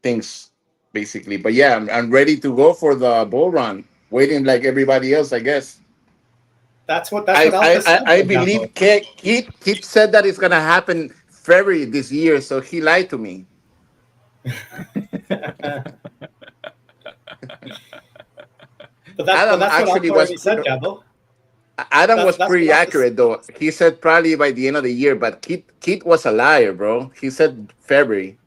things, basically. But yeah, I'm ready to go for the bull run. Waiting like everybody else, I guess. That's what Alpha said. I believe Keith said that it's gonna happen February this year, so he lied to me. But that's Adam what actually Alpha was- already said, Gabo. Adam was That's pretty what I accurate though. He said probably by the end of the year, but Keith was a liar, bro. He said February.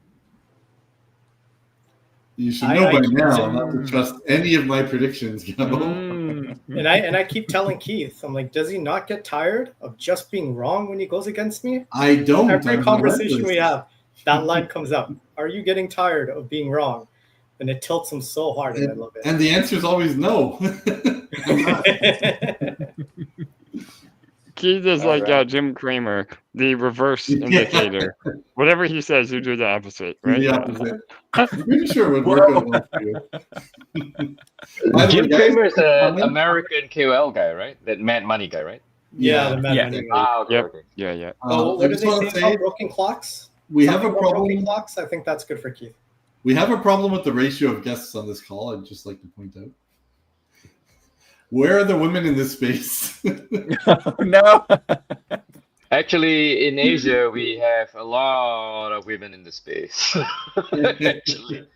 You should I know by keep now saying- not to trust any of my predictions, Gabo. Mm. And I keep telling Keith, I'm like, does he not get tired of just being wrong when he goes against me? I don't. Every I'm conversation relentless. we have, that line comes up. Are you getting tired of being wrong? And it tilts him so hard, and I love it. And the answer is always no. I'm not. Keith is All like right. Jim Cramer, the reverse Yeah. indicator. Whatever he says, you do the opposite, right? The opposite. I'm pretty sure it would work out well for you. By the way, Jim guys, Cramer is an comment? American KOL guy, right? That Mad Money guy, right? Yeah, the Mad Yeah. Money guy. Ah, okay, Yep. okay. Yeah. Oh, I what do just they want to say say about broken clocks? we have a Something about broken problem. clocks. I think that's good for Keith. We have a problem with the ratio of guests on this call. I'd just like to point out. Where are the women in this space? No. Actually, in Asia, we have a lot of women in the space. Actually.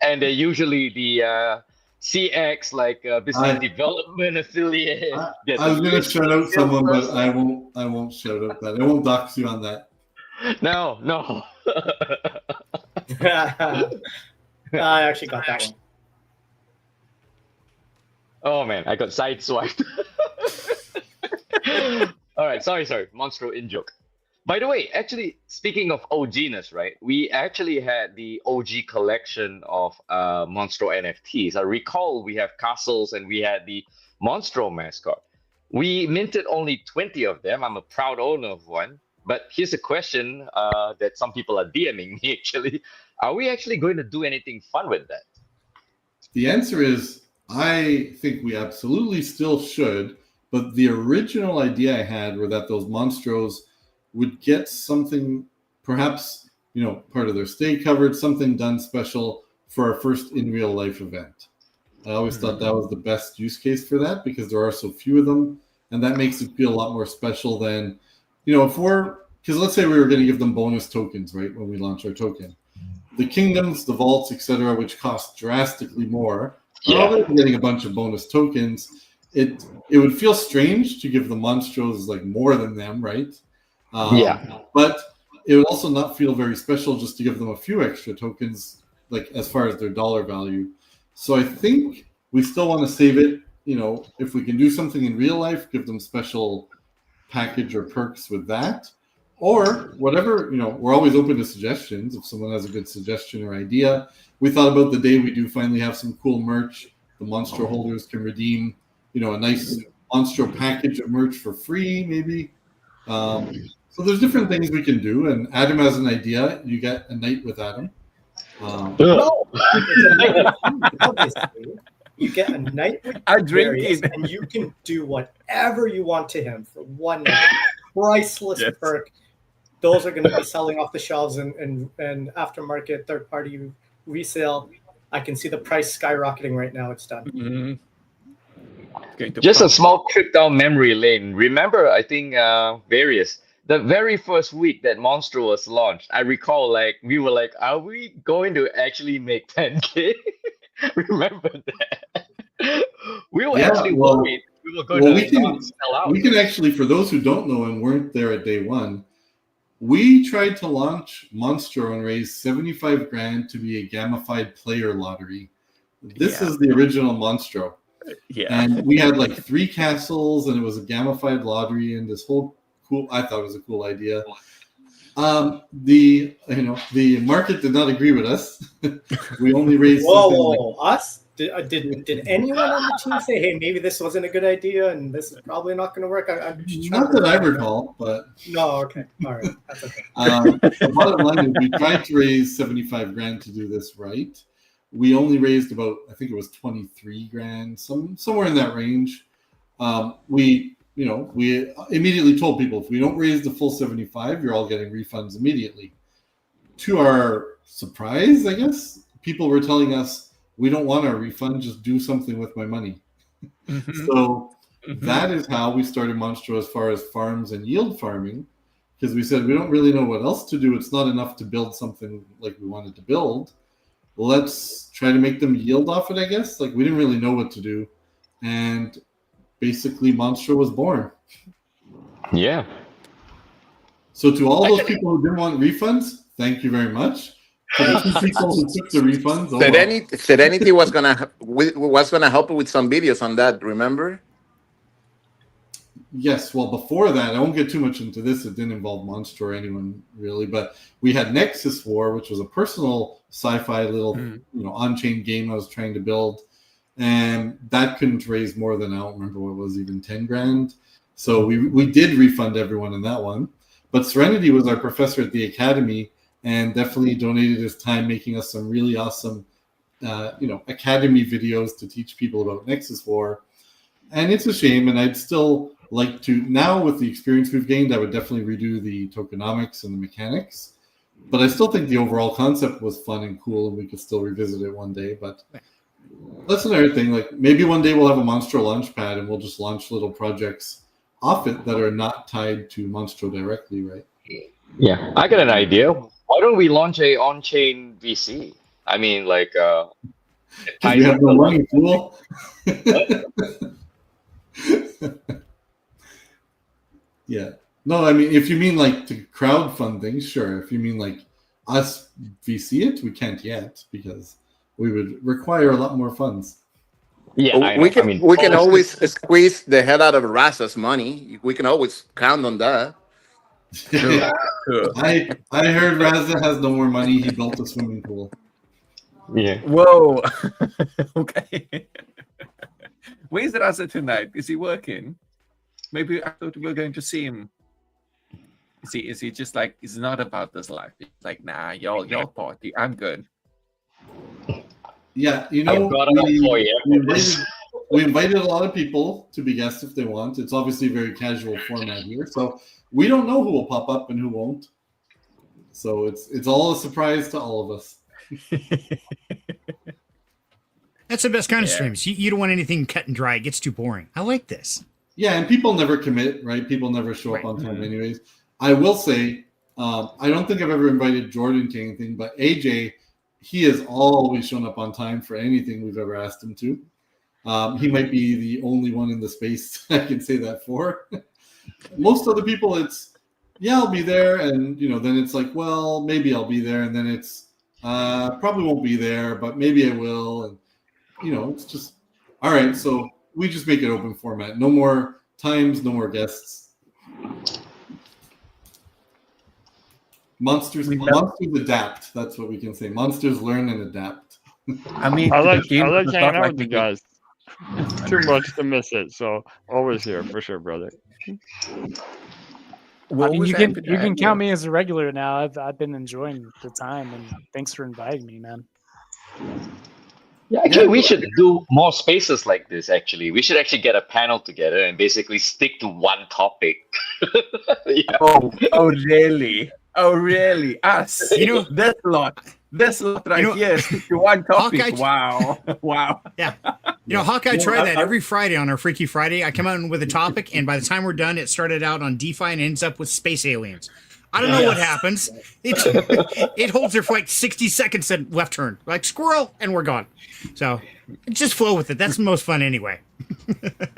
And they're usually the CX, like business development affiliate. I was going to shout out someone, but I won't shout out that. I won't dox you on that. No. I actually got that one. Oh man, I got sideswiped. All right, sorry, Monstro in joke. By the way, actually, speaking of OGness, right? We actually had the OG collection of Monstro NFTs. I recall we have castles and we had the Monstro mascot. We minted only 20 of them. I'm a proud owner of one. But here's a question that some people are DMing me actually. Are we actually going to do anything fun with that? The answer is I think we absolutely still should. But the original idea I had were that those Monstros would get something, perhaps, part of their stay covered, something done special for our first in real life event. I always thought that was the best use case for that because there are so few of them. And that makes it feel a lot more special than, because let's say we were going to give them bonus tokens, right, when we launch our token. The kingdoms, the vaults, etc., which cost drastically more, are already getting a bunch of bonus tokens. It would feel strange to give the Monstros like more than them, right? But it would also not feel very special just to give them a few extra tokens, like as far as their dollar value. So I think we still want to save it. If we can do something in real life, give them special package or perks with that, or whatever. We're always open to suggestions. If someone has a good suggestion or idea, we thought about the day we do finally have some cool merch. The Monstro holders can redeem, a nice Monstro package of merch for free, maybe. So there's different things we can do. And Adam has an idea. You get a night with Adam. No, it's a night with you, obviously. You get a night with Darius, and you can do whatever you want to him for one night. Priceless perk. Those are going to be selling off the shelves and aftermarket third-party resale. I can see the price skyrocketing right now. It's done. Mm-hmm. Just a small trip down memory lane. Remember, I think the very first week that Monstro was launched, I recall we were like, are we going to actually make 10K? Remember that? We were actually worried we were going to sell out. We can actually, for those who don't know and weren't there at day one, we tried to launch Monstro and raise 75 grand to be a gamified player lottery. This is the original Monstro. Yeah. And we had 3 castles and it was a gamified lottery and this whole I thought it was a cool idea. The market did not agree with us. We only raised. Whoa, us? Did anyone on the team say, "Hey, maybe this wasn't a good idea, and this is probably not going to work"? I'm just not that I recall, but no. Okay, all right, that's okay. The bottom line is we tried to raise 75 grand to do this right. We only raised about, I think it was 23 grand, somewhere in that range. We immediately told people, if we don't raise the full 75, you're all getting refunds immediately. To our surprise, I guess, people were telling us, we don't want a refund, just do something with my money. Mm-hmm. So that is how we started Monstro as far as farms and yield farming, because we said, we don't really know what else to do. It's not enough to build something like we wanted to build. Let's try to make them yield off it, I guess. We didn't really know what to do. And basically Monstro was born. Yeah. So to all those people who didn't want refunds, thank you very much. For the 2 people who took the refunds, Serenity was gonna help with some videos on that, remember? Yes, well, before that, I won't get too much into this. It didn't involve Monstro or anyone really, but we had Nexus War, which was a personal sci-fi little, on-chain game I was trying to build. And that couldn't raise more than, I don't remember what it was, even 10 grand. So we did refund everyone in that one. But Serenity was our professor at the academy and definitely donated his time making us some really awesome, academy videos to teach people about Nexus War. And it's a shame, and I'd still like to, now with the experience we've gained, I would definitely redo the tokenomics and the mechanics. But I still think the overall concept was fun and cool, and we could still revisit it one day. But that's another thing. Maybe one day we'll have a Monstro launchpad and we'll just launch little projects off it that are not tied to Monstro directly, right? Yeah, I got an idea. Why don't we launch a on-chain VC? I mean, we have no money, fool. Yeah. No, I mean, if you mean to crowdfund things, sure. If you mean us VC it, we can't yet because we would require a lot more funds. Yeah, I know. We can I mean, we can most- always squeeze the hell out of Raza's money. We can always count on that. Sure, sure. I heard Raza has no more money. He built a swimming pool. yeah. Whoa. Okay. Where's Raza tonight? Is he working? Maybe I thought we were going to see him. Is he just like, it's not about this life? He's like, nah, y'all party. I'm good. Yeah, you I know, brought it up for you. we invited a lot of people to be guests if they want. It's obviously a very casual format here, so we don't know who will pop up and who won't. So it's all a surprise to all of us. That's the best kind of Yeah. streams. You don't want anything cut and dry. It gets too boring. I like this. Yeah, and people never commit, right? People never show up Right. on time, anyways. I will say, I don't think I've ever invited Jordan to anything, but AJ, he has always shown up on time for anything we've ever asked him to. He might be the only one in the space I can say that for. Most other people, it's, yeah, I'll be there, and then it's like, well, maybe I'll be there, and then it's probably won't be there, but maybe I will, and it's just all right. So we just make it open format. No more times, no more guests. Monsters adapt. That's what we can say. Monsters learn and adapt. I mean, I the like game is hanging not out like with you the game. guys. Too much to miss it. So always here for sure, brother. What I mean, was you can happening? count me as a regular now. I've been enjoying the time, and thanks for inviting me, man. Yeah, actually, we should do more spaces like this. Actually, we should actually get a panel together and basically stick to one topic. Yeah. Oh, really? Oh, really? Us? That's a lot. That's a lot right here. Stick to one topic. Hawkeye- Wow. Wow. Yeah. Hawkeye tried that every Friday on our Freaky Friday. I come out with a topic, and by the time we're done, it started out on DeFi and ends up with space aliens. I don't know what happens. It holds there for like 60 seconds and left turn. Like squirrel, and we're gone. So just flow with it. That's the most fun anyway.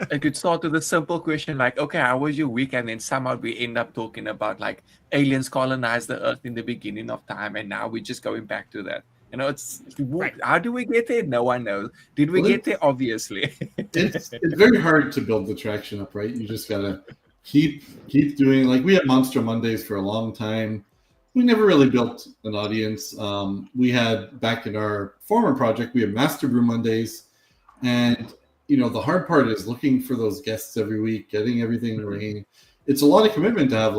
I could start with a simple question like, okay, how was your week? And then somehow we end up talking about like aliens colonized the earth in the beginning of time, and now we're just going back to that. It's Right. How do we get there? No one knows. Did we get there? Obviously. It's very hard to build the traction up, right? You just gotta keep doing, like, we had Monster Mondays for a long time. We never really built an audience. We had, back in our former project, we had Master Brew Mondays, and the hard part is looking for those guests every week, getting everything running. It's a lot of commitment to have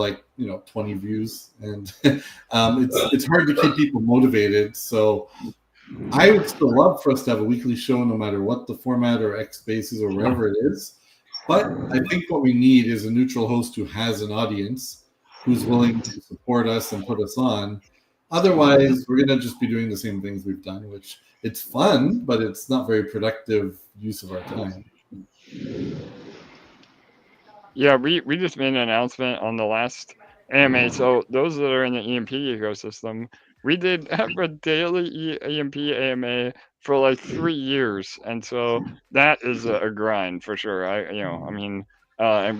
20 views, and it's hard to keep people motivated. So I would still love for us to have a weekly show, no matter what the format or X Spaces or wherever it is. But I think what we need is a neutral host who has an audience, who's willing to support us and put us on. Otherwise, we're going to just be doing the same things we've done, which it's fun, but it's not very productive use of our time. Yeah, we just made an announcement on the last AMA. So those that are in the EMP ecosystem, we did have a daily EMP AMA for like 3 years, and so that is a grind for sure. And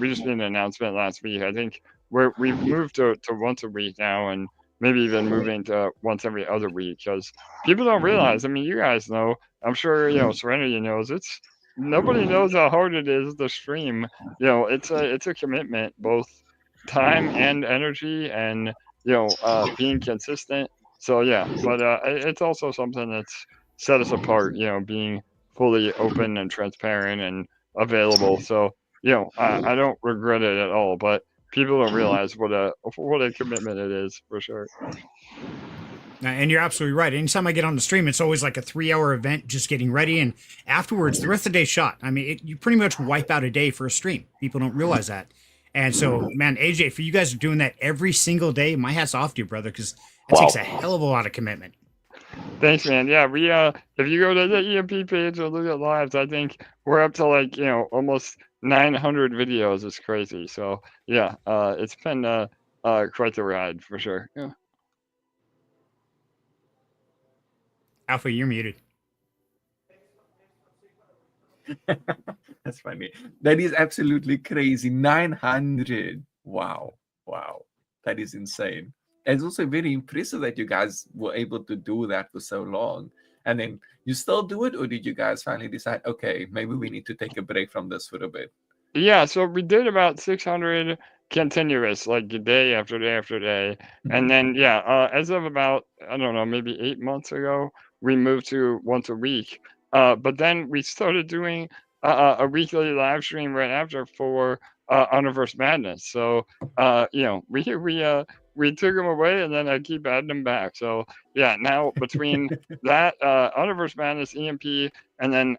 we just made an announcement last week. I think we've moved to once a week now, and maybe even moving to once every other week, because people don't realize. I mean, you guys know. I'm sure Serenity knows. Nobody knows how hard it is to stream. It's a commitment, both time and energy, and being consistent. So yeah, but it's also something that's set us apart. Being fully open and transparent and available. So I don't regret it at all. But people don't realize what a commitment it is, for sure. And you're absolutely right. Anytime I get on the stream, it's always like a 3-hour event, just getting ready. And afterwards, the rest of the day's shot. I mean, you pretty much wipe out a day for a stream. People don't realize that. And so, man, AJ, for you guys doing that every single day, my hat's off to you, brother, because it takes a hell of a lot of commitment. Thanks, man. Yeah, we if you go to the EMP page or look at lives, I think we're up to almost 900 videos. It's crazy. So yeah, it's been quite the ride for sure. Yeah. Alpha, you're muted. That's funny. That is absolutely crazy. 900. Wow. That is insane. It's also very impressive that you guys were able to do that for so long. And then you still do it, or did you guys finally decide, okay, maybe we need to take a break from this for a bit? Yeah, so we did about 600 continuous, like day after day after day. And then, yeah, as of about, I don't know, maybe 8 months ago, we moved to once a week. But then we started doing a weekly live stream right after for Universe Madness. So, we took them away, and then I keep adding them back. So, yeah, now between that Universe Madness, EMP, and then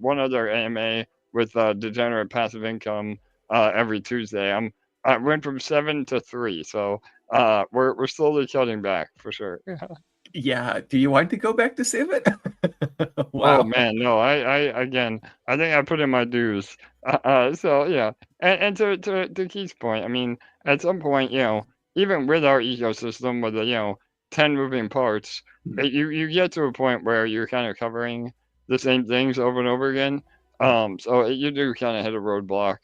one other AMA with Degenerate Passive Income every Tuesday. I went from 7 to 3, so we're slowly cutting back for sure. Yeah. Do you want to go back to 7? Oh Wow. man, no, again, I think I put in my dues. So yeah, and to Keith's point, I mean, at some point, even with our ecosystem with the 10 moving parts, you get to a point where you're kind of covering the same things over and over again. So you do kind of hit a roadblock,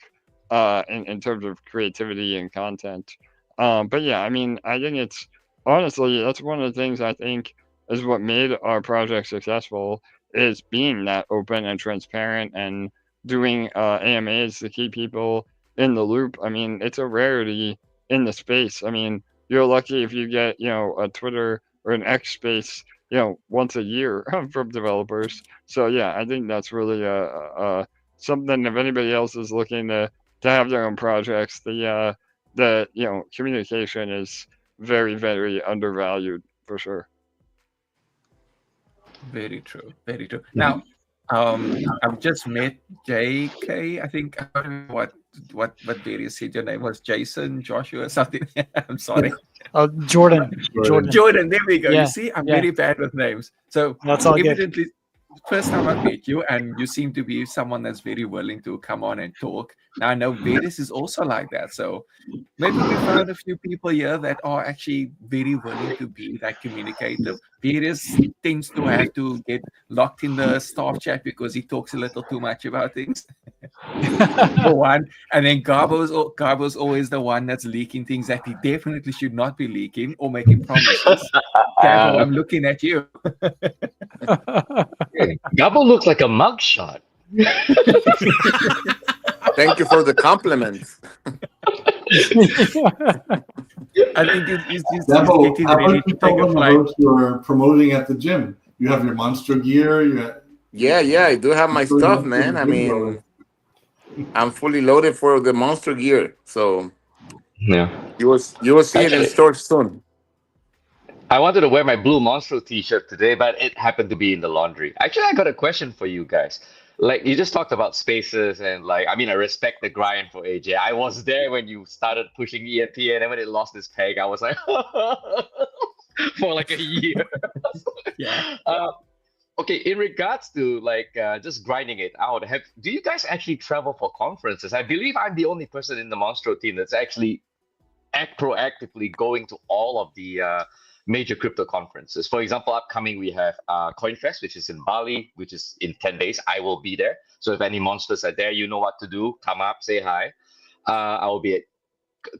in terms of creativity and content. But yeah, I mean, I think it's honestly that's one of the things I think is what made our project successful is being that open and transparent and doing AMAs to keep people in the loop. I mean, it's a rarity in the space. I mean, you're lucky if you get a Twitter or an X space once a year from developers. So yeah, I think that's really something. If anybody else is looking to have their own projects, the communication is very very undervalued for sure. Very true. Very true. Now, I've just met JK. I think I don't remember what various said your name was. Jason, Joshua, something. I'm sorry. Oh, Jordan. Jordan. There we go. Yeah, You see, I'm yeah. very bad with names. So That's all good. evidently, first time I've met you, and you seem to be someone that's very willing to come on and talk. Now I know Vedas is also like that. So maybe we found a few people here that are actually very willing to be that communicative. Vedas tends to have to get locked in the staff chat because he talks a little too much about things. For one, and then Garbo's always the one that's leaking things that he definitely should not be leaking or making promises. Garbo, I'm looking at you. Gabo looks like a mugshot. Thank you for the compliment. I think he's Debo, getting how ready about to you take tell a them flight. about your promoting at the gym? You have your Monstro gear. Yeah, I do have my stuff, man. I mean, I'm fully loaded for the monster gear, so Yeah. you will see it in Actually, store soon. I wanted to wear my blue Monstro t-shirt today, but it happened to be in the laundry. Actually, I got a question for you guys. Like, you just talked about spaces and I mean, I respect the grind for AJ. I was there when you started pushing EMP, and then when it lost its peg, I was like, for like a year. Yeah. Okay, in regards to just grinding it out, do you guys actually travel for conferences? I believe I'm the only person in the Monstro team that's actually proactively going to all of the major crypto conferences. For example, upcoming we have CoinFest, which is in Bali, which is in 10 days. I will be there. So if any monsters are there, you know what to do. Come up, say hi. I will be at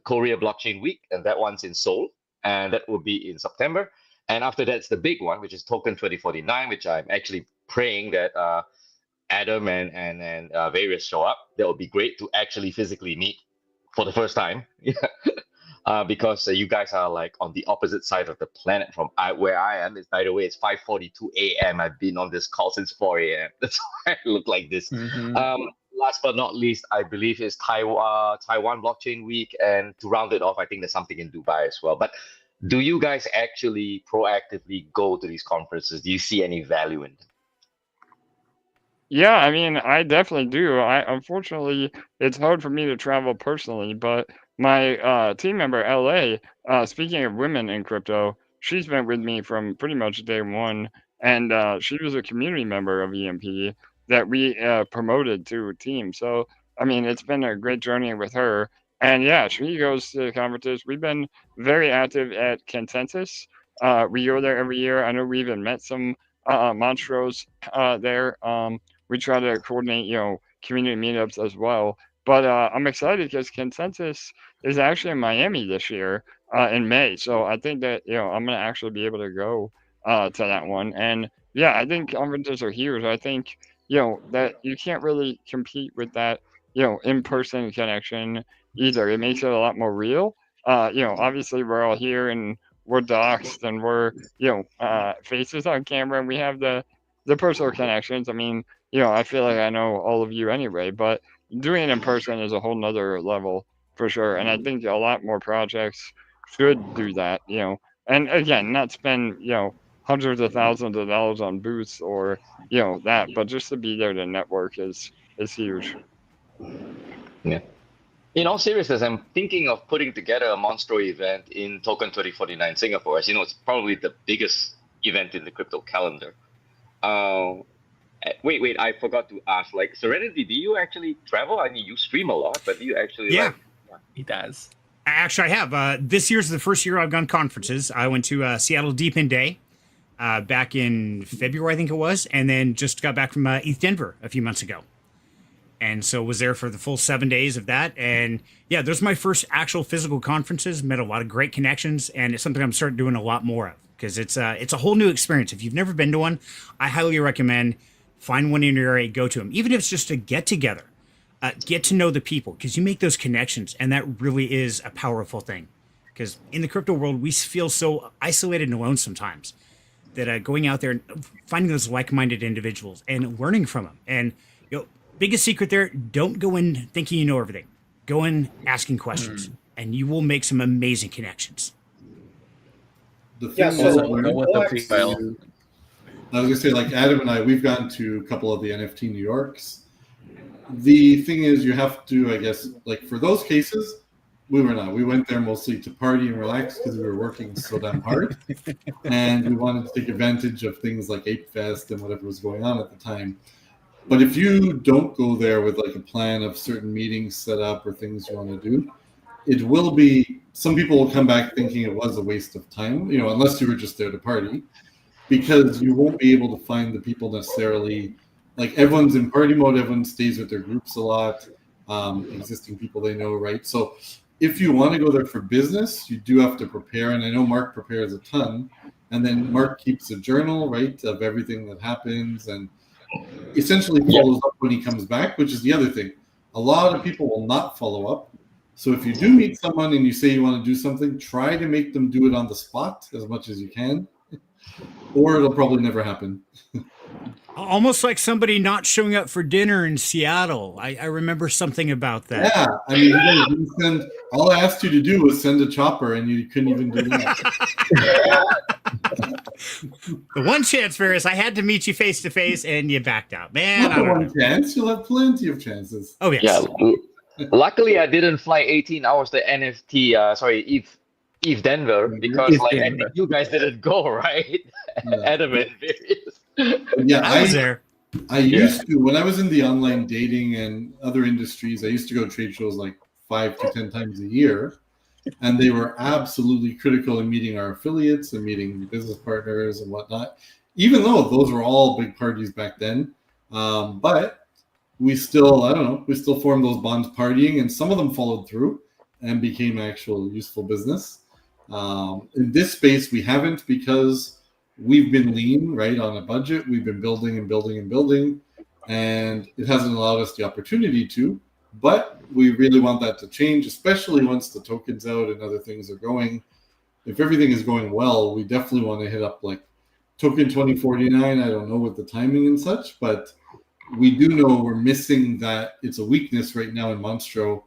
Korea Blockchain Week, and that one's in Seoul, and that will be in September. And after that's the big one, which is Token 2049, which I'm actually praying that Adam and various show up. That would be great to actually physically meet for the first time. Because you guys are like on the opposite side of the planet from where I am. It's, by the way, it's 5:42 a.m. I've been on this call since 4 a.m. That's why I look like this. Mm-hmm. Last but not least, I believe is Taiwan Blockchain Week, and to round it off, I think there's something in Dubai as well. But do you guys actually proactively go to these conferences? Do you see any value in them? Yeah, I mean, I definitely do. Unfortunately, it's hard for me to travel personally, but my team member LA, speaking of women in crypto, she's been with me from pretty much day one, and she was a community member of EMP that we promoted to a team. So, I mean, it's been a great journey with her. And yeah, she goes to conferences. We've been very active at Consensus. We go there every year. I know we even met some Monstros there. We try to coordinate, community meetups as well. But I'm excited because Consensus is actually in Miami this year in May. So I think that, I'm going to actually be able to go to that one. And yeah, I think conferences are huge. I think, that you can't really compete with that, in-person connection either. It makes it a lot more real. Obviously we're all here and we're doxxed and we're, faces on camera and we have the personal connections. I mean, I feel like I know all of you anyway, but doing it in person is a whole nother level for sure. And I think a lot more projects should do that, and again, not spend, hundreds of thousands of dollars on booths or, that, but just to be there to network is huge. Yeah. In all seriousness, I'm thinking of putting together a Monstro event in Token 2049 Singapore. As you know, it's probably the biggest event in the crypto calendar. Wait, I forgot to ask. Like, Serenity, do you actually travel? I mean, you stream a lot, but do you actually Yeah. like? He does. Actually, I have. This year's the first year I've gone conferences. I went to Seattle Deep in Day back in February, I think it was, and then just got back from ETH Denver a few months ago. And so was there for the full 7 days of that. And yeah, those are my first actual physical conferences. Met a lot of great connections, and it's something I'm starting doing a lot more of because it's a whole new experience. If you've never been to one, I highly recommend find one in your area, go to them, even if it's just a get together. Get to know the people because you make those connections, and that really is a powerful thing. Because in the crypto world, we feel so isolated and alone sometimes that going out there and finding those like-minded individuals and learning from them. And biggest secret there: don't go in thinking you know everything. Go in asking questions, and you will make some amazing connections. The thing Yeah, is, so know what the pre-file. I was gonna say, like Adam and I, we've gone to a couple of the NFT New Yorks. The thing is, you have to, I guess, like for those cases, we were not. We went there mostly to party and relax because we were working so damn hard, and we wanted to take advantage of things like Ape Fest and whatever was going on at the time. But if you don't go there with like a plan of certain meetings set up or things you want to do, it will be. Some people will come back thinking it was a waste of time, unless you were just there to party, because you won't be able to find the people necessarily. Like everyone's in party mode, everyone stays with their groups a lot, existing people they know, right? So if you want to go there for business, you do have to prepare. And I know Mark prepares a ton. And then Mark keeps a journal, right, of everything that happens and essentially follows up when he comes back, which is the other thing. A lot of people will not follow up. So if you do meet someone and you say you want to do something, try to make them do it on the spot as much as you can, or it'll probably never happen. Almost like somebody not showing up for dinner in Seattle. I remember something about that. Yeah, I mean, you didn't send. All I asked you to do was send a chopper, and you couldn't even do that. The one chance, Ferris, I had to meet you face to face, and you backed out. Man, Not the one chance. You'll have plenty of chances. Oh yes. Yeah. Luckily, I didn't fly 18 hours to NFT. ETH Denver because ETH I Denver. think you guys didn't go, right? Yeah. Adam and various. Yeah, I was there. I used to, when I was in the online dating and other industries, I used to go to trade shows like 5 to 10 times a year. And they were absolutely critical in meeting our affiliates and meeting business partners and whatnot, even though those were all big parties back then. But we still, I don't know, we still formed those bonds partying, and some of them followed through and became actual useful business. In this space, we haven't because we've been lean, right, on a budget. We've been building and building and building, and it hasn't allowed us the opportunity to. But we really want that to change, especially once the token's out and other things are going. If everything is going well, we definitely want to hit up like Token 2049. I don't know what the timing and such, but we do know we're missing that. It's a weakness right now in Monstro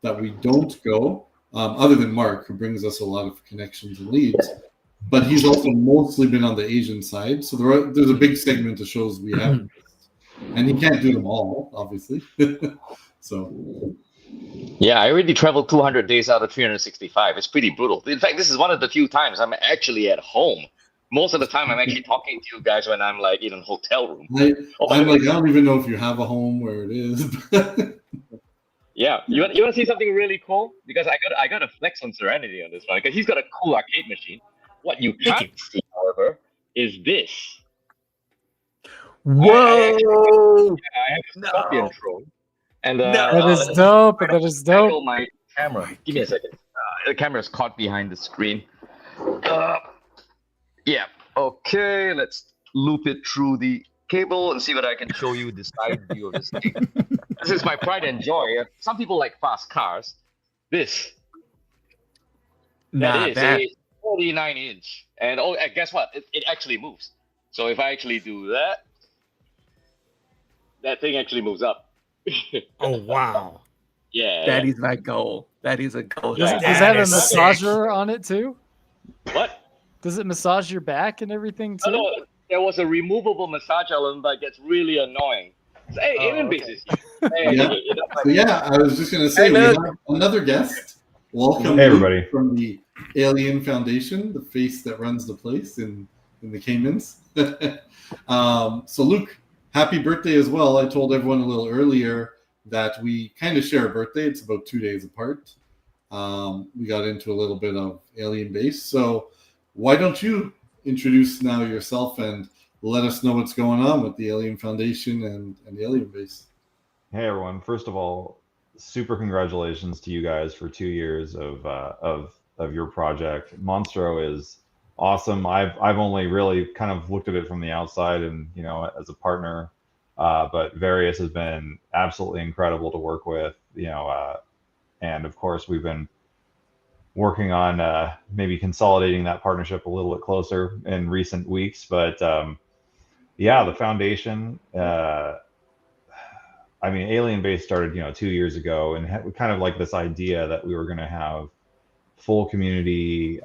that we don't go, other than Mark, who brings us a lot of connections and leads. But he's also mostly been on the Asian side. So there's a big segment of shows we have. And he can't do them all, obviously. So, Yeah, I already traveled 200 days out of 365. It's pretty brutal. In fact, this is one of the few times I'm actually at home. Most of the time, I'm actually talking to you guys when I'm like in a hotel room. I'm like, I don't even know if you have a home where it is. Yeah, you want to see something really cool? Because I got to flex on Serenity on this one because he's got a cool arcade machine. What you can't see, however, is this. Whoa! I have a Scorpion throne. And That is dope. That is dope. angle my camera. Give me a second. The camera's caught behind the screen. Yeah. Okay. Let's loop it through the cable and see whether I can show you the side view of this thing. This is my pride and joy. Some people like fast cars. That Nah, is a 49-inch, and guess what? It actually moves. So if I actually do that, that thing actually moves up. Oh wow. Yeah. that is my goal. That is a goal. Does it That have a is sick. massager on it too? What? Does it massage your back and everything too? No, there was a removable massage element, but it gets really annoying. So, hey, Oh, Alien okay. Base is here. Hey, Yeah. So yeah, I was just gonna say Hey, we look. have another guest. Welcome, Hey, Luke, everybody. from the Alien Foundation, the face that runs the place in the Caymans. So Luke, happy birthday as well. I told everyone a little earlier that we kind of share a birthday. It's about 2 days apart. We got into a little bit of Alien Base. So why don't you introduce now yourself and let us know what's going on with the Alien Foundation and Alien Base. Hey everyone! First of all, super congratulations to you guys for 2 years of your project. Monstro is awesome. I've only really kind of looked at it from the outside and as a partner, but Various has been absolutely incredible to work with. And of course we've been working on maybe consolidating that partnership a little bit closer in recent weeks. But yeah, the foundation. I mean, Alien Base started, 2 years ago, and had kind of like this idea that we were going to have full community,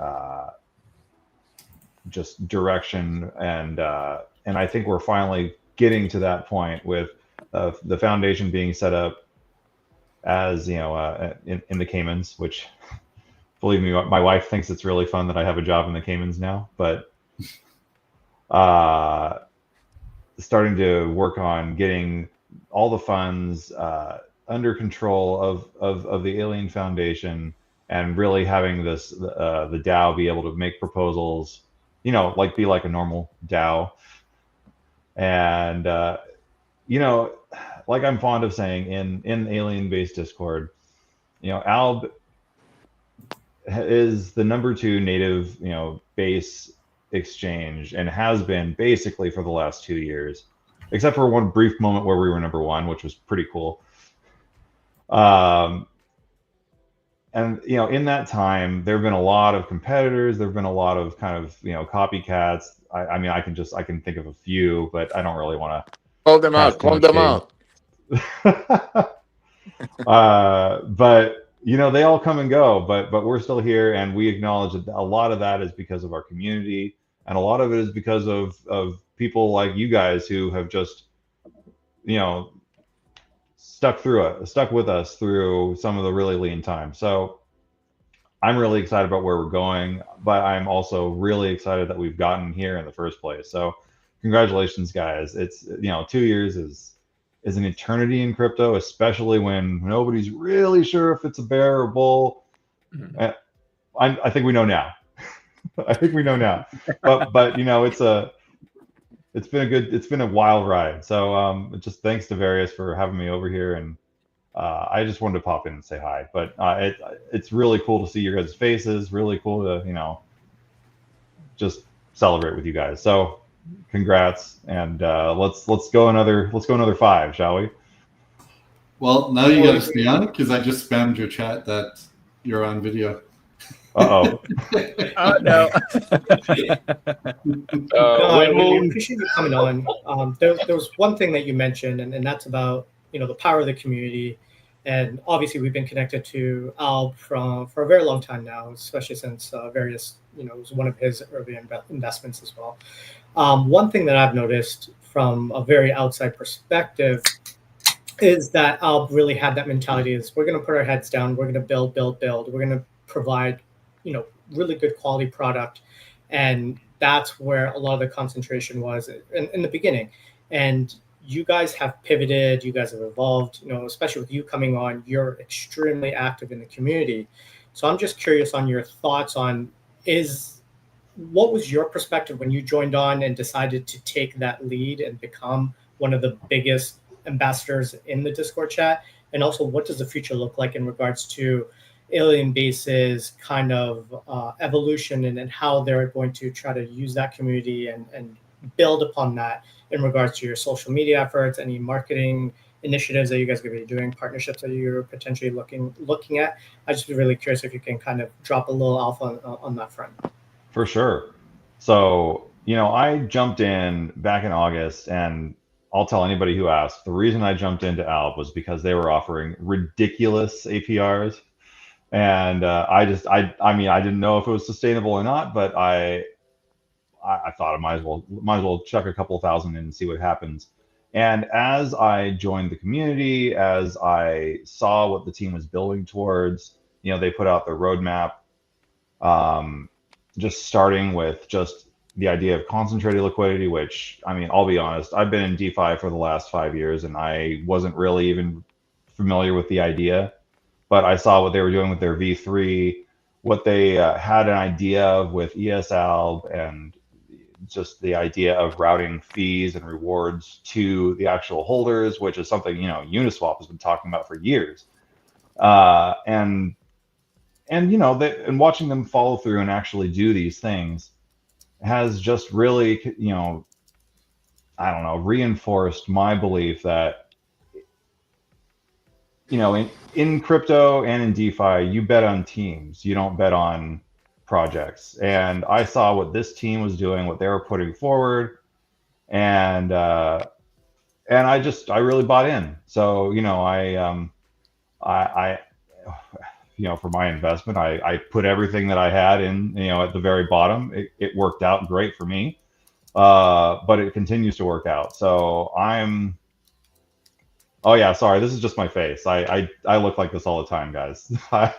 just direction, and I think we're finally getting to that point with the foundation being set up as in the Caymans, which, believe me, my wife thinks it's really fun that I have a job in the Caymans now, but starting to work on getting all the funds under control of the Alien Foundation, and really having the DAO be able to make proposals, be like a normal DAO. And like I'm fond of saying in Alien Base Discord, Alb is the number 2 native base exchange, and has been basically for the last 2 years, except for one brief moment where we were number 1, which was pretty cool. And in that time there have been a lot of competitors, there have been a lot of kind of copycats. I mean, I can think of a few, but I don't really want to Call them out. Call them out. But they all come and go, but we're still here, and we acknowledge that a lot of that is because of our community, and a lot of it is because of people like you guys who have just stuck with us through some of the really lean times. So I'm really excited about where we're going, but I'm also really excited that we've gotten here in the first place. So congratulations, guys. It's 2 years is an eternity in crypto, especially when nobody's really sure if it's a bear or bull. Mm-hmm. I think we know now. I think we know now. But it's been a wild ride. So just thanks to Various for having me over here, and I just wanted to pop in and say hi. But it's really cool to see your guys' faces. Really cool to just celebrate with you guys. So congrats, and let's go another 5, shall we? Well, now you got to stay on it, because I just spammed your chat that you're on video. Uh-oh. Oh, no. I appreciate you coming on. There was one thing that you mentioned, and that's about the power of the community. And obviously, we've been connected to Alb for a very long time now, especially since Various was one of his early investments as well. One thing that I've noticed from a very outside perspective is that Alb really had that mentality: is we're going to put our heads down, we're going to build. We're going to provide really good quality product, and that's where a lot of the concentration was in the beginning. And you guys have pivoted, you guys have evolved, especially with you coming on, you're extremely active in the community. So I'm just curious on your thoughts on what was your perspective when you joined on and decided to take that lead and become one of the biggest ambassadors in the Discord chat? And also, what does the future look like in regards to Alien Base's kind of evolution, and how they're going to try to use that community and build upon that in regards to your social media efforts, any marketing initiatives that you guys are going to be doing, partnerships that you're potentially looking at. I just be really curious if you can kind of drop a little alpha on that front. For sure. So, I jumped in back in August, and I'll tell anybody who asks, the reason I jumped into Alb was because they were offering ridiculous APRs. And I didn't know if it was sustainable or not, but I thought I might as well chuck a couple thousand in and see what happens. And as I joined the community, as I saw what the team was building towards, they put out their roadmap, just starting with just the idea of concentrated liquidity, which, I'll be honest, I've been in DeFi for the last 5 years, and I wasn't really even familiar with the idea, but I saw what they were doing with their V3, what they had an idea of with ESALB, and just the idea of routing fees and rewards to the actual holders, which is something Uniswap has been talking about for years. And watching them follow through and actually do these things has just really, reinforced my belief that, in crypto and in DeFi, you bet on teams, you don't bet on projects. And I saw what this team was doing, what they were putting forward, and I really bought in. So, for my investment, I put everything that I had in, at the very bottom. It worked out great for me, but it continues to work out. So oh yeah, sorry, this is just my face. I look like this all the time, guys. Sorry,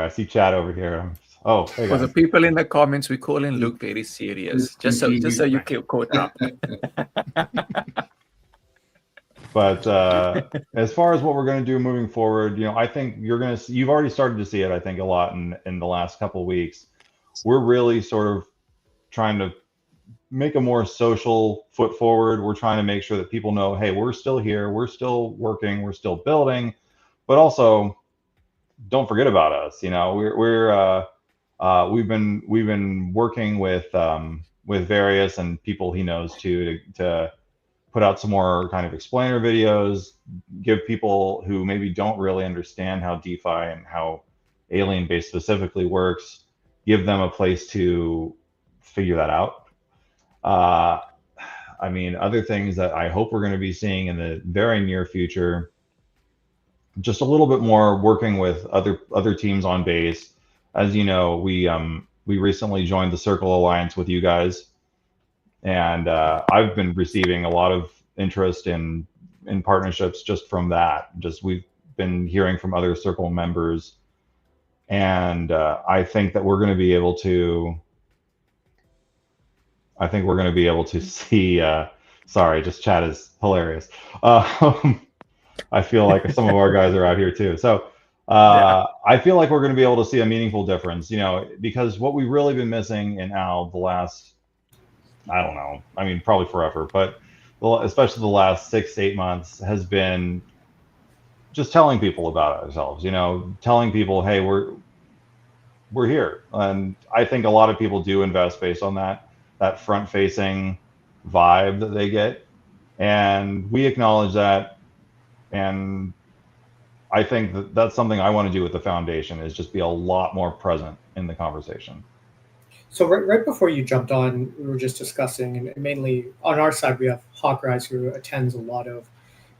I see chat over here. Oh, hey For guys. the people in the comments, we call in Luke very serious, just so you feel caught up. But as far as what we're going to do moving forward, I think you've already started to see it, I think, a lot in the last couple of weeks. We're really sort of trying to make a more social foot forward. We're trying to make sure that people know, hey, we're still here, we're still working, we're still building, but also don't forget about us. We've been working with various and people he knows to put out some more kind of explainer videos, give people who maybe don't really understand how DeFi and how Alien Base specifically works, give them a place to figure that out. Other things that I hope we're going to be seeing in the very near future, just a little bit more working with other teams on Base. As you know, we recently joined the Circle Alliance with you guys, and I've been receiving a lot of interest in partnerships just from that. We've been hearing from other Circle members, and I think that we're going to be able to. I think we're going to be able to see. Sorry, just chat is hilarious. I feel like some of our guys are out here too. So I feel like we're going to be able to see a meaningful difference, because what we've really been missing in Alb the last, I don't know, probably forever, but especially the last 6 to 8 months has been just telling people about ourselves, telling people, hey, we're here. And I think a lot of people do invest based on that front-facing vibe that they get. And we acknowledge that. And I think that's something I want to do with the foundation, is just be a lot more present in the conversation. So right before you jumped on, we were just discussing, and mainly on our side, we have Hawkrise, who attends a lot of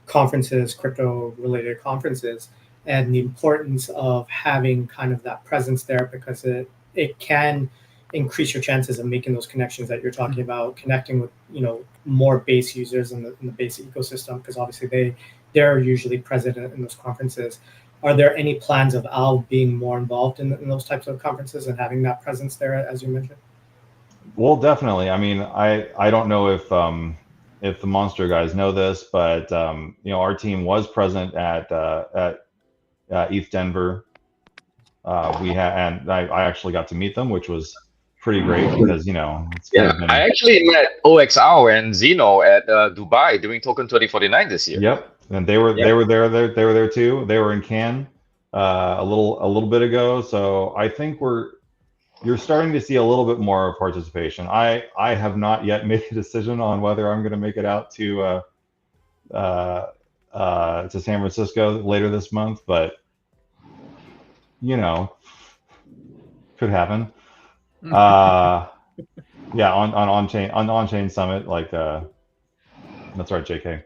conferences, crypto-related conferences, and the importance of having kind of that presence there, because it can increase your chances of making those connections that you're talking about, connecting with more Base users in the Base ecosystem, because obviously they're usually present in those conferences. Are there any plans of Alb being more involved in those types of conferences and having that presence there, as you mentioned? Well, definitely. I don't know if the Monster guys know this, but our team was present at ETH Denver. And I actually got to meet them, which was pretty great, because it's kind of been... I actually met OXR and Zeno at Dubai during Token 2049 this year. Yep, and they were there too. They were in Cannes a little bit ago. So I think we're you're starting to see a little bit more participation. I have not yet made a decision on whether I'm going to make it out to San Francisco later this month, but could happen. Yeah, on chain summit, like that's right, JK.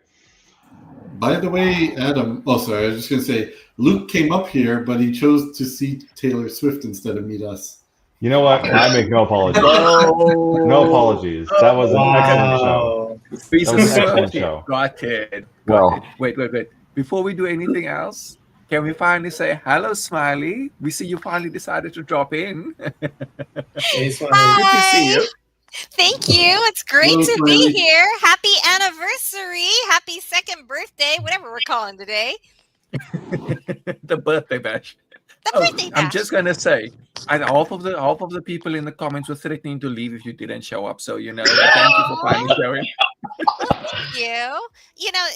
By the way, Adam. Oh, sorry. I was just gonna say Luke came up here, but he chose to see Taylor Swift instead of meet us. You know what? I make no apologies. No apologies. That was an excellent show. That was an excellent show. Got it. Well. Wait. Before we do anything else, can we finally say hello, Smiley? We see you finally decided to drop in. Hey, Good to see you. Thank you. It's great Hello, to Smiley. be here. Happy anniversary. Happy second birthday, whatever we're calling today. The birthday bash. The birthday bash. I'm just gonna say, and half of the people in the comments were threatening to leave if you didn't show up. So thank you for finally showing. Thank you.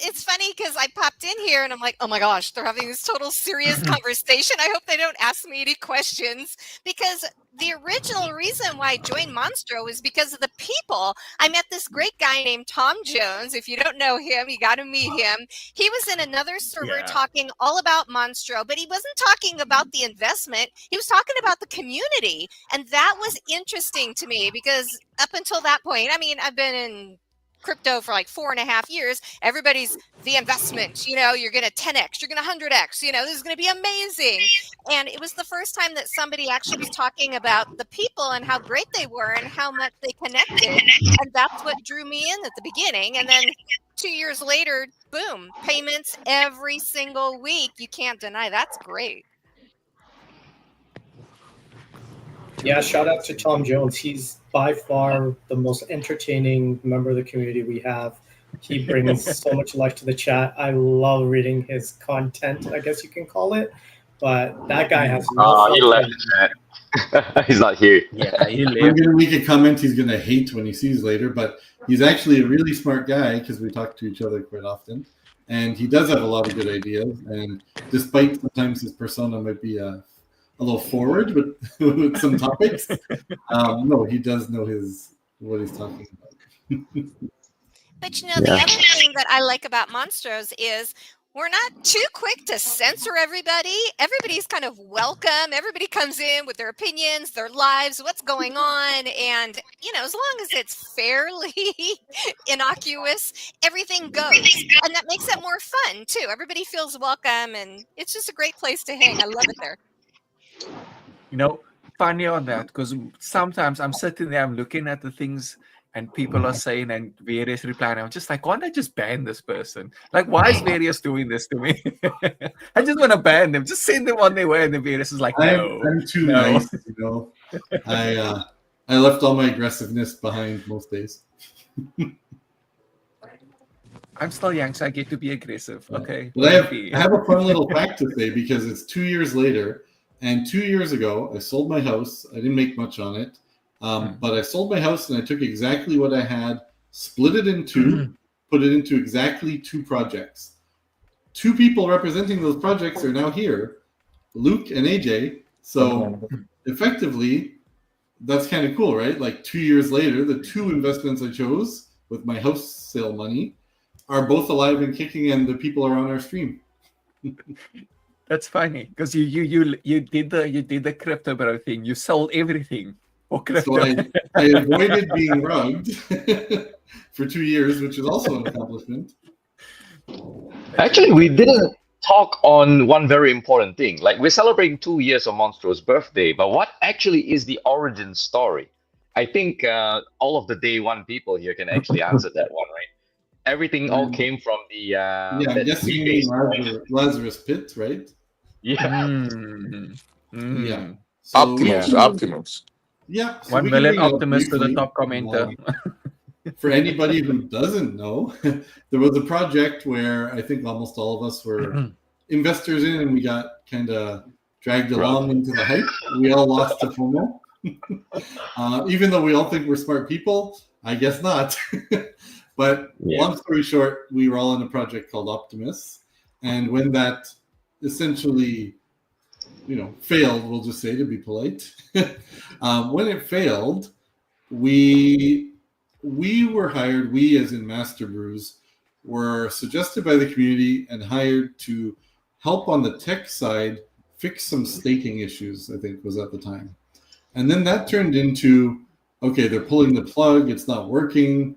It's funny because I popped in here and I'm like, oh my gosh, they're having this total serious conversation. I hope they don't ask me any questions, because the original reason why I joined Monstro was because of the people. I met this great guy named Tom Jones. If you don't know him, you got to meet him. He was in another server talking all about Monstro, but he wasn't talking about the investment. He was talking about the community. And that was interesting to me because up until that point, I've been in crypto for like 4.5 years. Everybody's the investment, you're going to 10x, you're going to 100x, this is going to be amazing. And it was the first time that somebody actually was talking about the people and how great they were and how much they connected. And that's what drew me in at the beginning. And then 2 years later, boom, payments every single week. You can't deny that's great. Yeah, shout out to Tom Jones. He's by far the most entertaining member of the community we have. He brings so much life to the chat. I love reading his content, I guess you can call it. But that guy has no He left, Matt. He's not here. Yeah, he I'm lived. gonna make a comment he's gonna hate when he sees later, but he's actually a really smart guy because we talk to each other quite often, and he does have a lot of good ideas. And despite sometimes his persona might be a little forward with some topics, no, he does know what he's talking about. But the other thing that I like about Monstros is we're not too quick to censor everybody. Everybody's kind of welcome. Everybody comes in with their opinions, their lives, what's going on. And, as long as it's fairly innocuous, everything goes. And that makes it more fun, too. Everybody feels welcome, and it's just a great place to hang. I love it there. Funny on that, because sometimes I'm sitting there, I'm looking at the things and people are saying and various replying. I'm just like, why don't I just ban this person? Like, why is various doing this to me? I just want to ban them. Just send them on their way. And the various is like, no. I'm too nice, I left all my aggressiveness behind most days. I'm still young, so I get to be aggressive. Okay. But I have a fun little fact to say because it's 2 years later. And 2 years ago, I sold my house. I didn't make much on it. But I sold my house and I took exactly what I had, split it in two, put it into exactly 2 projects. 2 people representing those projects are now here, Luke and AJ. So effectively, that's kind of cool, right? Like 2 years later, the 2 investments I chose with my house sale money are both alive and kicking, and the people are on our stream. That's funny because you did the crypto bro thing. You sold everything for crypto. So I avoided being rugged for 2 years, which is also an accomplishment. Actually, we didn't talk on one very important thing. Like, we're celebrating 2 years of Monstro's birthday, but what actually is the origin story? I think all of the day one people here can actually answer that one, right? Everything all came from the I guess you mean Lazarus Pit, right? Yeah. Yeah. So, Optimus. Yeah. So 1 million Optimus to the top commenter. For anybody who doesn't know, there was a project where I think almost all of us were investors in, and we got kind of dragged along into the hype. We all lost to FOMO. Even though we all think we're smart people, I guess not. But long story short, we were all in a project called Optimus. And when that essentially failed, we'll just say, to be polite. When it failed, we were hired, we as in Master Brews, were suggested by the community and hired to help on the tech side fix some staking issues, I think was at the time. And then that turned into, okay, they're pulling the plug, it's not working.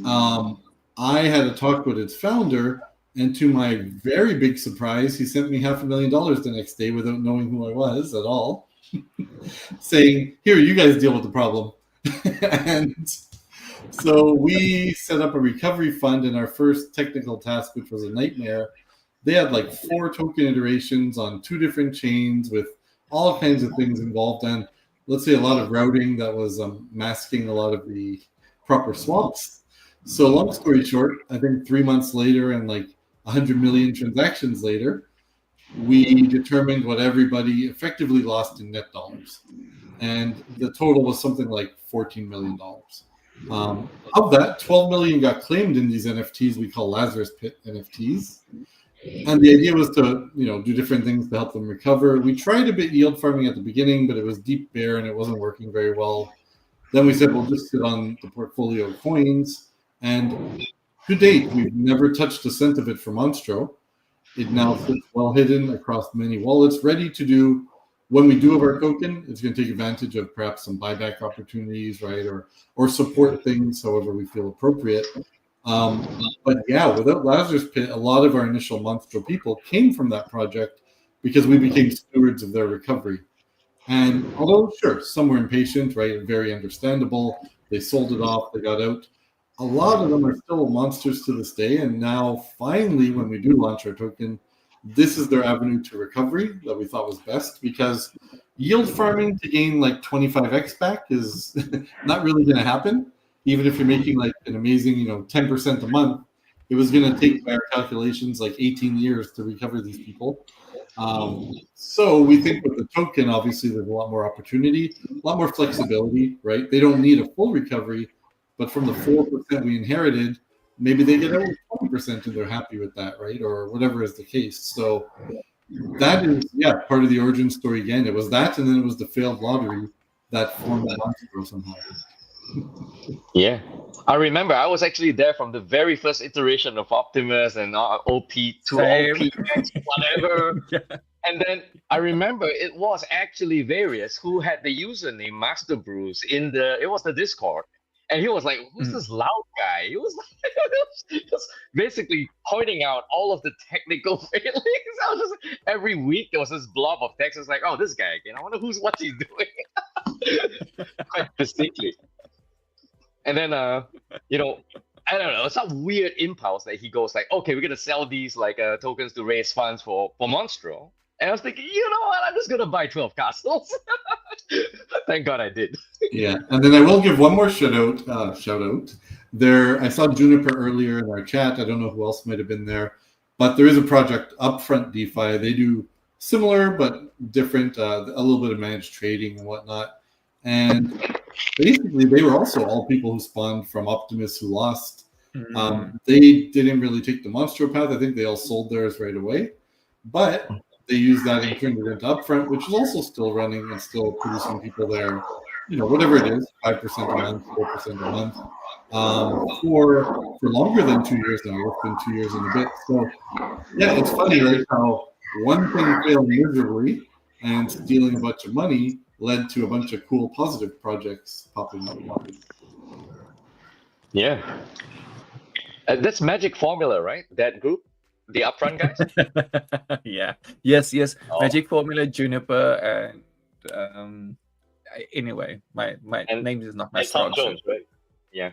I had a talk with its founder, and to my very big surprise, he sent me $500,000 the next day without knowing who I was at all, saying, here, you guys deal with the problem. And so we set up a recovery fund in our first technical task, which was a nightmare. They had like 4 token iterations on 2 different chains with all kinds of things involved, and let's say a lot of routing that was masking a lot of the proper swaps. So long story short, I think 3 months later and like 100 million transactions later, we determined what everybody effectively lost in net dollars. And the total was something like $14 million. Of that, 12 million got claimed in these NFTs we call Lazarus Pit NFTs. And the idea was to, do different things to help them recover. We tried a bit yield farming at the beginning, but it was deep bear and it wasn't working very well. Then we said, we'll just sit on the portfolio of coins. And to date, we've never touched a cent of it for Monstro. It now sits well hidden across many wallets, ready to do, when we do have our token, it's going to take advantage of perhaps some buyback opportunities, right? Or support things however we feel appropriate. But yeah, without Lazarus Pit, a lot of our initial Monstro people came from that project because we became stewards of their recovery. And although, sure, some were impatient, right? Very understandable. They sold it off, they got out. A lot of them are still monsters to this day. And now, finally, when we do launch our token, this is their avenue to recovery that we thought was best, because yield farming to gain like 25x back is not really going to happen. Even if you're making like an amazing, 10% a month, it was going to take, by our calculations, like 18 years to recover these people. So we think with the token, obviously, there's a lot more opportunity, a lot more flexibility, right? They don't need a full recovery, but from the 4% we inherited, maybe they get over 20% and they're happy with that, right? Or whatever is the case. So that is, part of the origin story again. It was that, and then it was the failed lottery that formed the Monstro somehow. Yeah, I remember I was actually there from the very first iteration of Optimus and OP to OPX, whatever. Yeah. And then I remember it was actually Various who had the username Master Bruce it was the Discord. And he was like, who's this loud guy? He was like, just basically pointing out all of the technical failings. I was just, every week there was this blob of text. It's like, oh, this guy again. I wonder what's he doing. Quite distinctly. And then, I don't know, some weird impulse that he goes like, okay, we're going to sell these like tokens to raise funds for Monstro. And I was thinking, you know what, I'm just going to buy 12 castles. Thank God I did. Yeah, and then I will give one more shout out. There, I saw Juniper earlier in our chat. I don't know who else might have been there. But there is a project, Upfront DeFi. They do similar but different, a little bit of managed trading and whatnot. And basically, they were also all people who spawned from Optimus who lost. They didn't really take the Monstro path. I think they all sold theirs right away. But they used that and turned it into Upfront, which is also still running and still producing people there, whatever it is, 5% a month, 4% a month, for longer than 2 years now. It's been 2 years and a bit. So, yeah, it's funny, right, how one thing failed miserably and stealing a bunch of money led to a bunch of cool, positive projects popping up. Yeah. That's Magic Formula, right? That group? The Upfront guys? Yeah. Yes. Oh. Magic Formula, Juniper, and anyway, my name is not my strong suit. Jones, right? Yeah.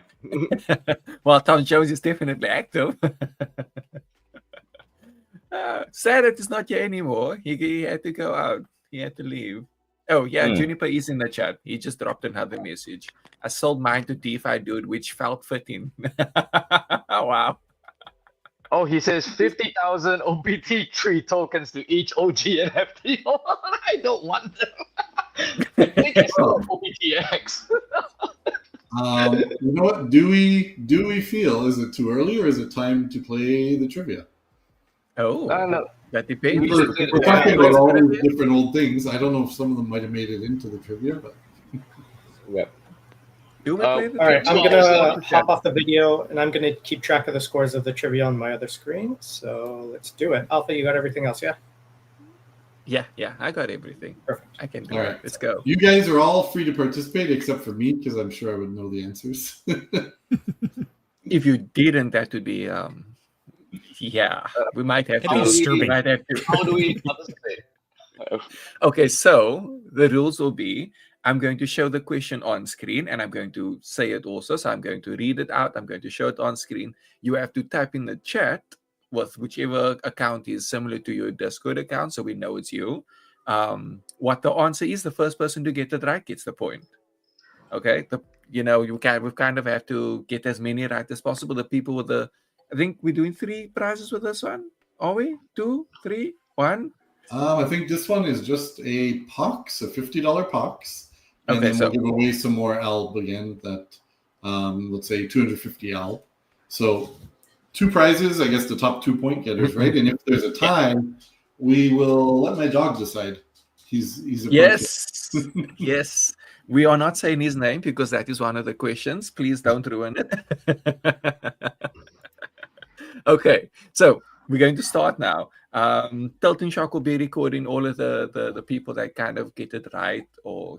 Well, Tom Jones is definitely active. Sad that it's not here anymore. He had to go out. He had to leave. Oh, yeah, Juniper is in the chat. He just dropped another message. I sold mine to DeFi dude, which felt fitting. Wow. Oh, he says 50,000 OPT3 tokens to each OG NFT. I don't want them. I think I saw OPTX. You know what? Do we feel, is it too early or is it time to play the trivia? No. That depends. We're talking about all these different old things. I don't know if some of them might have made it into the trivia, but Yeah. You may play the All right, I'm trivia. gonna hop off the video, and I'm gonna keep track of the scores of the trivia on my other screen. So let's do it. Alpha, you got everything else, yeah? Yeah, I got everything. Perfect. I can do all it. right. Let's go. You guys are all free to participate except for me because I'm sure I would know the answers. If you didn't, that would be we might have That'd be to. disturbing. We might have to. How do we participate? Okay, so the rules will be I'm going to show the question on screen and I'm going to say it also. So I'm going to read it out. I'm going to show it on screen. You have to type in the chat with whichever account is similar to your Discord account so we know it's you. What the answer is, the first person to get it right gets the point. Okay, we kind of have to get as many right as possible. The people with I think we're doing 3 prizes with this one. Are we? 2, 3, 1? I think this one is just a POX, a $50 POX. And Okay, then so we'll give away some more ALB again, that let's say 250 ALB. So 2 prizes, I guess the top 2 point getters, right? And if there's a tie, we will let my dog decide. He's a yes. We are not saying his name because that is one of the questions. Please don't ruin it. Okay, so we're going to start now. Tilton Shock will be recording all of the people that kind of get it right, or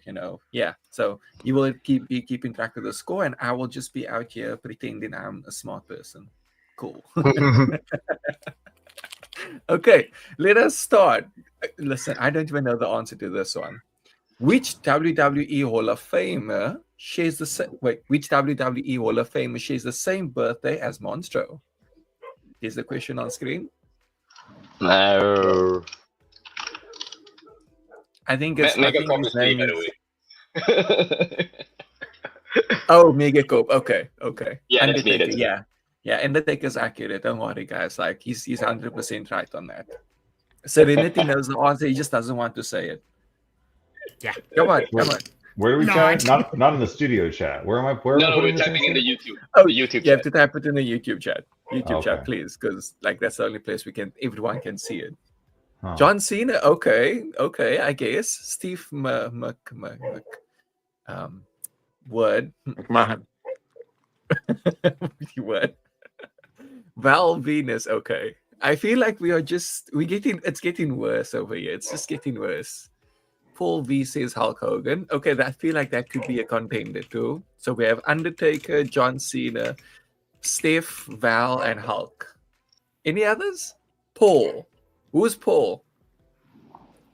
so you will be keeping track of the score, and I will just be out here pretending I'm a smart person. Cool. Okay, let us start. Listen, I don't even know the answer to this one. Which WWE Hall of Famer shares the same? Which WWE Hall of Famer shares the same birthday as Monstro? Is the question on screen? No. I think it's Mega his name by the is. way. Oh, Mega Cope. Okay. Yeah, that's me. Undertaker, yeah. Undertaker's accurate. Don't worry, guys. Like he's 100% right on that. Serenity knows the answer. He just doesn't want to say it. Yeah. Come on. Where do we No, chat? Not in the studio chat. Where am I? Where am I No, putting we're this typing in into? the YouTube. Oh, the YouTube you have chat. to type it in the YouTube chat. Chat, Okay. please, because that's the only place everyone can see it. Huh. John Cena. Okay. I guess Steve Word. Man. Word. Val Venus. Okay. I feel like it's getting worse over here. It's just getting worse. Paul V says Hulk Hogan. Okay, I feel like that could be a contender too. So we have Undertaker, John Cena, Steph, Val, and Hulk. Any others? Paul. Who's Paul?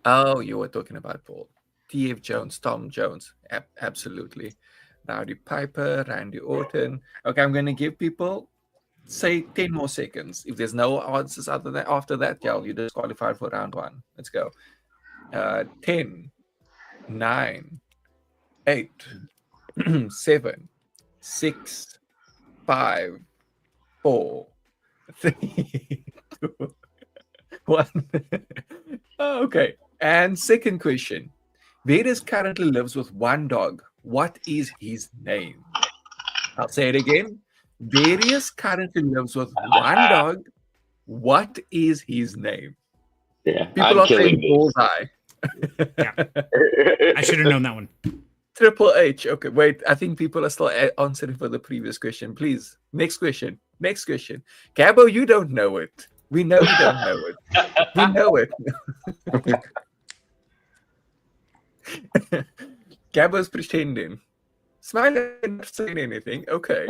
Oh, you were talking about Paul. TF Jones, Tom Jones. Absolutely. Rowdy Piper, Randy Orton. Okay, I'm going to give people, say, 10 more seconds. If there's no answers after that, you're disqualified for round 1. Let's go. 10, 9, 8, 7, 6, 5, 4, 3, 2, 1. Okay. And second question. Various currently lives with one dog. What is his name? I'll say it again. Various currently lives with one dog. What is his name? Yeah, People are saying Bullseye. I should have known that one. Triple H. Okay, wait. I think people are still answering for the previous question. Please. Next question. Gabo, you don't know it. We know you don't know it. We know it. Gabo's pretending. Smiling, not saying anything. Okay.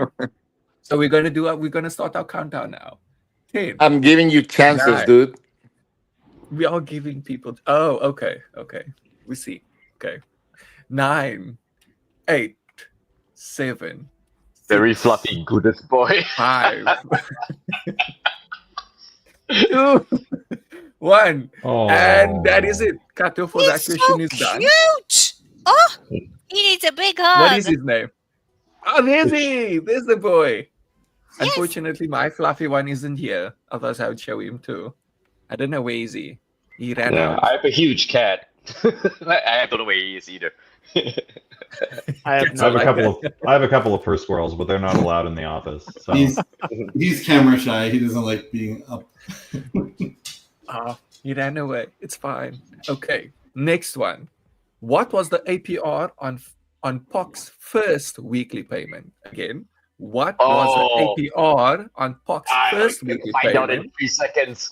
So we're gonna start our countdown now. 10. I'm giving you chances, 9. dude. We are giving people. Oh, okay. We see. Okay. 9, 8, 7. Very fluffy, goodest boy. 5, 2, 1. Oh. And that is it. Kato for that question is done. Cute. Oh, he needs a big hug. What is his name? Oh, there's he. There's the boy. Yes. Unfortunately, my fluffy one isn't here. Otherwise, I would show him too. I don't know where is he. He ran out. I have a huge cat. I don't know where he is either. I have I have a couple of first squirrels, but they're not allowed in the office. So He's camera shy. He doesn't like being up. He ran away. It's fine. Okay. Next one. What was the APR on POC's first weekly payment? Again, what was the Oh, APR on POC's I first can weekly find out in payment? 3 seconds.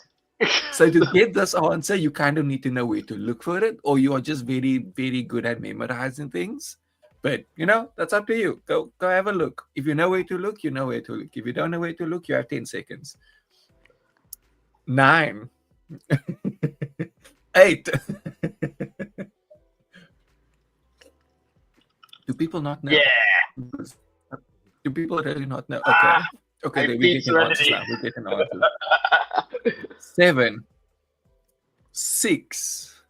So to get this answer, you kind of need to know where to look for it, or you are just very, very good at memorizing things. But that's up to you. Go have a look. If you know where to look, you know where to look. If you don't know where to look, you have 10 seconds. 9. 8. Do people not know? Yeah. Do people really not know? Okay. Okay, I we're beat getting answers Serenity. now. We're getting answers. 7. 6.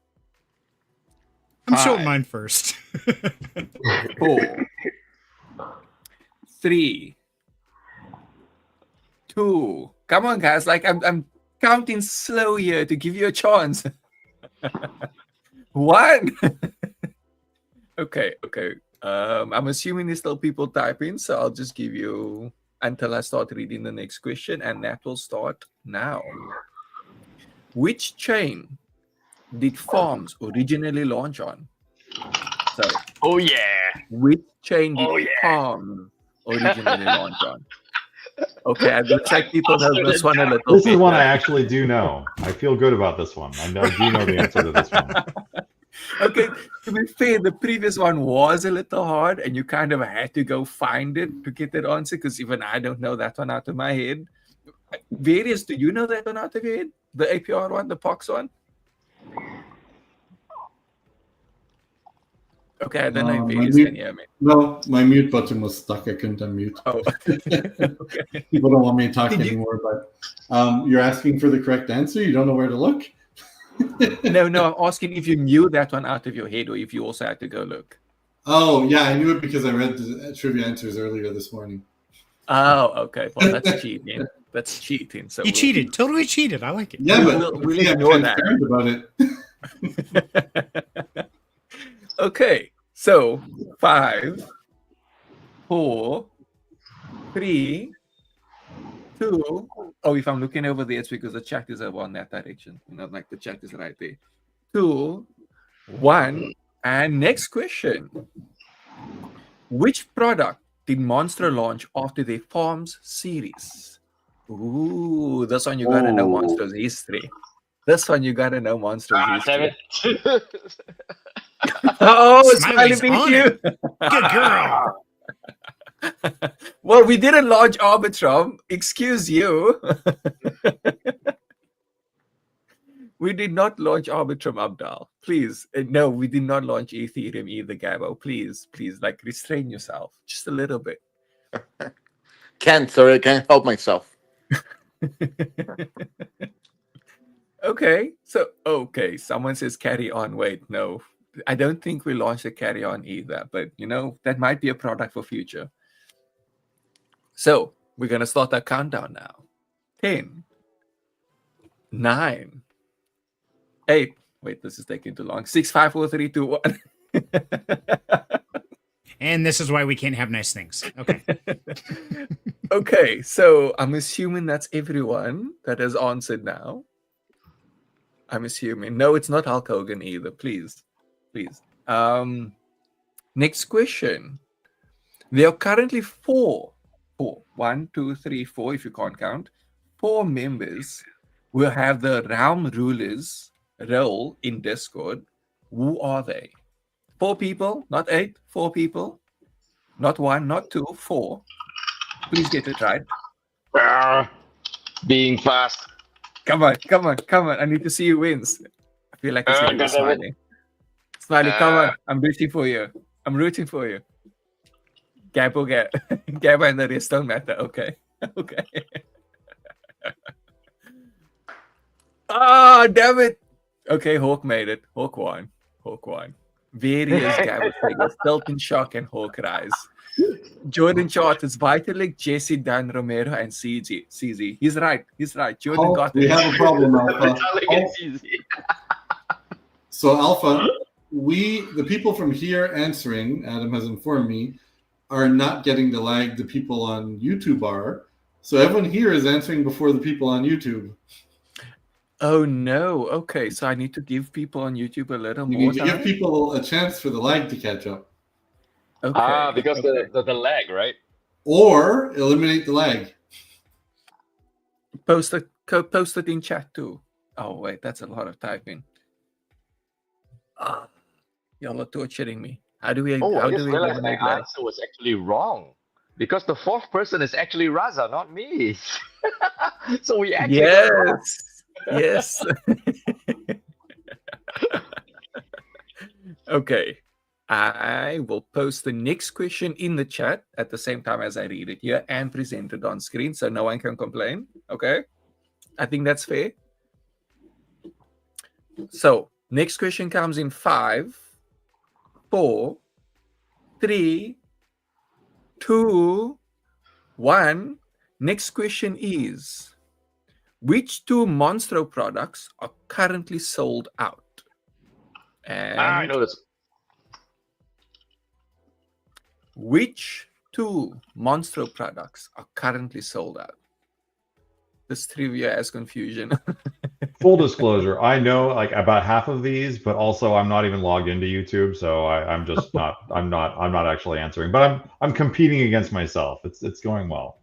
I'm showing 5, mine first. 4, 3, 2. Come on, guys. Like I'm counting slow here to give you a chance. 1. Okay. I'm assuming there's still people typing, so I'll just give you until I start reading the next question, and that will start now. Which chain did Farms originally launch on? So, Oh yeah. which chain did Oh, yeah. Farms originally launch on? Okay, it looks like people know this one a little This bit. is one I actually do know. I feel good about this one. I do know the answer to this one. Okay, to be fair, the previous one was a little hard, and you kind of had to go find it to get that answer, because even I don't know that one out of my head. Various, do you know that one out of your head? The APR one, the POX one? Okay, I don't know if Various can hear me. No, my mute button was stuck. I couldn't unmute. Oh, okay. People don't want me to talk Did you- anymore, but you're asking for the correct answer? You don't know where to look? No, I'm asking if you knew that one out of your head, or if you also had to go look. Oh, yeah, I knew it because I read the trivia answers earlier this morning. Oh, okay. Well, that's cheating. That's cheating. So You cheated. Totally cheated. I like it. Yeah, but we'll see, I'm ignore that. transparent about it. Okay, so 5, 4, 3, 2. Oh, if I'm looking over there, it's because the chat is over on that direction. Like the chat is right there. 2, 1, and next question. Which product did Monstro launch after their Farms series? Ooh, this one you gotta know Monstro's history. This one you gotta know Monstro's history. Damn it. Oh, Smiley's Smiley beat on you. it. Good girl. Well, we didn't launch Arbitrum. Excuse you. We did not launch Arbitrum, Abdal. Please. No, we did not launch Ethereum either, Gabo. Please, like restrain yourself just a little bit. Sorry, I can't help myself. Okay. So, someone says carry on. Wait, no. I don't think we launched a carry on either, but that might be a product for future. So we're going to start our countdown now. 10, 9, 8. Wait, this is taking too long. 6, 5, 4, 3, 2, 1. And this is why we can't have nice things. Okay. Okay, so I'm assuming that's everyone that has answered now. I'm assuming. No, it's not Hulk Hogan either. Please. Next question. There are currently 4. 1, 2, 3, 4, if you can't count. 4 members who have the realm rulers role in Discord. Who are they? 4 people, not 8. 4 people. Not 1, not 2, 4. Please get it right. Being fast. Come on. I need to see who wins. I feel like it's going to be Smiley. Smiley, come on. I'm rooting for you. Gabo and the rest don't matter. Okay. Ah, damn it. Okay, Hawk made it. Hawk won. Various Gabo figures. Stilton Shock and Hawk Rise. Jordan Chart is Vitalik, Jesse, Dan Romero, and CZ. He's right. Jordan got We it. have a problem, Alpha. It's easy. So, Alpha, the people from here answering, Adam has informed me, are not getting the lag the people on YouTube are. So everyone here is answering before the people on YouTube. Oh no. Okay, so I need to give people on YouTube a little You more need to give time. people a chance for the lag to catch up, Okay. Because okay. the lag, right? or eliminate the lag. Post it in chat too. Oh wait, that's a lot of typing. Y'all are torturing me. How do we Oh, I just realized my eliminate lag? answer was actually wrong. Because the fourth person is actually Raza, not me. So we actually got it wrong. Yes. Okay. I will post the next question in the chat at the same time as I read it here and present it on screen so no one can complain. Okay. I think that's fair. So, next question comes in 5, 4, 3, 2, 1. Next question is, which 2 Monstro products are currently sold out? I And know this. which 2 Monstro products are currently sold out? This trivia has confusion. Full disclosure, I know like about half of these, but also I'm not even logged into YouTube, so I'm just not. I'm not actually answering. But I'm competing against myself. It's going well.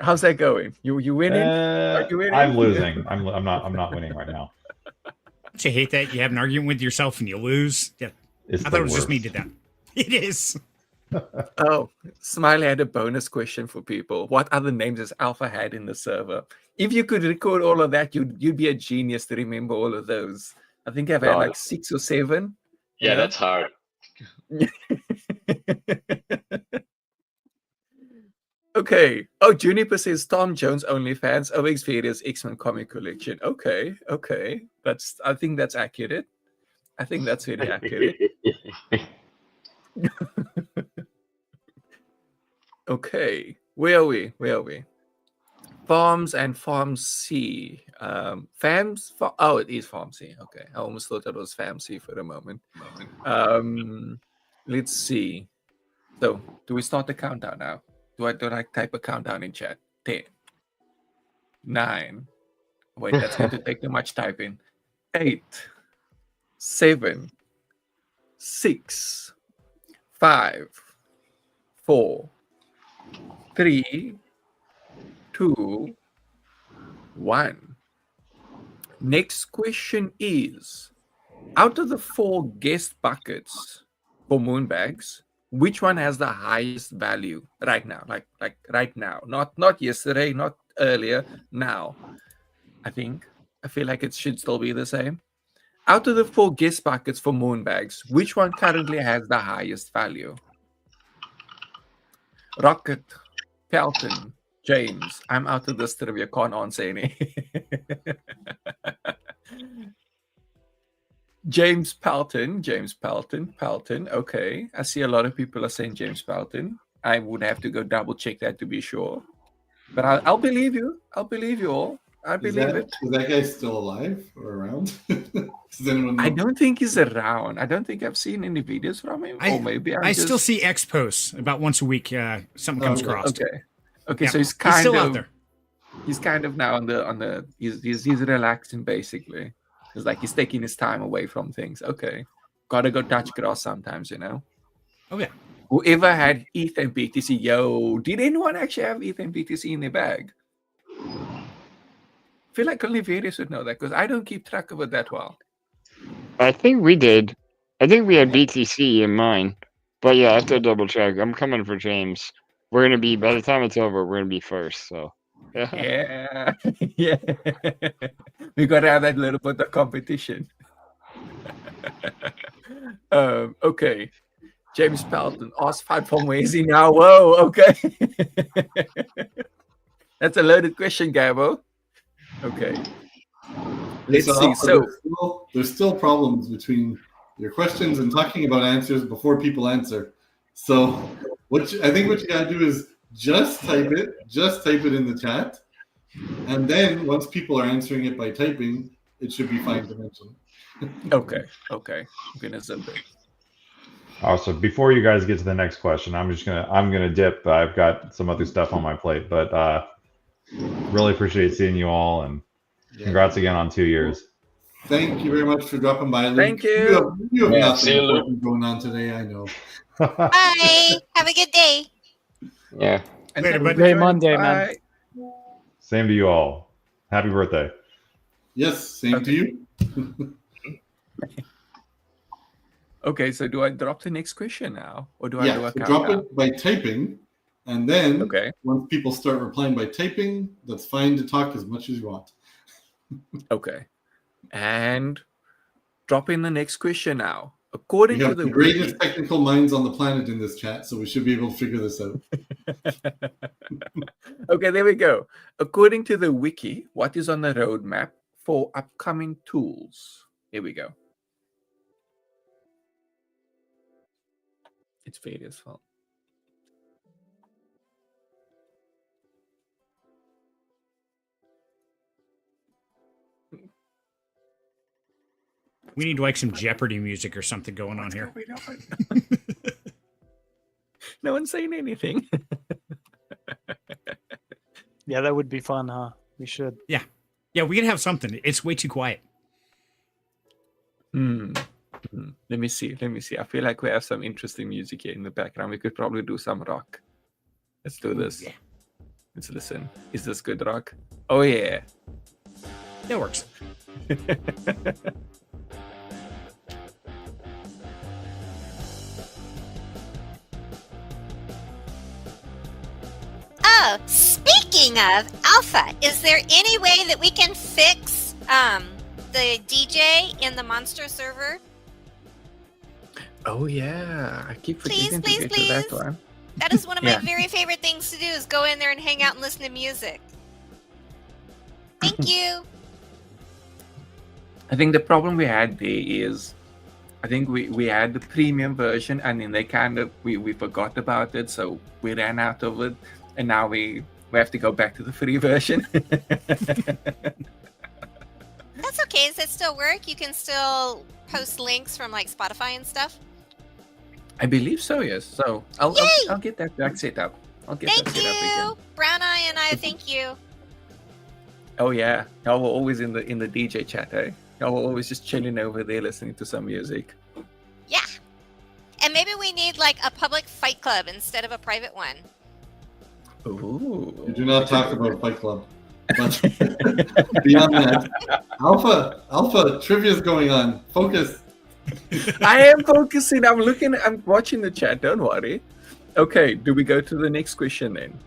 How's that going? You winning? Are you winning? I'm losing. I'm not winning right now. Don't you hate that? You have an argument with yourself and you lose? Yeah. It's I the thought it was just me worst. did that. It is. Oh, Smiley had a bonus question for people. What other names has Alpha had in the server? If you could record all of that, you'd be a genius to remember all of those. I think I've had God. like 6 or 7. Yeah, that's hard. Okay. Oh, Juniper says Tom Jones OnlyFans, OX Various X-Men comic collection. Okay. I think that's accurate. I think that's very accurate. Okay. Where are we? Farms and Farm C. Oh, it is Farm C. Okay. I almost thought it was Farm C for a moment. Let's see. So, do we start the countdown now? Do I type a countdown in chat? 10, 9. Wait, that's going to take too much typing. 8, 7, 6, 5, 4, 3, 2, 1. Next question is, out of the 4 guest buckets for Moonbags, which one has the highest value right now? Like right now, not yesterday, not earlier, now. I feel like it should still be the same. Out of the 4 guest buckets for Moonbags, which one currently has the highest value? Rocket, Pelton, James. I'm out of this trivia. Can't answer any. James Pelton. Okay. I see a lot of people are saying James Pelton. I would have to go double check that to be sure. But I'll believe you. I'll believe you all. I believe it. Is that guy still alive or around? Does anyone know? I don't think he's around. I don't think I've seen any videos from him. Or maybe I still see X posts about once a week. Something comes across. Okay. Yeah. So he's still out there. He's kind of now on the. He's relaxing basically. It's like he's taking his time away from things. Okay, gotta go touch grass sometimes, you know. Okay. Whoever had ETH and BTC, did anyone actually have ETH and BTC in their bag? I feel like only Various would know that because I don't keep track of it that well. I think we did. I think we had BTC in mine. But yeah, I have to double check. I'm coming for James. We're gonna be, by the time it's over, we're gonna be first. So Yeah. We gotta have that little bit of competition. Okay. James Pelton, Osfight from where is he now? Whoa, okay. That's a loaded question, Gabo. Okay. Let's see. So there's still problems between your questions and talking about answers before people answer. So I think what you gotta do is just type it in the chat, and then once people are answering it by typing, it should be fine to mention. Okay. I'm gonna zip it. So before you guys get to the next question, I'm gonna dip. I've got some other stuff on my plate, but really appreciate seeing you all, and Congrats again on 2 years. Thank you very much for dropping by, Luke. Thank you. You have Yeah, nothing see you, Luke. important going on today, I know. Bye. Have a good day. Yeah. And Later, thank bud. you for Great joining. Monday, man. Bye. Same to you all. Happy birthday. Yes, same to you. Okay, so do I drop the next question now, or do I do Yeah, a so drop countdown? it by typing, and then Okay. once people start replying by typing, that's fine to talk as much as you want. Okay. And drop in the next question now. We According to have the the greatest wiki. technical minds on the planet in this chat, so we should be able to figure this out. Okay, there we go. According to the wiki, what is on the roadmap for upcoming tools? Here we go. It's Fadia's fault. We need like some Jeopardy music or something going on here. No one's saying anything. Yeah, that would be fun, huh? We should. Yeah, we can have something. It's way too quiet. Let me see. I feel like we have some interesting music here in the background. We could probably do some rock. Let's do this. Yeah. Let's listen. Is this good rock? Oh, yeah. That works. Oh, speaking of Alpha, is there any way that we can fix the DJ in the Monstro server? Oh, yeah. I keep Please, forgetting please, to get to that please. one. That is one of my Yeah. very favorite things to do is go in there and hang out and listen to music. Thank you. I think the problem we had there is, I think we had the premium version and then they kind of, we forgot about it. So we ran out of it. And now we have to go back to the free version. That's okay. Does it still work? You can still post links from like Spotify and stuff. I believe so, yes. So I'll get that back set up. I'll get Thank that set up again. you. Brown Eye and I thank you. Oh yeah, y'all were always in the DJ chat, eh? Y'all were always just chilling over there listening to some music. Yeah. And maybe we need like a public fight club instead of a private one. Ooh. We do not talk about Fight Club. But beyond that, Alpha trivia is going on. Focus. I am focusing. I'm watching the chat. Don't worry. Okay, do we go to the next question then?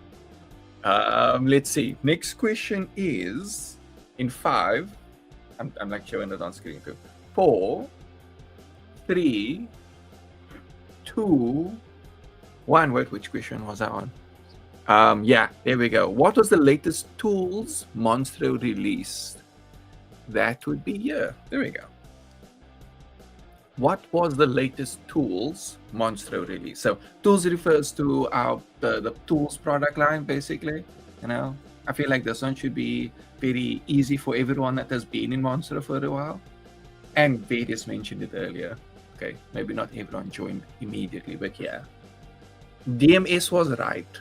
Let's see. Next question is in 5. I'm like showing it on screen too. 4, 3, 2, 1. Wait, which question was that on? Yeah, there we go. What was the latest tools Monstro released? That would be here. There we go. What was the latest tools Monstro released? So tools refers to the tools product line, basically. You know, I feel like this one should be very easy for everyone that has been in Monstro for a while. And Vedas mentioned it earlier. Okay, maybe not everyone joined immediately, but yeah. DMS was right.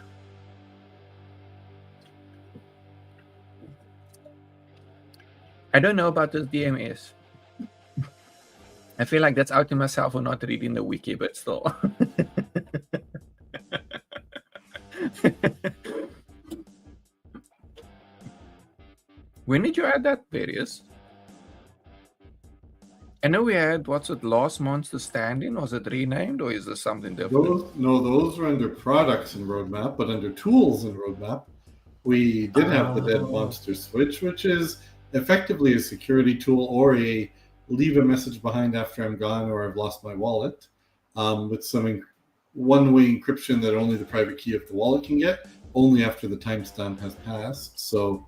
I don't know about this DMS. I feel like that's out to myself for not reading the wiki, but still. When did you add that, Various? I know we had, what's it, Last Monster Stand-In? Was it renamed, or is this something different? Those were under products and roadmap, but under tools and roadmap, we did have the Dead Monster Switch, which is effectively a security tool or a leave a message behind after I'm gone or I've lost my wallet, with some one-way encryption that only the private key of the wallet can get, only after the timestamp has passed. So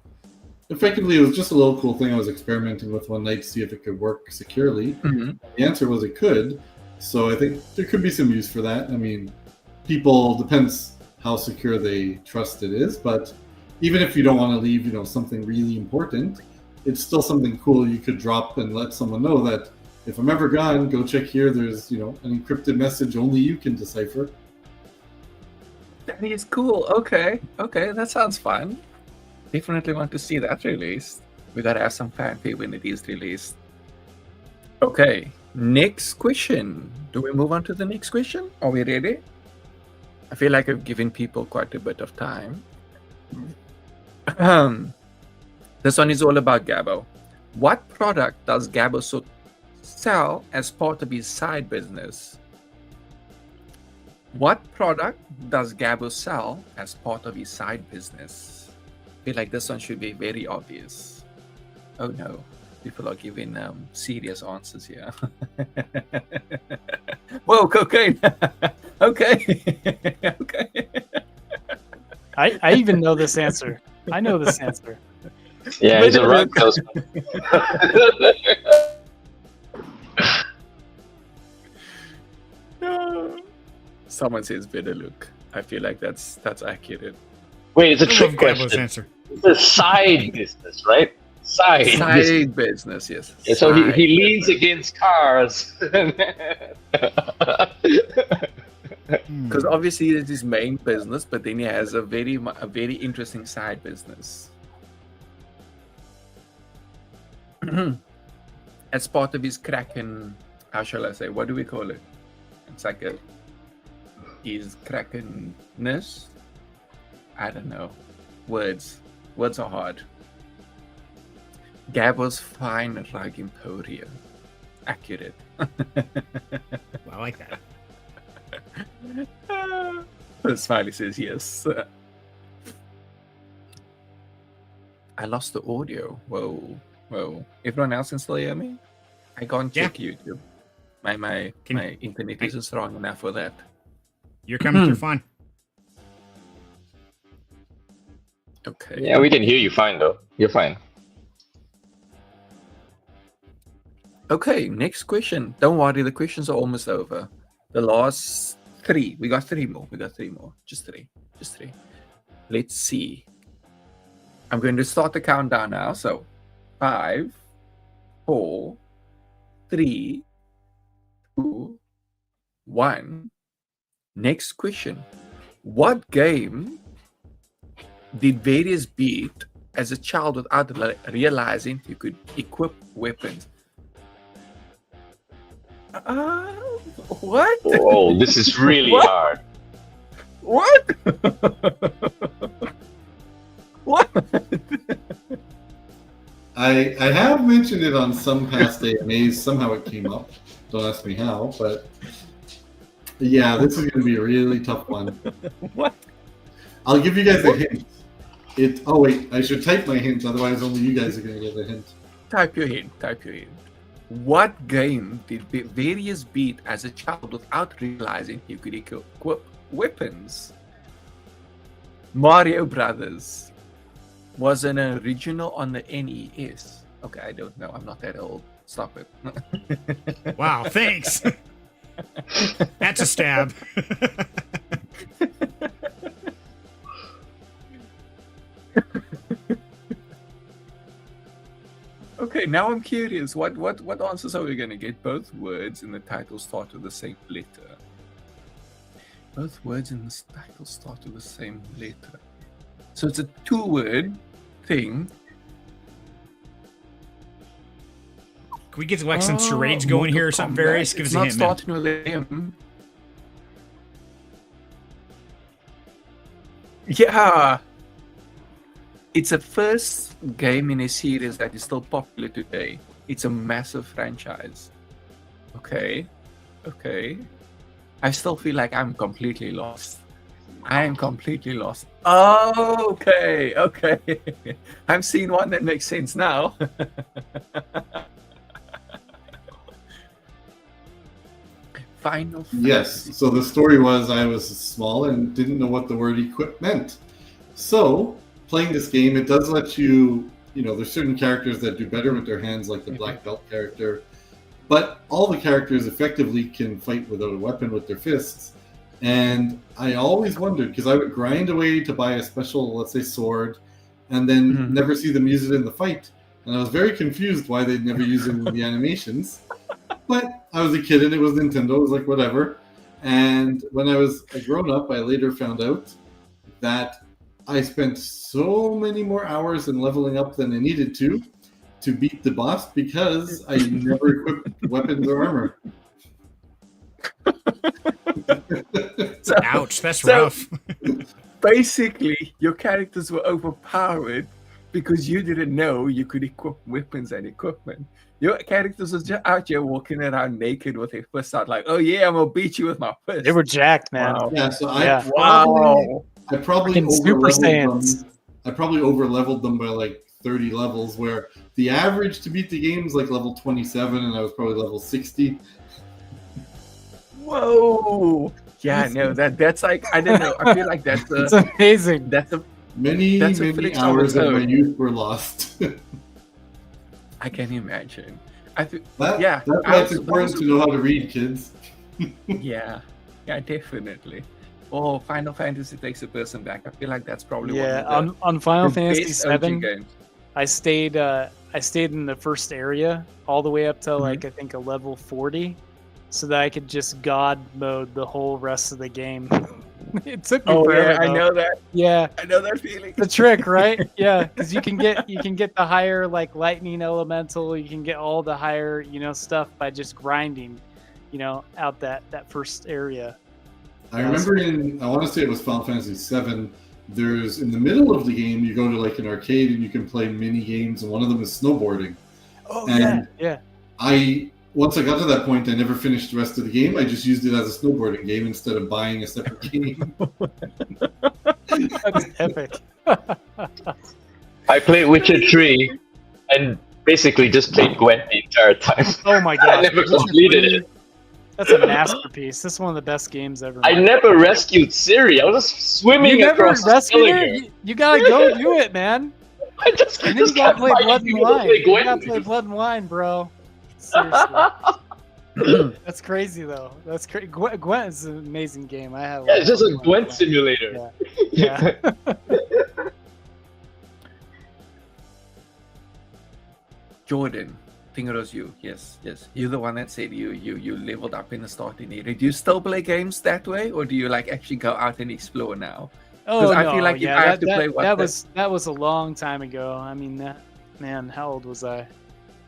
effectively, it was just a little cool thing I was experimenting with one night to see if it could work securely. Mm-hmm. The answer was it could. So I think there could be some use for that. I mean, depends how secure they trust it is, but even if you don't want to leave, something really important, it's still something cool you could drop and let someone know that if I'm ever gone, go check here. There's, an encrypted message only you can decipher. That is cool. Okay, that sounds fun. Definitely want to see that released. We gotta have some fanfare when it is released. Okay, next question. Do we move on to the next question? Are we ready? I feel like I've given people quite a bit of time. This one is all about Gabo. What product does Gabo sell as part of his side business? What product does Gabo sell as part of his side business? I feel like this one should be very obvious. Oh no, people are giving serious answers here. Whoa, cocaine. Okay. Okay. I even know this answer. I know this answer. Yeah, he's a right salesman. Someone says better look. I feel like that's accurate. Wait, it's a I trick love Gabo's question. answer. It's a side business, right? Side business. Side business, yes. Yeah, so he Side leans business. against cars. Because obviously it's his main business, but then he has a very interesting side business. As part of his Kraken, how shall I say? What do we call it? It's like his Krakenness. I don't know. Words are hard. Gabo's fine rug emporium. Accurate. Well, I like that. The smiley says yes. I lost the audio. Whoa. Everyone else can still hear me? I can't check YouTube. My internet isn't strong enough for that. You're coming through fine. Okay. Yeah, we can hear you fine though. You're fine. Okay, next question. Don't worry, the questions are almost over. The last 3. We got 3 more. Just three. Let's see. I'm going to start the countdown now. So 5, 4, 3, 2, 1. Next question. What game did Various beat as a child without realizing you could equip weapons? What? Oh, this is really What? hard. What? What? I have mentioned it on some past AMAs. Somehow it came up. Don't ask me how, but yeah, this is going to be a really tough one. What? I'll give you guys a hint. Oh wait, I should type my hint, otherwise only you guys are going to get the hint. Type your hint. What game did Various beat as a child without realizing he could equip weapons? Mario Brothers was an original on the NES. Okay, I don't know. I'm not that old. Stop it. Wow, thanks. That's a stab. Okay, now I'm curious. What answers are we going to get? Both words in the title start with the same letter. Both words in the title start with the same letter. So it's a 2-word thing. Can we get like some charades going here or something, Various? Give us a hint, It's man. not starting with M. Yeah. It's a first game in a series that is still popular today. It's a massive franchise. Okay. I still feel like I'm completely lost. Oh, okay. I'm seeing one that makes sense now. Final Fantasy. Yes, so the story was I was small and didn't know what the word equip meant. So, playing this game, it does let you, there's certain characters that do better with their hands, like the black belt character, but all the characters effectively can fight without a weapon with their fists. And I always wondered, because I would grind away to buy a special, let's say, sword, and then never see them use it in the fight. And I was very confused why they'd never use it in the animations. But I was a kid and it was Nintendo. I was like, whatever. And when I was a grown-up, I later found out that I spent so many more hours in leveling up than I needed to. to beat the boss because I never equipped weapons or armor. Ouch, that's rough. Basically, your characters were overpowered because you didn't know you could equip weapons and equipment. Your characters were just out here walking around naked with their fists out, like, "Oh yeah, I'm gonna beat you with my fist." They were jacked, man. Wow. Yeah, so Yeah. I probably Freaking Super overleveled Saiyans. them. I probably overleveled them by like 30 levels, where the average to beat the game is like level 27, and I was probably level 60. Whoa! Yeah, no, that's like, I don't know. I feel like that's It's amazing. that's a Many flex on hours its of my own. youth were lost. I can imagine. I think That's I why it's was- important to know how to read, kids. yeah, definitely. Oh, Final Fantasy takes a person back. I feel like that's probably Yeah, one of on Final the Fantasy best OG VII, games. I stayed in the first area all the way up to Mm-hmm. like I think a level 40, so that I could just God mode the whole rest of the game. It took me Oh forever. yeah, I though. know that. Yeah, I know that feeling. the trick, right? Yeah, because you can get the higher like lightning elemental. You can get all the higher stuff by just grinding, out that first area. I remember I want to say it was Final Fantasy VII. There's in the middle of the game, you go to like an arcade and you can play mini games, and one of them is snowboarding. Oh And yeah. Once I got to that point, I never finished the rest of the game. I just used it as a snowboarding game instead of buying a separate game. That's epic. I played Witcher 3 and basically just played Gwent the entire time. Oh my I god. never completed it. That's a masterpiece. That's one of the best games ever. I made. never rescued Ciri. I was just swimming You never across rescued her? killing her. You gotta go do it, man. I just, And then you gotta play Blood and people to Wine. play You Gwent. gotta play Blood and Wine, bro. Seriously. That's crazy though. That's crazy. Gwent is an amazing game. I have. Yeah, it's just a lot of Gwent fun. simulator. Yeah. Jordan, I think it was you. Yes. You're the one that said you leveled up in the starting area. Do you still play games that way, or do you like actually go out and explore now? Oh I no, feel like if yeah, I have that, to play that, what that the- was a long time ago. I mean, man, how old was I?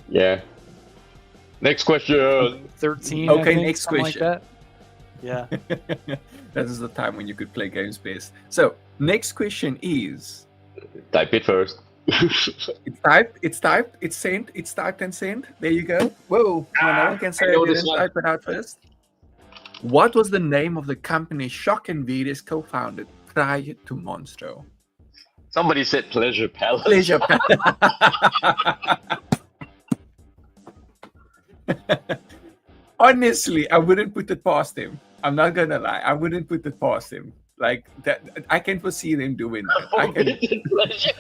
Yeah. Next question. 13. I Okay, think, next something question. Like that. Yeah. This is the time when you could play games best. So next question is: Type it first. it's typed, it's sent, it's typed and sent. There you go. Whoa! Well, no one can say I know I this didn't one. type it out first. What was the name of the company Shock and Vedas co-founded prior to Monstro? Somebody said Pleasure Palace. Pleasure. Honestly, I wouldn't put it past him. I'm not gonna lie. I wouldn't put it past him. Like that, I can foresee them doing that. I can. Forbidden Pleasure.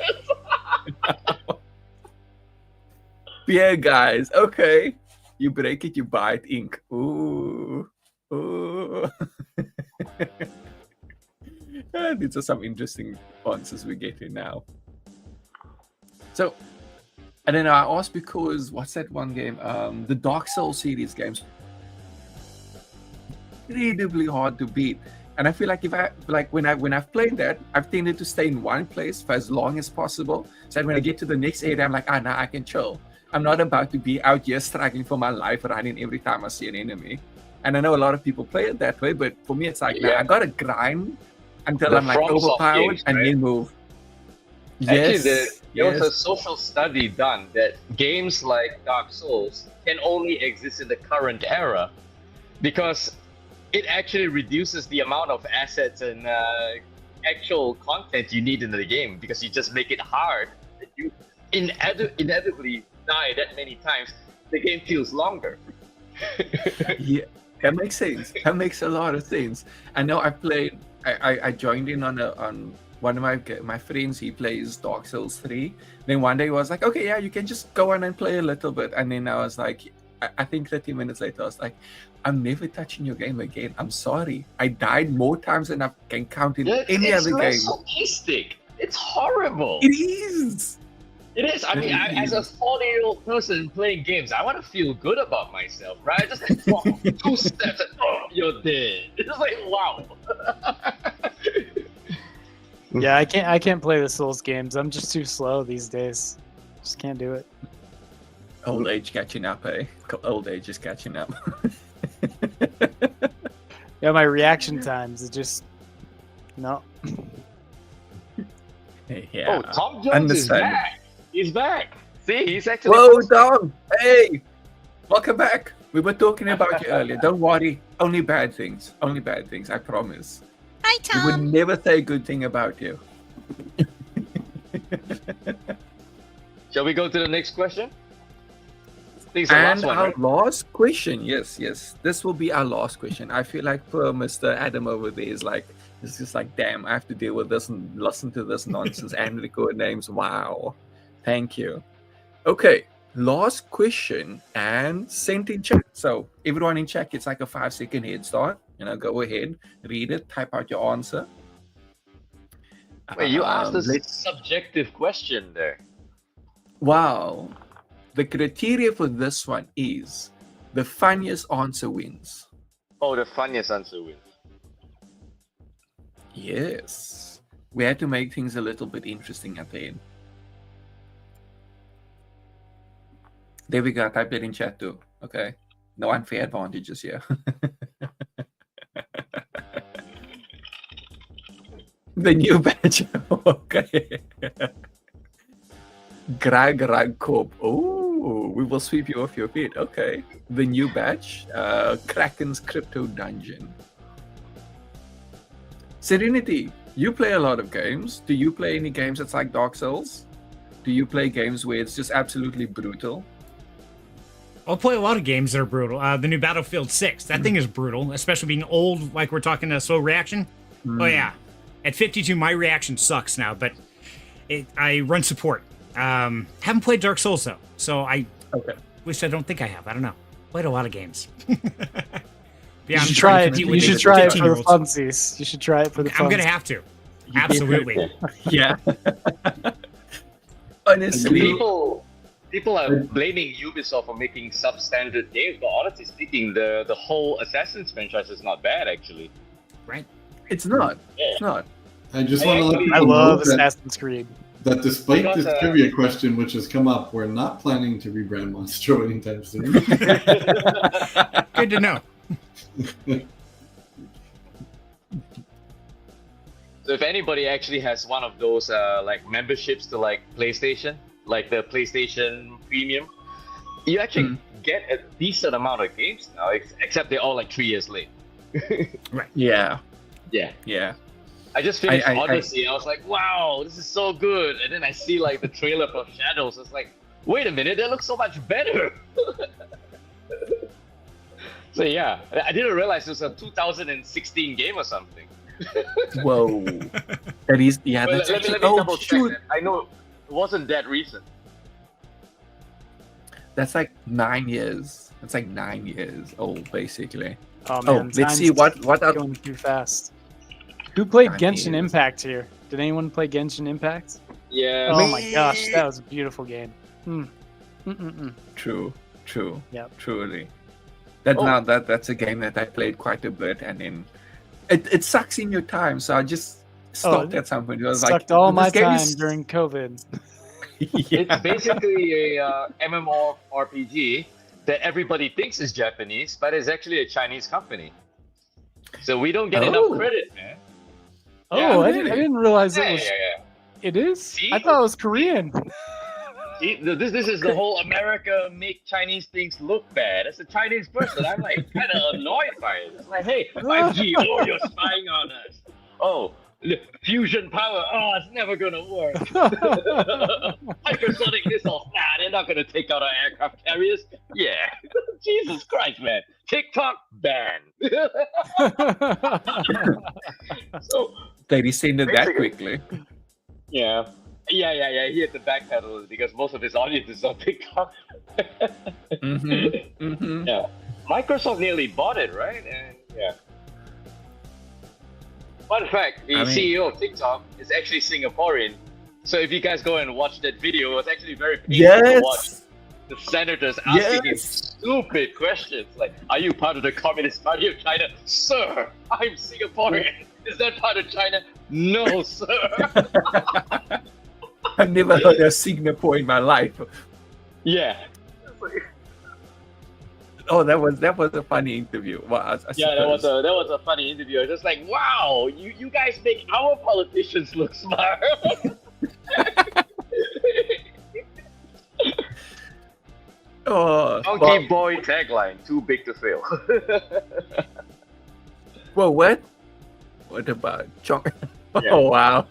Beer guys, okay. You break it, you buy it, ink. Ooh. These are some interesting answers we're getting now. So, I don't know, I asked because, what's that one game? The Dark Souls series games. Incredibly hard to beat. And I feel like when I've played that, I've tended to stay in one place for as long as possible. So that when I get to the next area, I'm like, now I can chill. I'm not about to be out here struggling for my life, running every time I see an enemy. And I know a lot of people play it that way, but for me, it's like, Yeah. I gotta grind until The I'm like FromSoft overpowered games, and right? then move. Actually, Yes, there was a yes. social study done that games like Dark Souls can only exist in the current era because it actually reduces the amount of assets and actual content you need in the game because you just make it hard. That you inevitably die that many times, the game feels longer. Yeah, that makes sense. That makes a lot of sense. I know I played. I joined in on one of my friends. He plays Dark Souls 3. Then one day he was like, "Okay, yeah, you can just go on and play a little bit." And then I was like, I think 30 minutes later, I was like, "I'm never touching your game again. I'm sorry. I died more times than I can count in any it's other game." masochistic. It's horrible. It is. It is. I mean, as a 40-year-old person playing games, I want to feel good about myself, right? Just like, wow, 2 steps and you're dead. It's like, wow. Yeah, I can't play the Souls games. I'm just too slow these days. Just can't do it. Old age catching up, eh? Old age is catching up. Yeah, my reaction times is just no. Yeah. Oh, Tom Jones is Understand. back. He's back. See, he's actually. Whoa, Tom! Hey! Welcome back. We were talking about you earlier. Don't worry. Only bad things. Only bad things, I promise. Hi, We would Tom. never say a good thing about you. Shall we go to the next question? I think it's the last And one, our right? last question, yes. This will be our last question. I feel like poor Mr. Adam over there is like, it's just like, damn, I have to deal with this and listen to this nonsense and record names. Wow. Thank you. Okay, last question and sent in chat. So everyone in chat gets like a 5-second head start. Go ahead, read it, type out your answer. Wait, you asked a let's- subjective question there. Wow. The criteria for this one is the funniest answer wins. Oh, the funniest answer wins. Yes. We had to make things a little bit interesting at the end. There we go. Type it in chat too. Okay. No unfair advantages here. The new badge. Okay. Grag Corp. Oh, we will sweep you off your feet. Okay. The new badge. Kraken's Crypto Dungeon. Serenity, you play a lot of games. Do you play any games that's like Dark Souls? Do you play games where it's just absolutely brutal? I'll play a lot of games that are brutal. The new Battlefield 6, that thing is brutal, especially being old, like we're talking slow reaction. Oh yeah, at 52, my reaction sucks now, but I run support. Haven't played Dark Souls though, so I wish I don't think I have. I don't know. Played a lot of games. Yeah, You should try it. You should try it for the funsies. You should try it for the funsies. I'm gonna have to. Absolutely. Yeah. Honestly, people are blaming Ubisoft for making substandard games, but honestly speaking, the whole Assassin's franchise is not bad actually. Right? It's not. It's not. I just want to let people I love know Assassin's Creed. that despite Because, this trivia question which has come up, we're not planning to rebrand Monstro anytime soon. Good to know. So if anybody actually has one of those like memberships to like PlayStation, like the PlayStation Premium, you actually get a decent amount of games now, except they're all like 3 years late. Right. Yeah. Yeah. Yeah. I just finished Odyssey. I was like, wow, this is so good. And then I see like the trailer for Shadows. It's like, wait a minute, that looks so much better. So yeah, I didn't realize it was a 2016 game or something. Whoa. That is, yeah, Well, that's let me actually, double check shoot. that. I know it wasn't that recent. That's like 9 years. That's like 9 years old, basically. Oh man, let's see what are going too fast. Who played I Genshin mean, Impact here? Did anyone play Genshin Impact? Yeah. Oh my gosh, that was a beautiful game. True. Yep. Truly. That's a game that I played quite a bit, and then it sucks in your time. So I just stopped at some point. It was Sucked like all my this game time is- during COVID. It's basically a MMORPG that everybody thinks is Japanese, but it's actually a Chinese company. So we don't get enough credit, man. Oh, Yeah, I didn't realize it was. Yeah. It is. See? I thought it was Korean. See, this is the whole America make Chinese things look bad. As a Chinese person, I'm like kind of annoyed by it. It's like, hey, 5G, oh, you're spying on us. Oh, fusion power, oh, it's never gonna work. Hypersonic missiles, nah, they're not gonna take out our aircraft carriers. Yeah, Jesus Christ, man. TikTok ban. So They rescinded that Basically- quickly. yeah. He had to backpedal because most of his audience is on TikTok. Yeah. Microsoft nearly bought it, right? And yeah. Fun fact, the CEO of TikTok is actually Singaporean. So if you guys go and watch that video, it was actually very painful to watch. The senators asking him stupid questions like, are you part of the Communist Party of China? Sir, I'm Singaporean. Is that part of China? No, sir. I've never heard of Singapore in my life. Yeah. It's Oh, that was a funny interview. Well, Yeah, that was a funny interview. I was just like, wow, you guys make our politicians look smart. Oh, Funky boy tagline, too big to fail. Whoa, what? What about Chong? Yeah. Oh wow.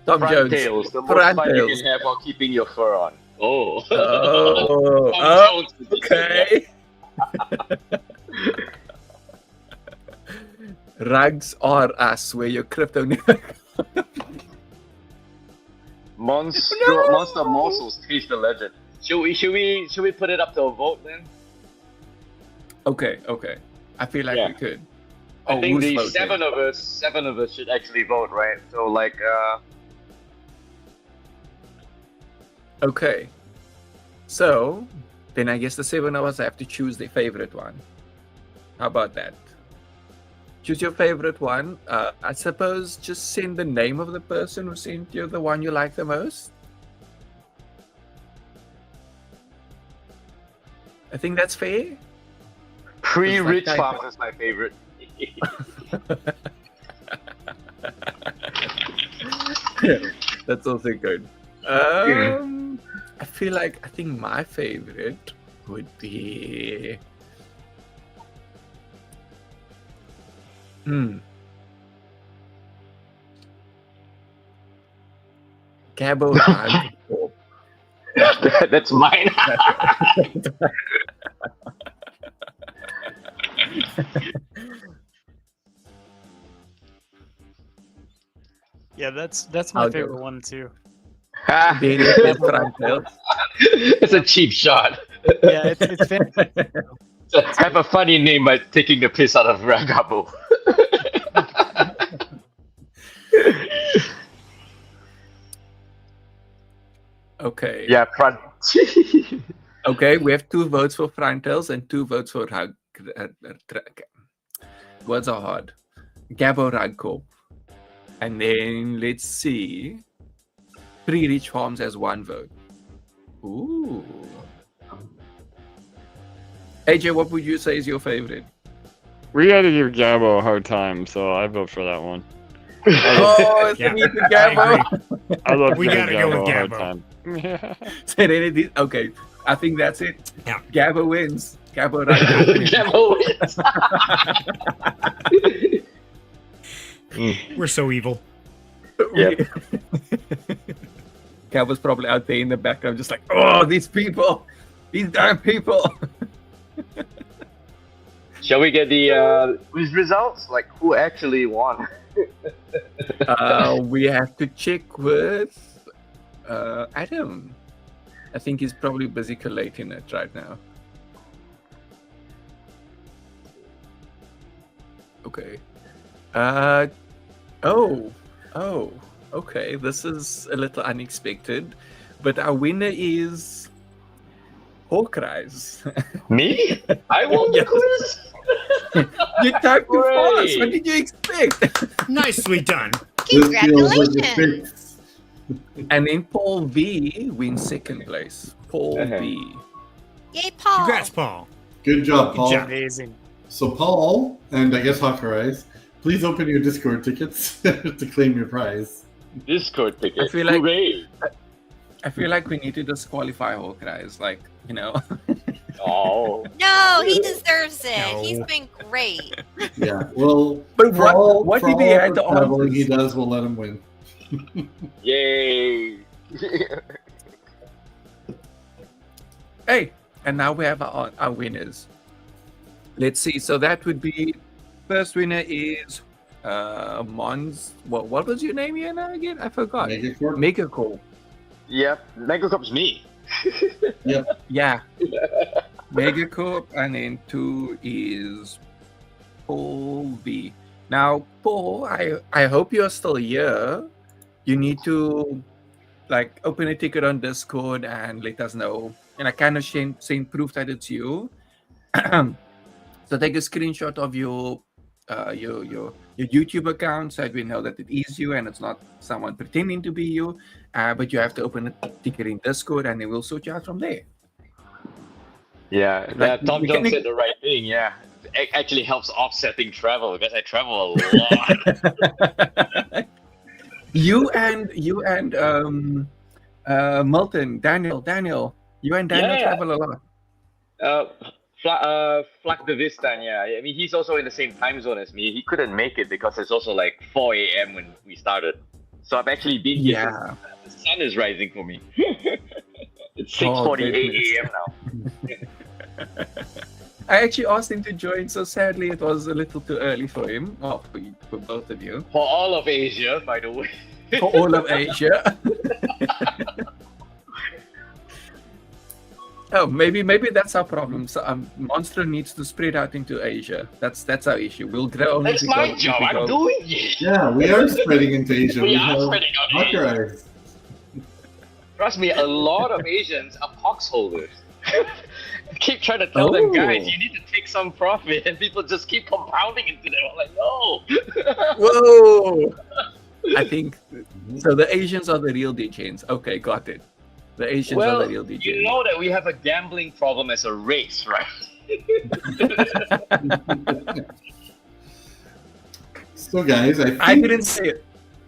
Tom Front Jones. tails, the most Front fun you tails. can have while keeping your fur on. Oh. Oh, Tom oh, Jones with this thing, okay. Rugs or us, where your crypto. Monster morsels, taste the legend. Should we put it up to a vote then? Okay. I feel like we could. I think who's the voting? seven of us should actually vote, right? So like Okay. So then I guess the 7 of us have to choose their favorite one. How about that? Choose your favorite one. I suppose just send the name of the person who sent you the one you like the most. I think that's fair. Pre-Rich It's like Farms is my favorite. That's also good. I think my favorite would be Gabo Rag. That's mine. Yeah, that's my I'll favorite go. one too. It's a cheap shot. Yeah, it's fantastic. Have a funny name by taking the piss out of Ragabo. Okay. Yeah, front. Okay, we have 2 votes for Frontals and 2 votes for Rag. Words are hard. Gabo Ragko. And then let's see. Pre-Rich Farms has 1 vote. Ooh. AJ, what would you say is your favorite? We got to give Gabo a hard time, so I vote for that one. Oh, it's Yeah, Anita I Gabo. agree. I love We giving gotta go with a hard Gabo. time. So then it is- okay, I think that's it. Yeah. Gabo wins. Gabo Ragko wins. Gabo wins. We're so evil. Yep. Gabo's probably out there in the background, just like, oh, these people, these damn people. Shall we get the results? Like who actually won? We have to check with Adam. I think he's probably busy collating it right now. Okay. Okay. This is a little unexpected, but our winner is Hawkrise. Me? I won the Yes. quiz. You typed too fast. Hooray. What did you expect? Nicely done. This feels like a Congratulations. fix. And then Paul V wins 2nd place. Paul V. Yay, Paul. Congrats, Paul. Good job, Paul. job. Amazing. So, Paul, and I guess Hawkeye, please open your Discord tickets to claim your prize. Discord ticket. I feel like- Hooray. I feel like we need to disqualify Hawkrise. Like, you know. Oh. No, he deserves it. No. He's been great. Yeah, well, But for all, what for did he all add the to traveling he answers? does, we'll let him win. Yay. Hey, and now we have our winners. Let's see. So that would be first winner is Mons. What was your name again? I forgot. Megacorp? Megacorp. Yep. Megacorp's me. Yeah. Megacorp, and then 2 is Paul V. Now, Paul, I hope you're still here. You need to like open a ticket on Discord and let us know. And I kind of send proof that it's you. So take a screenshot of your YouTube account so that we know that it is you and it's not someone pretending to be you. But you have to open a ticket in Discord and then we'll sort you out from there. Yeah, Like, Tom you Jones can- said the right thing. Yeah, it actually helps offsetting travel because I travel a lot. you and Milton, Daniel, you and Daniel Yeah. travel a lot. Flak de Vistan, yeah. I mean, he's also in the same time zone as me. He couldn't make it because it's also like 4 a.m. when we started. So I've actually been here Yeah. since the sun is rising for me. It's Oh, 6:48 goodness. a.m. now. I actually asked him to join, so sadly it was a little too early for him. Well, for both of you. For all of Asia, by the way. For all of Asia. Oh, maybe that's our problem. So Monstro needs to spread out into Asia. That's our issue. We'll grow only That's if we my go- if job. we I'm go- doing it. Yeah, we are spreading into Asia. We are have spreading out Hacker Asia. eyes. Trust me, a lot of Asians are pox holders. I keep trying to tell them, guys, you need to take some profit, and people just keep compounding into them. I'm like, no. Whoa! I think so. The Asians are the real degens. Okay, got it. The Asians are Well, the real degens. you know that we have a gambling problem as a race, right? So, guys, I didn't say it.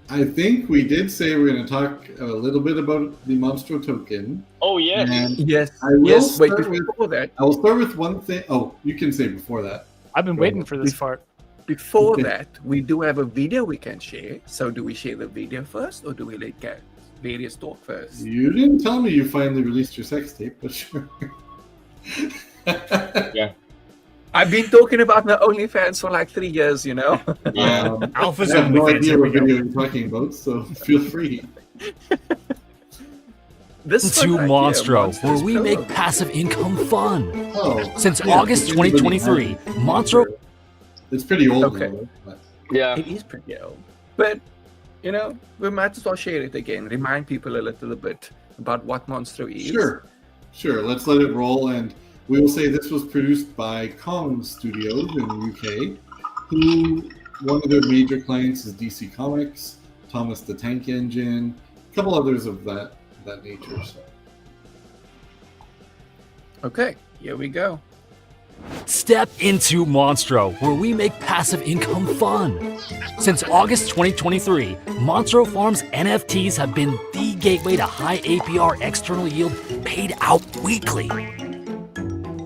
I think we did say we're going to talk a little bit about the Monstro token. Oh, yes. And Yes. I will Yes. Wait, start with- before that. I will start with one thing. Oh, you can say before that. I've been waiting for this part. Before Okay. that, we do have a video we can share. So, do we share the video first, or do we let various talk first? You didn't tell me you finally released your sex tape, but sure. I've been talking about my OnlyFans for like 3 years, you know. Yeah. Alpha's I have no OnlyFans, idea here we what go. video you're talking about, so feel free. This To one right here, Monstro, Monster's where we make Pillow. passive income fun. Oh, Since yeah, August it's pretty 2023, funny. Monstro. It's pretty old. Okay. Now, but Yeah. It is pretty old, but you know, we might as well share it again. Remind people a little bit about what Monstro is. Sure. Let's let it roll, and we will say this was produced by Kong Studios in the UK, who one of their major clients is DC Comics, Thomas the Tank Engine, a couple others of that nature. So. Okay, here we go. Step into Monstro, where we make passive income fun. Since August 2023, Monstro Farm's NFTs have been the gateway to high APR external yield paid out weekly.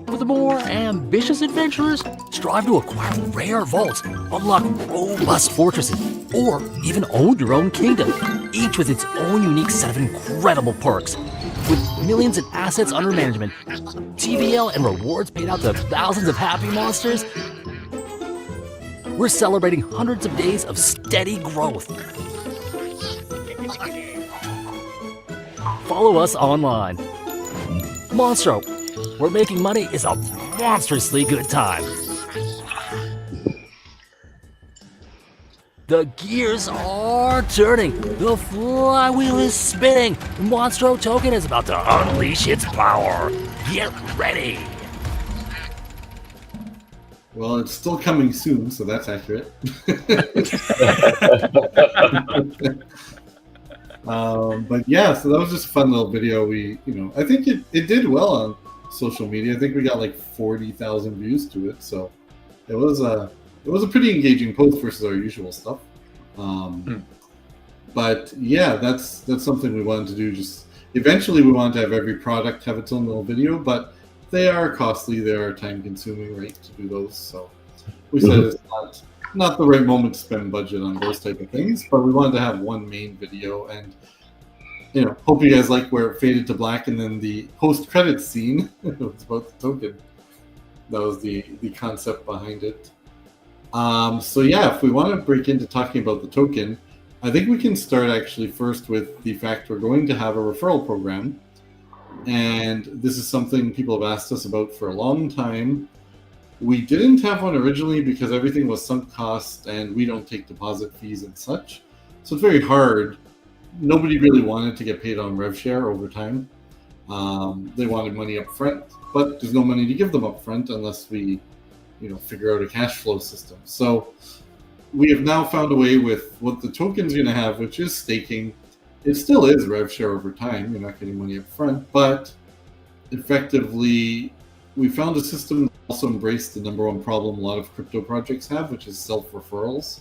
For the more ambitious adventurers, strive to acquire rare vaults, unlock robust fortresses, or even own your own kingdom, each with its own unique set of incredible perks. With millions in assets under management, TVL and rewards paid out to thousands of happy monsters, we're celebrating hundreds of days of steady growth. Follow us online. Monstro, where making money is a monstrously good time. The gears are turning. The flywheel is spinning. The Monstro token is about to unleash its power. Get ready. Well, it's still coming soon, so that's accurate. But yeah, so that was just a fun little video. I think it did well on social media. I think we got like 40,000 views to it, so it was a pretty engaging post versus our usual stuff. But yeah, that's something we wanted to do. Just eventually, we want to have every product have its own little video, but they are costly, they are time consuming, right, to do those. So we said it's not the right moment to spend budget on those type of things, but we wanted to have one main video, and hope you guys like where it faded to black, and then the post credits scene was about the token. That was the concept behind it. So yeah, if we want to break into talking about the token, I think we can start actually first with the fact we're going to have a referral program. And this is something people have asked us about for a long time. We didn't have one originally because everything was sunk cost and we don't take deposit fees and such. So it's very hard. Nobody really wanted to get paid on rev share over time. They wanted money up front, but there's no money to give them up front unless we figure out a cash flow system. So we have now found a way with what the token's going to have, which is staking. It still is rev share over time. You're not getting money up front, but effectively we found a system that also embraced the number one problem a lot of crypto projects have, which is self-referrals.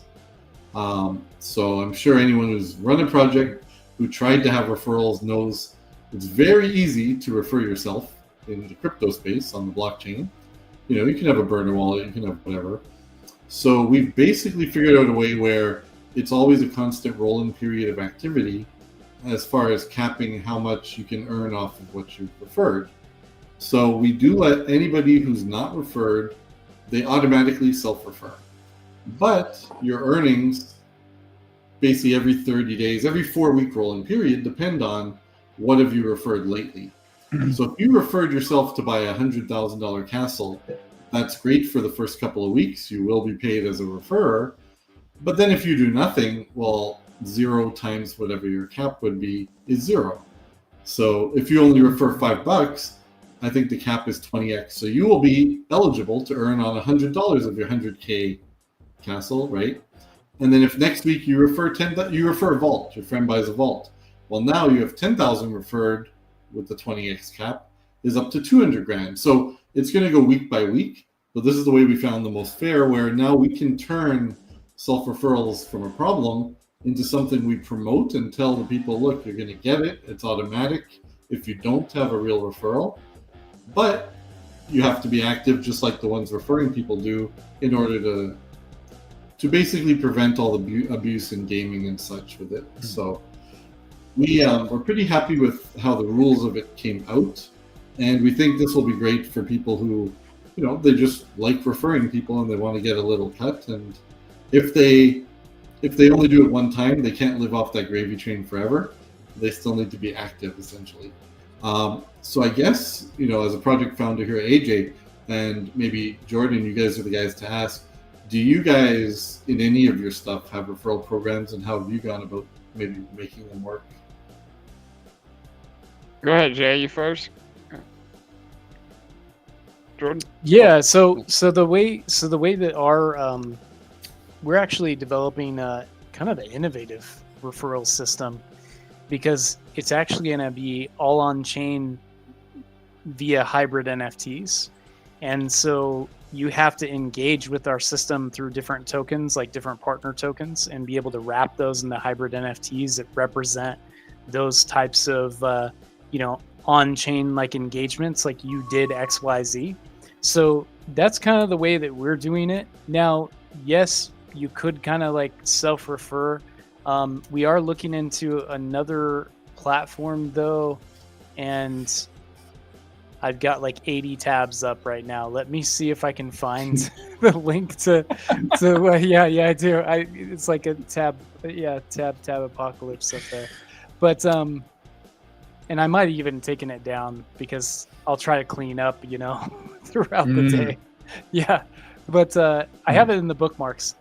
So I'm sure anyone who's run a project who tried to have referrals knows it's very easy to refer yourself in the crypto space on the blockchain. You know, you can have a burner wallet, you can have whatever. So we've basically figured out a way where it's always a constant rolling period of activity as far as capping how much you can earn off of what you've referred. So we do let anybody who's not referred, they automatically self-refer. But your earnings, basically every 30 days, every 4-week rolling period, depend on what have you referred lately. So if you referred yourself to buy a $100,000 castle, that's great for the first couple of weeks. You will be paid as a referrer. But then if you do nothing, well, 0 times whatever your cap would be is 0. So if you only refer $5, I think the cap is 20x. So you will be eligible to earn on $100 of your 100K castle, right? And then if next week you refer you refer a vault, your friend buys a vault. Well, now you have 10,000 referred with the 20x cap is up to 200 grand. So it's going to go week by week, but this is the way we found the most fair, where now we can turn self-referrals from a problem into something we promote and tell the people, look, you're going to get it. It's automatic if you don't have a real referral, but you have to be active just like the ones referring people do in order to basically prevent all the abuse in gaming and such with it. So we're pretty happy with how the rules of it came out, and we think this will be great for people who, you know, they just like referring people and they want to get a little cut. And if they only do it one time, they can't live off that gravy train forever. They still need to be active, essentially. So I guess, you know, as a project founder here at AJ, and maybe Jordan, you guys are the guys to ask, do you guys in any of your stuff have referral programs, and how have you gone about maybe making them work? Go ahead, Jay. You first. Jordan. Yeah. So the way that our we're actually developing kind of an innovative referral system, because it's actually going to be all on chain via hybrid NFTs, and so you have to engage with our system through different tokens, like different partner tokens, and be able to wrap those into hybrid NFTs that represent those types of, on-chain like engagements, like you did XYZ. So that's kind of the way that we're doing it. Now, yes, you could kind of like self-refer. We are looking into another platform though, and I've got like 80 tabs up right now. Let me see if I can find the link to yeah, I do. It's like a tab apocalypse up there. But and I might have even taken it down because I'll try to clean up, throughout the day. Yeah. But I have it in the bookmarks.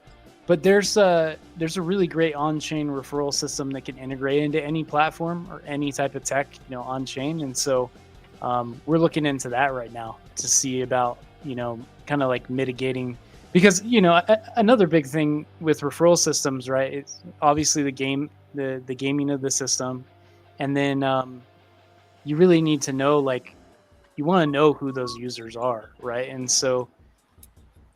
But there's a really great on-chain referral system that can integrate into any platform or any type of tech, on-chain. And so we're looking into that right now to see about, kind of like mitigating, because, another big thing with referral systems, right? It's obviously the gaming of the system. And then you really need to know, like, you want to know who those users are, right? And so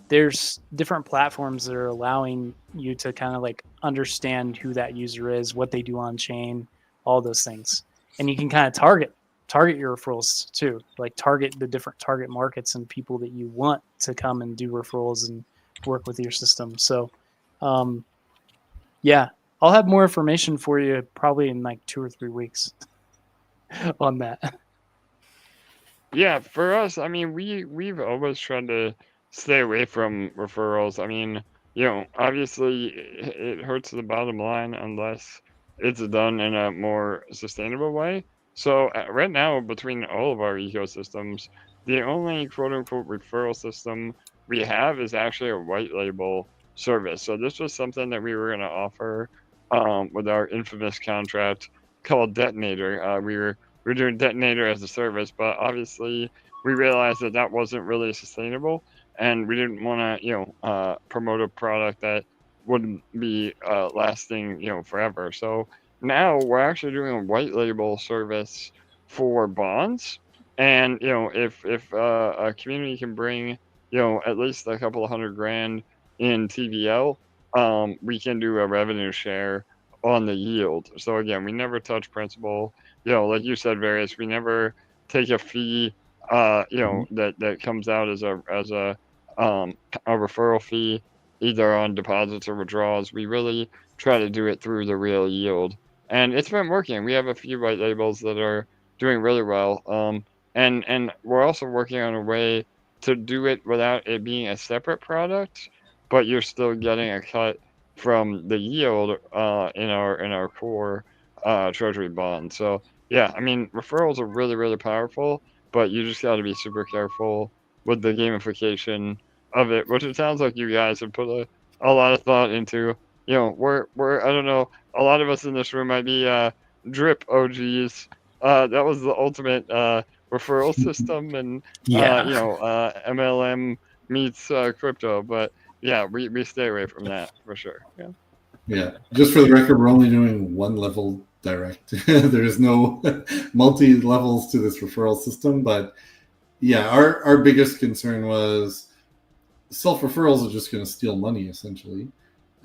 there's different platforms that are allowing you to kind of like understand who that user is, what they do on chain, all those things. And you can kind of target your referrals too, like target the different target markets and people that you want to come and do referrals and work with your system. So yeah, I'll have more information for you probably in like 2 or 3 weeks on that. Yeah, for us, I mean, we've always tried to stay away from referrals. I mean, obviously it hurts the bottom line unless it's done in a more sustainable way. So right now, between all of our ecosystems, the only quote unquote referral system we have is actually a white label service. So this was something that we were going to offer with our infamous contract called Detonator. We're doing Detonator as a service, but obviously we realized that wasn't really sustainable, and we didn't want to promote a product that wouldn't be lasting forever. So now we're actually doing a white label service for bonds, And if a community can bring at least a couple of $100,000 in TVL, we can do a revenue share on the yield. So again, we never touch principal. Like you said, Various, we never take a fee. That comes out as a referral fee, either on deposits or withdrawals. We really try to do it through the real yield, and it's been working. We have a few white labels that are doing really well. And we're also working on a way to do it without it being a separate product, but you're still getting a cut from the yield in our core treasury bond. So yeah, I mean, referrals are really, really powerful, but you just got to be super careful with the gamification of it, which it sounds like you guys have put a lot of thought into. We're I don't know, a lot of us in this room might be drip OGs. That was the ultimate referral system, and MLM meets crypto, but yeah, we stay away from that for sure. Yeah, just for the record, we're only doing one level direct. There's no multi levels to this referral system, but yeah, our biggest concern was self referrals are just going to steal money essentially,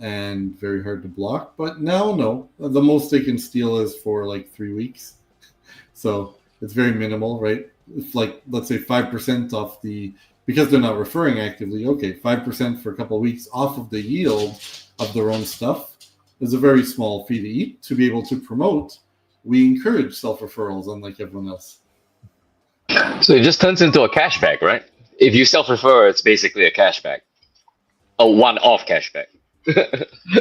and very hard to block. But now, no, the most they can steal is for like 3 weeks, so it's very minimal, right? If like let's say 5% off the, because they're not referring actively, okay, 5% for a couple of weeks off of the yield of their own stuff is a very small fee to eat. To be able to promote, we encourage self referrals, unlike everyone else. So it just turns into a cashback, right? If you self-refer, it's basically a cashback, a one-off cashback.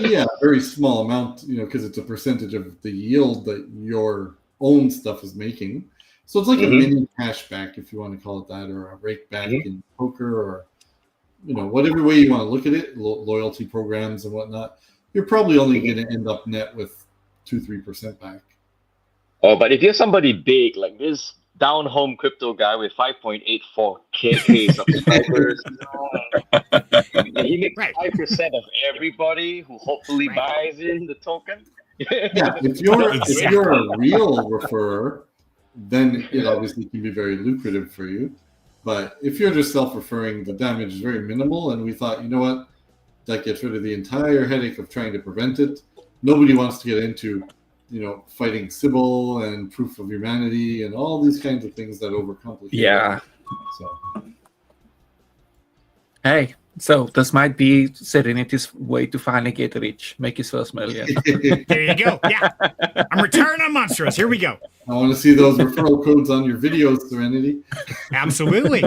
Yeah, very small amount, because it's a percentage of the yield that your own stuff is making. So it's like a mini cashback, if you want to call it that, or a rake back in poker, or whatever way you want to look at it, loyalty programs and whatnot. You're probably only going to end up net with 2-3% back. Oh, but if you're somebody big like this down home crypto guy with 5.84K subscribers, he makes 5% of everybody who hopefully buys in the token. Yeah, if you're a real referrer, then it obviously can be very lucrative for you. But if you're just self-referring, the damage is very minimal, and we thought, you know what, that gets rid of the entire headache of trying to prevent it. Nobody wants to get into fighting Sybil and proof of humanity and all these kinds of things that overcomplicate. Yeah. So. Hey, so this might be Serenity's way to finally get rich, make his first million. There you go. Yeah, I'm retiring on Monstros. Here we go. I want to see those referral codes on your videos, Serenity. Absolutely.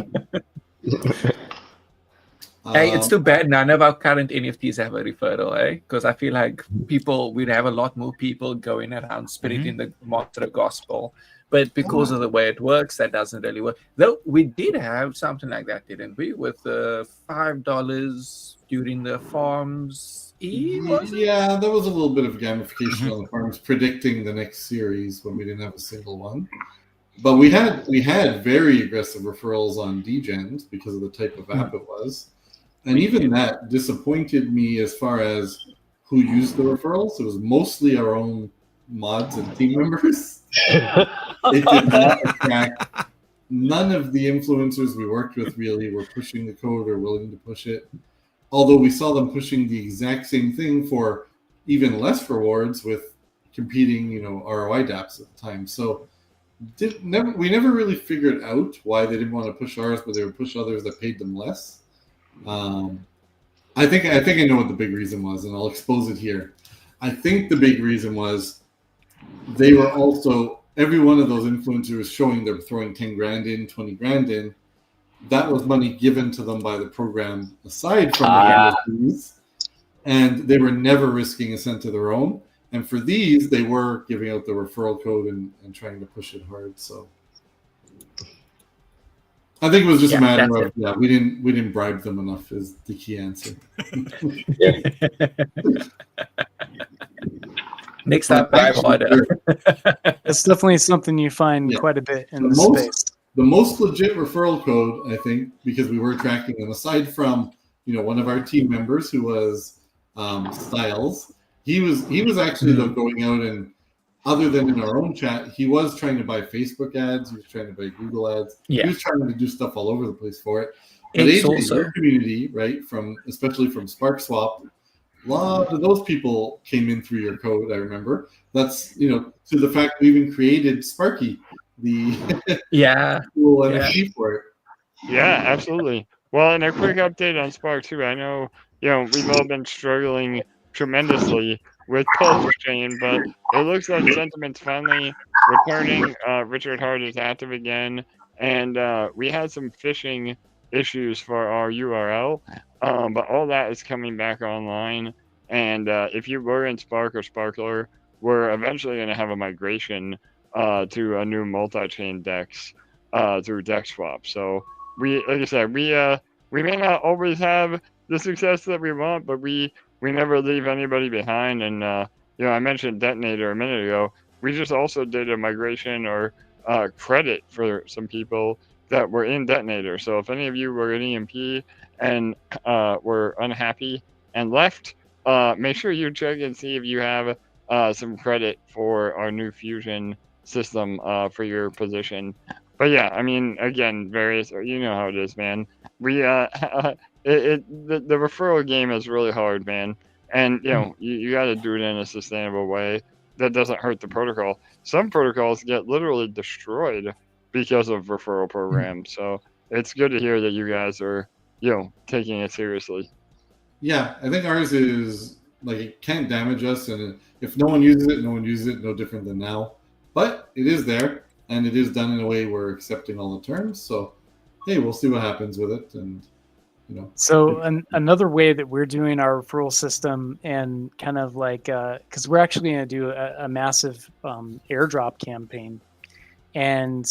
Hey, it's too bad none of our current NFTs have a referral, eh? Because I feel like we'd have a lot more people going around spreading the Monstro gospel. But because of the way it works, that doesn't really work. Though we did have something like that, didn't we? With the $5 during the farms. Yeah, there was a little bit of gamification on the farms, predicting the next series when we didn't have a single one. But we had very aggressive referrals on Degens because of the type of app it was. And even that disappointed me as far as who used the referrals. It was mostly our own mods and team members. It did not attract. None of the influencers we worked with really were pushing the code or willing to push it. Although we saw them pushing the exact same thing for even less rewards with competing, ROI dApps at the time. So we never really figured out why they didn't want to push ours, but they would push others that paid them less. I think I know what the big reason was, and I'll expose it here. I think the big reason was they were also, every one of those influencers was showing they're throwing 10 grand in, 20 grand in. That was money given to them by the program aside from the fees, and they were never risking a cent of their own. And for these, they were giving out the referral code and trying to push it hard. So I think it was just a matter of we didn't bribe them enough is the key answer. Next up, it's definitely something you find quite a bit in the space. The most legit referral code, I think, because we were tracking them, aside from one of our team members who was Styles, he was actually going out and other than in our own chat, he was trying to buy Facebook ads. He was trying to buy Google ads. Yeah. He was trying to do stuff all over the place for it. But It's AJ, also your community, right, especially from SparkSwap, a lot of those people came in through your code, I remember. That's, to the fact we even created Sparky, the cool NFT for it. Yeah, absolutely. Well, and a quick update on Spark too. I know, we've all been struggling tremendously with Pulse Chain, but it looks like sentiment's finally returning. Richard Hart is active again, and we had some phishing issues for our URL, but all that is coming back online. And if you were in Spark or Sparkler, we're eventually going to have a migration to a new multi-chain DEX through DexSwap. So like I said, we may not always have the success that we want, but we never leave anybody behind. And I mentioned Detonator a minute ago. We just also did a migration or credit for some people that were in Detonator. So if any of you were in EMP and were unhappy and left, make sure you check and see if you have some credit for our new Fusion system for your position. But yeah, I mean, again, you know how it is, man. We the referral game is really hard, man. And you got to do it in a sustainable way that doesn't hurt the protocol. Some protocols get literally destroyed because of referral programs. So it's good to hear that you guys are taking it seriously. Yeah, I think ours is like it can't damage us, and if no one uses it, no one uses it. No different than now, but it is there. And it is done in a way we're accepting all the terms. So, hey, we'll see what happens with it. And, So another way that we're doing our referral system and kind of like, because we're actually going to do a massive airdrop campaign. And,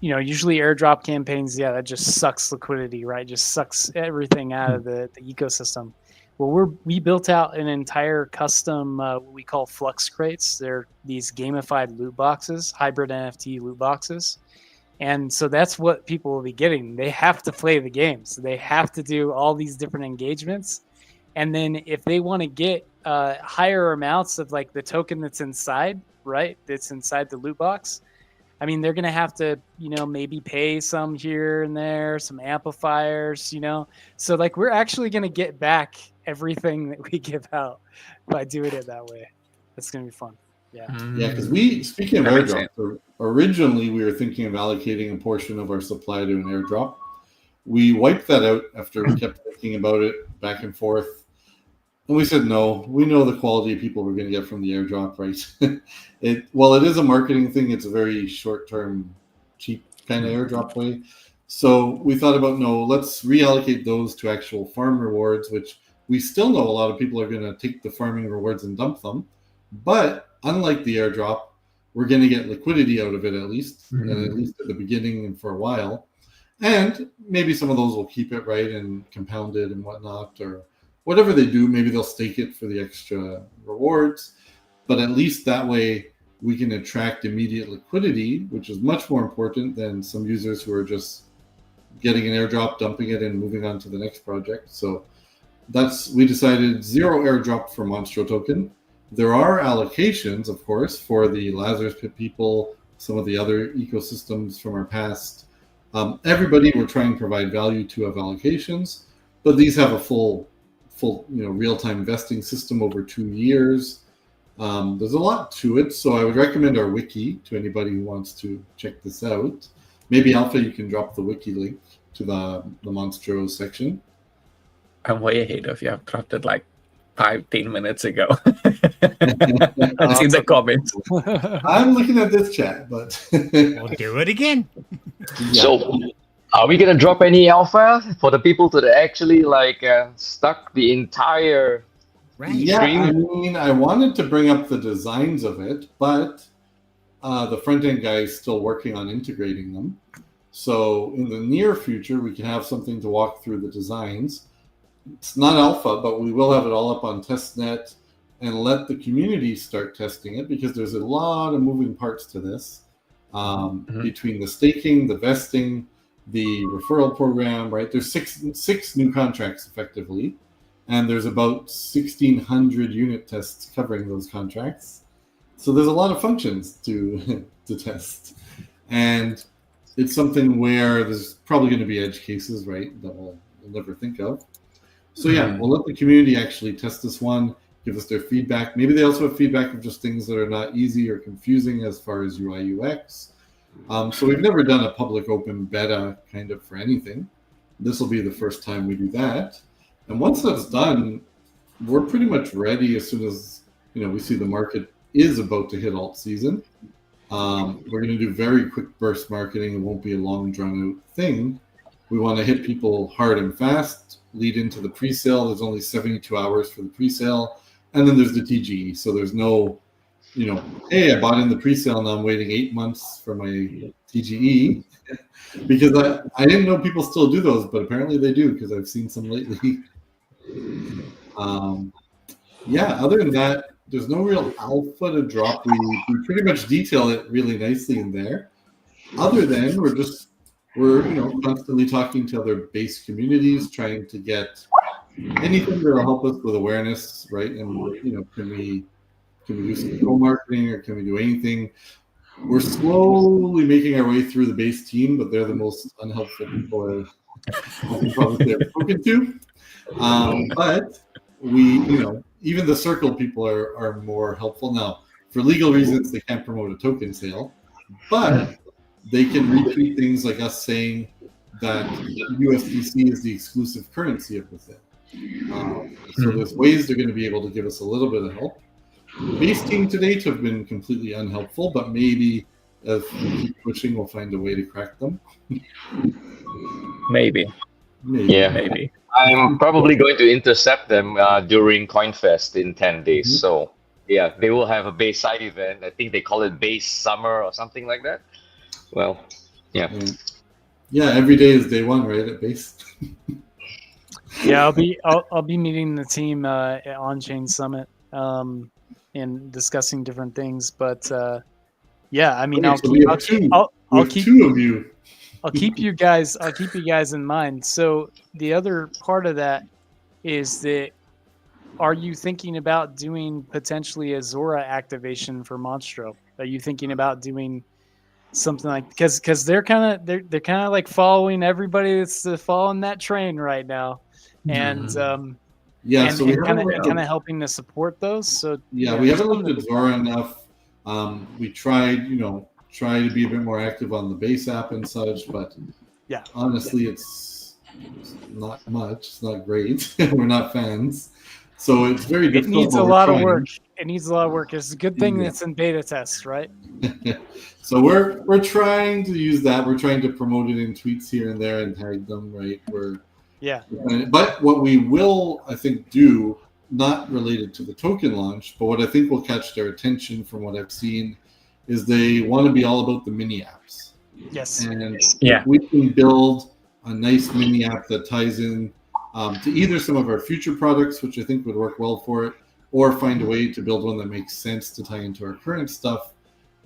usually airdrop campaigns, that just sucks liquidity, right? Just sucks everything out of the ecosystem. Well, we built out an entire custom, what we call flux crates. They're these gamified loot boxes, hybrid NFT loot boxes. And so that's what people will be getting. They have to play the game. So they have to do all these different engagements. And then if they want to get higher amounts of like the token that's inside, right? That's inside the loot box. I mean, they're going to have to, maybe pay some here and there, some amplifiers, So like we're actually going to get back everything that we give out by doing it that way. That's going to be fun. Yeah. Yeah, because speaking of airdrop, originally we were thinking of allocating a portion of our supply to an airdrop. We wiped that out after we kept thinking about it back and forth. And we said, no, we know the quality of people we're going to get from the airdrop, right? While it is a marketing thing, it's a very short-term, cheap kind of airdrop way. So we thought about, no, let's reallocate those to actual farm rewards, which we still know a lot of people are going to take the farming rewards and dump them. But unlike the airdrop, we're going to get liquidity out of it at least, at the beginning and for a while. And maybe some of those will keep it, right, and compound it and whatnot, or whatever they do. Maybe they'll stake it for the extra rewards. But at least that way we can attract immediate liquidity, which is much more important than some users who are just getting an airdrop, dumping it, and moving on to the next project. So we decided 0 airdrop for Monstro token. There are allocations, of course, for the Lazarus Pit people, some of the other ecosystems from our past. Everybody we're trying to provide value to have allocations, but these have a full real-time vesting system over 2 years. There's a lot to it, so I would recommend our wiki to anybody who wants to check this out. Maybe Alpha, you can drop the wiki link to the Monstro section. I'm way ahead of you. I've dropped it like 5-10 minutes ago. It's in the comments. I'm looking at this chat, but we'll do it again. Yeah. So, are we gonna drop any alpha for the people that actually stuck the entire stream? I mean, I wanted to bring up the designs of it, but the front end guy is still working on integrating them. So in the near future, we can have something to walk through the designs. It's not alpha, but we will have it all up on testnet and let the community start testing it, because there's a lot of moving parts to this between the staking, the vesting, the referral program, right? There's six new contracts effectively, and there's about 1,600 unit tests covering those contracts. So there's a lot of functions to to test, and it's something where there's probably going to be edge cases, right, that we'll never think of. So yeah, we'll let the community actually test this one, give us their feedback. Maybe they also have feedback of just things that are not easy or confusing as far as UI UX. So we've never done a public open beta kind of for anything. This will be the first time we do that. And once that's done, we're pretty much ready as soon as we see the market is about to hit alt season. We're going to do very quick burst marketing. It won't be a long drawn out thing. We want to hit people hard and fast, lead into the pre-sale. There's only 72 hours for the pre-sale. And then there's the TGE. So there's no, hey, I bought in the pre-sale, now I'm waiting 8 months for my TGE. Because I didn't know people still do those, but apparently they do because I've seen some lately. Other than that, there's no real alpha to drop. We pretty much detail it really nicely in there. Other than we're constantly talking to other base communities, trying to get anything that will help us with awareness, right? And can we do some co-marketing or can we do anything? We're slowly making our way through the base team, but they're the most unhelpful people I can probably have spoken to. But we, even the circle people are more helpful now. For legal reasons, they can't promote a token sale, but they can retweet things like us saying that USDC is the exclusive currency of the thing. So there's ways they're going to be able to give us a little bit of help. Base team to date have been completely unhelpful, but maybe if we keep pushing, we'll find a way to crack them. Maybe. Maybe. I'm probably going to intercept them during CoinFest in 10 days. So, yeah, they will have a base side event. I think they call it base summer or something like that. Well, yeah. Yeah, every day is day one, right, at base? Yeah, I'll be meeting the team at On-Chain Summit and discussing different things. But I mean, I'll keep two of you. I'll keep you guys in mind. So the other part of that is that, are you thinking about doing potentially a Zora activation for Monstro? Are you thinking about doing something like, because they're kind of like following everybody that's following that train right now, and so we kind of helping to support those. So we haven't looked at Zora enough. We tried to be a bit more active on the base app and such, but honestly, it's not much. It's not great. We're not fans, so it's very difficult. It needs a lot of work. It's a good thing that's in beta test, right? So we're trying to use that. We're trying to promote it in tweets here and there and tag them, right? But what we will, I think, do, not related to the token launch, but what I think will catch their attention from what I've seen, is they want to be all about the mini apps. Yes. And if we can build a nice mini app that ties in to either some of our future products, which I think would work well for it, or find a way to build one that makes sense to tie into our current stuff,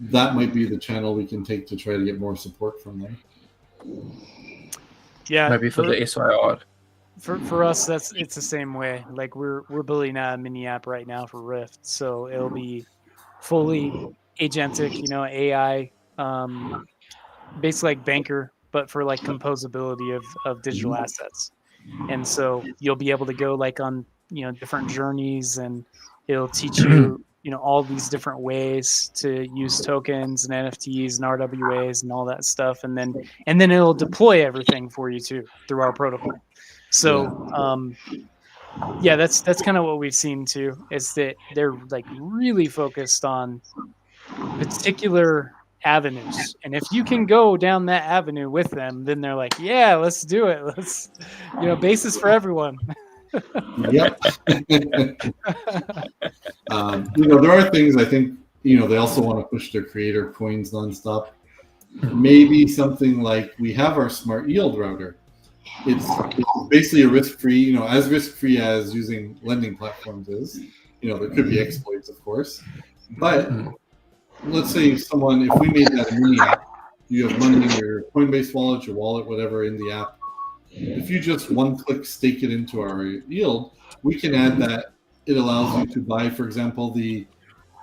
that might be the channel we can take to try to get more support from them. Yeah. Maybe for the SYR. For us, it's the same way. Like we're building a mini app right now for Rift, so it'll be fully agentic, AI, basically like Banker, but for like composability of digital assets. And so you'll be able to go like on different journeys, and it'll teach you all these different ways to use tokens and NFTs and RWAs and all that stuff, and then it'll deploy everything for you too through our protocol. So that's kind of what we've seen too, is that they're like really focused on particular avenues, and if you can go down that avenue with them, then they're like, yeah, let's do it. Let's basis for everyone. Yep. There are things I think they also want to push their creator coins nonstop. Maybe something like, we have our smart yield router. It's basically a risk-free, as risk-free as using lending platforms is. There could be exploits, of course, but let's say if we made that a mini app, you have money in your Coinbase wallet, your wallet, whatever, in the app. If you just one-click stake it into our yield, we can add that. It allows you to buy, for example, the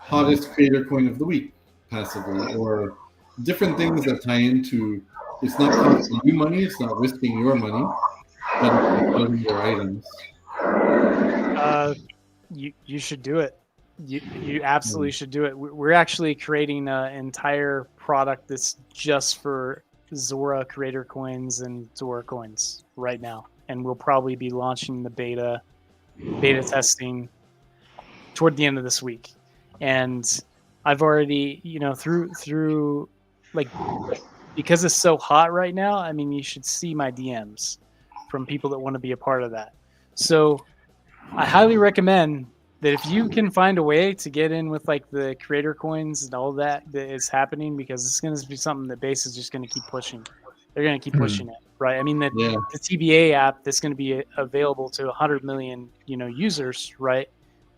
hottest creator coin of the week passively, or different things that tie into. It's not costing you money. It's not risking your money, but it's building your items. You should do it. You absolutely should do it. We're actually creating an entire product that's just for Zora creator coins and Zora coins right now, and we'll probably be launching the beta testing toward the end of this week. And I've already, through like, because it's so hot right now, I mean, you should see my DMs from people that want to be a part of that. So I highly recommend that if you can find a way to get in with like the creator coins and all that is happening, because it's going to be something that Base is just going to keep pushing. They're going to keep pushing it, right? I mean, the TBA app that's going to be available to 100 million, users, right,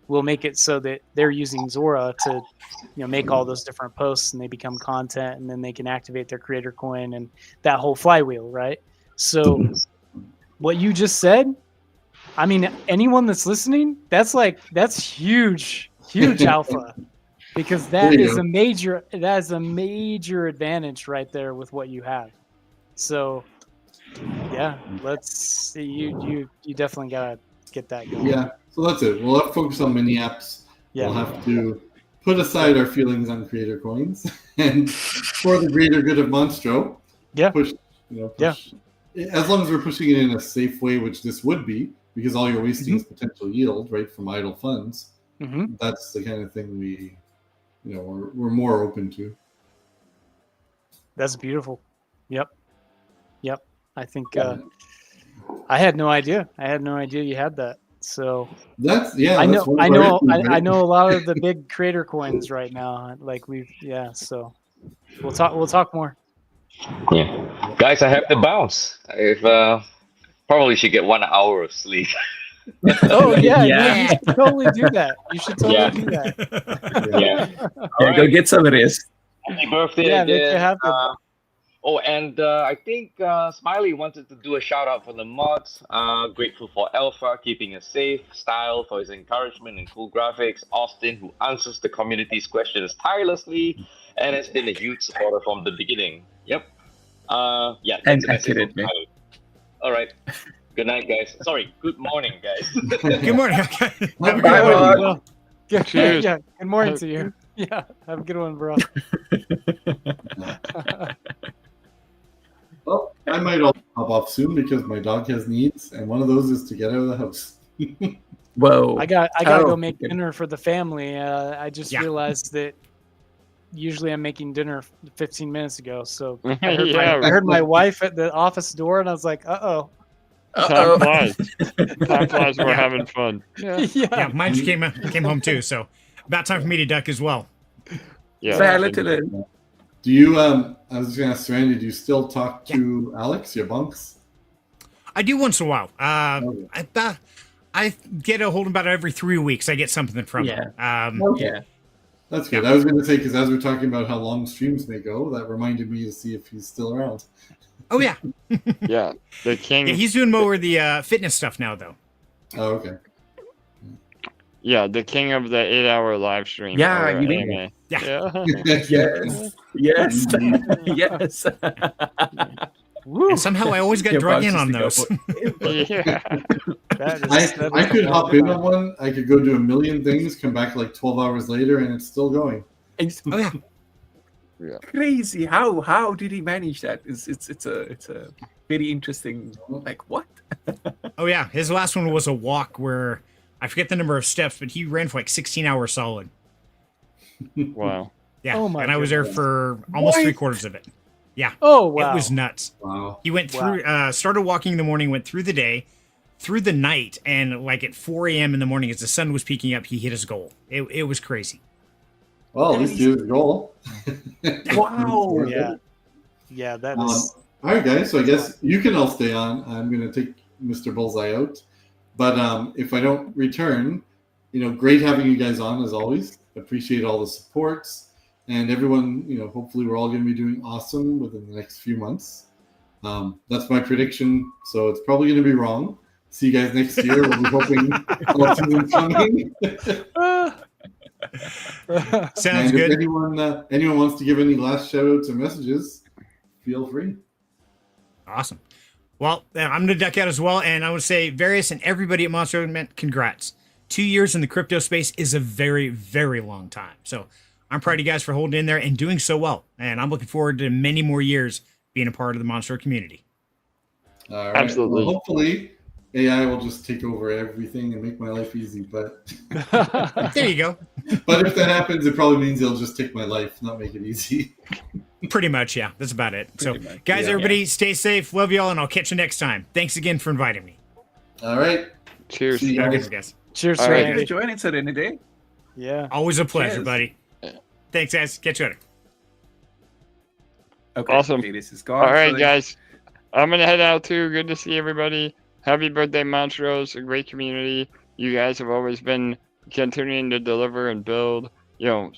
will make it so that they're using Zora to, make all those different posts, and they become content, and then they can activate their creator coin and that whole flywheel, right? So what you just said, I mean, anyone that's listening, that's huge alpha, because that is a major advantage right there with what you have. So yeah, let's see, you definitely gotta get that going. Yeah, so that's it. We'll have to focus on mini apps. Yeah. We'll have to put aside our feelings on creator coins and for the greater good of Monstro. Yeah. Push. As long as we're pushing it in a safe way, which this would be, because all you're wasting is potential yield, right, from idle funds. That's the kind of thing we're more open to. That's beautiful. Yep. I think I had no idea. You had that. So I know a lot of the big creator coins right now. Like so we'll talk more. Yeah, guys, I have to bounce. If probably should get 1 hour of sleep. Oh yeah, you should totally do that. Do that. Yeah. Go get some rest. Happy birthday again. And I think Smiley wanted to do a shout out for the mods. Grateful for Alpha keeping us safe, Style for his encouragement and cool graphics, Austin who answers the community's questions tirelessly and has been a huge supporter from the beginning. Yep. And accurate, man. All right. Good night, guys. Sorry. Good morning, guys. Good morning. Have a good one. Good morning to you. Yeah. Have a good one, bro. Well, I might also hop off soon because my dog has needs, and one of those is to get out of the house. Whoa! I gotta go make dinner for the family. I just realized that usually I'm making dinner 15 minutes ago. So I heard my wife at the office door, and I was like, "Uh-oh." Time flies. Time flies. We're having fun. Yeah, mine just came home too. So about time for me to duck as well. Yeah. Do you? I was just gonna ask Randy. Do you still talk to Alex, your bunks? I do once in a while. I get a hold of about every 3 weeks. I get something from him. That's good. I was going to say, because as we're talking about how long streams may go, that reminded me to see if he's still around. Oh yeah. Yeah, the king. Yeah, he's doing more of the fitness stuff now, though. Oh, okay. Yeah, the king of the 8-hour live stream. Yeah, you mean mean Yes. Yes. And somehow I always get dragged in on those. I could hop in on one. I could go do a million things, come back like 12 hours later, and it's still going. Oh yeah. Crazy. How did he manage that? It's a very interesting. Like what? Oh yeah, his last one was a walk where I forget the number of steps, but he ran for like 16 hours solid. Wow. Yeah. Oh my and I was there for almost 3/4 of it. Yeah. Oh wow. It was nuts. Wow. He went through started walking in the morning, went through the day, through the night, and like at 4 a.m. in the morning as the sun was peeking up, he hit his goal. It was crazy. Well, at least you hit the goal. Wow. Yeah, that is. All right, guys. So I guess you can all stay on. I'm going to take Mr. Bullseye out. But if I don't return, great having you guys on as always. Appreciate all the supports. And everyone, hopefully we're all going to be doing awesome within the next few months. That's my prediction. So it's probably going to be wrong. See you guys next year. We'll be hoping all season coming. Sounds And good. if anyone wants to give any last shout outs or messages, feel free. Awesome. Well, I'm going to duck out as well. And I would say, Various and everybody at Monster Event, congrats. 2 years in the crypto space is a very, very long time. So I'm proud of you guys for holding in there and doing so well. And I'm looking forward to many more years being a part of the Monster community. All right. Absolutely. Well, hopefully AI will just take over everything and make my life easy. But There you go. but if that happens, it probably means it'll just take my life, not make it easy. Pretty much, yeah. That's about it. So, Pretty much, guys, yeah. everybody, stay safe. Love y'all, and I'll catch you next time. Thanks again for inviting me. All right. Cheers. See you guys. Guys. Cheers, All Thank right. you for Randy. joining Serenity. Yeah. Always a pleasure, Cheers. buddy. Thanks, guys. Catch you later. Okay, Awesome. this is gone. All right, So guys. I'm gonna head out too. Good to see everybody. Happy birthday, Monstros. A great community. You guys have always been continuing to deliver and build. The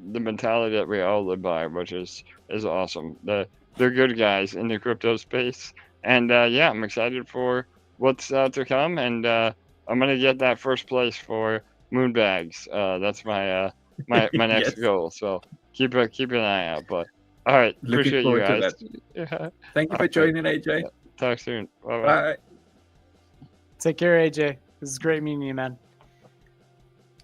mentality that we all live by, which is awesome. They're good guys in the crypto space, and I'm excited for what's to come. And I'm gonna get that first place for Moonbags. That's my my next Yes. goal. So keep an eye out. But all right, Looking appreciate you forward guys. to Yeah. Thank you for Alright. joining, AJ. Talk soon. Bye bye. Bye. Take care, AJ. This is great meeting you, man.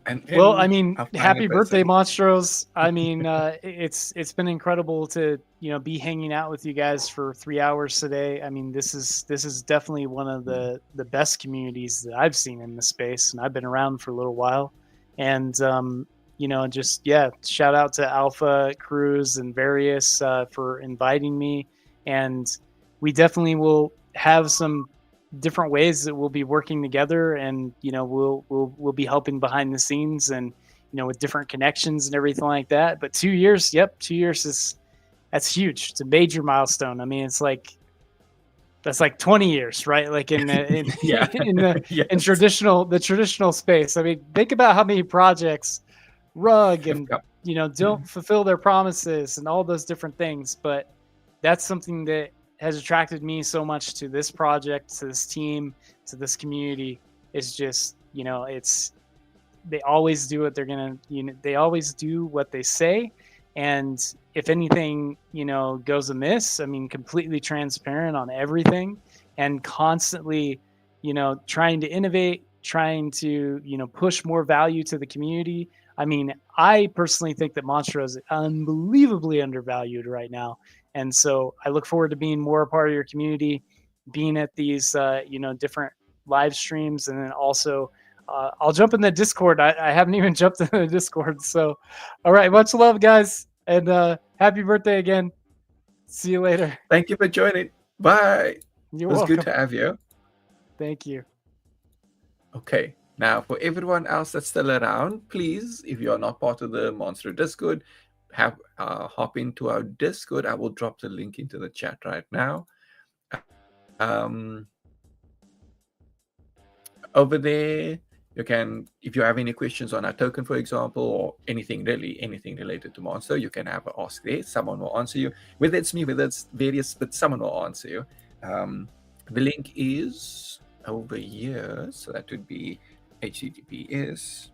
And Well, I mean, our final happy birthday, person. Monstros. I mean, it's been incredible to be hanging out with you guys for 3 hours today. I mean, this is definitely one of the best communities that I've seen in the space, and I've been around for a little while. And shout out to Alpha Cruz and Various for inviting me, and we definitely will have some different ways that we'll be working together, and we'll be helping behind the scenes, and with different connections and everything like that. But 2 years, 2 years that's huge. It's a major milestone. I mean, that's like 20 years, right? Like in Yeah. Yes. in traditional space. I mean, think about how many projects Rug and don't fulfill their promises and all those different things. But that's something that has attracted me so much to this project, to this team, to this community. Is just they always do what they're gonna they always do what they say, and if anything goes amiss, I mean, completely transparent on everything, and constantly trying to innovate, trying to push more value to the community. I mean, I personally think that Monstro is unbelievably undervalued right now. And so I look forward to being more a part of your community, being at these, different live streams. And then also I'll jump in the Discord. I haven't even jumped in the Discord. So, all right. Much love, guys. And happy birthday again. See you later. Thank you for joining. Bye. You're It was welcome. good to have you. Thank you. Okay, now for everyone else that's still around, please, if you're not part of the Monster Discord, hop into our Discord. I will drop the link into the chat right now. Over there, you can, if you have any questions on our token, for example, or anything related to Monster, you can have an ask there. Someone will answer you. Whether it's me, whether it's Various, but someone will answer you. The link is over here, so that would be https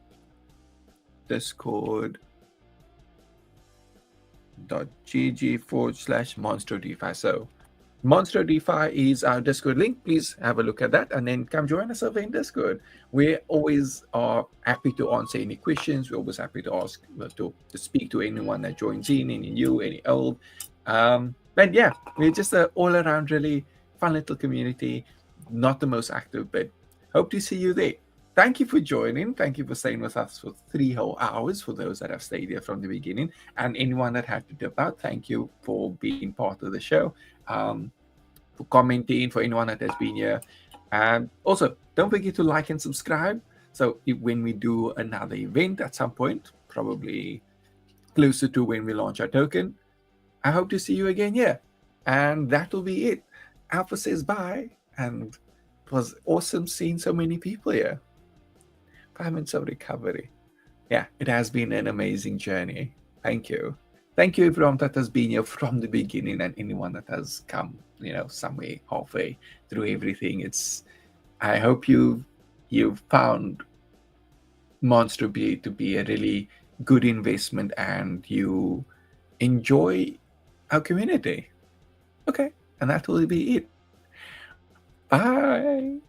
discord.gg/Monstro DeFi. So Monstro DeFi is our Discord link. Please have a look at that and then come join us over in Discord. We always are happy to answer any questions. We're always happy to ask, to speak to anyone that joins in, any new, any old. But yeah, we're just an all-around really fun little community. Not the most active, but hope to see you there. Thank you for joining. Thank you for staying with us for 3 whole hours, for those that have stayed here from the beginning. And anyone that had to dip out, thank you for being part of the show, for commenting, for anyone that has been here. And also, don't forget to like and subscribe. So when we do another event at some point, probably closer to when we launch our token, I hope to see you again here. And that will be it. Alpha says bye. And it was awesome seeing so many people here. 5 minutes of recovery. Yeah, it has been an amazing journey. Thank you. Thank you everyone that has been here from the beginning, and anyone that has come, somewhere halfway through everything. I hope you've found Monstro to be a really good investment and you enjoy our community. Okay, and that will be it. Bye.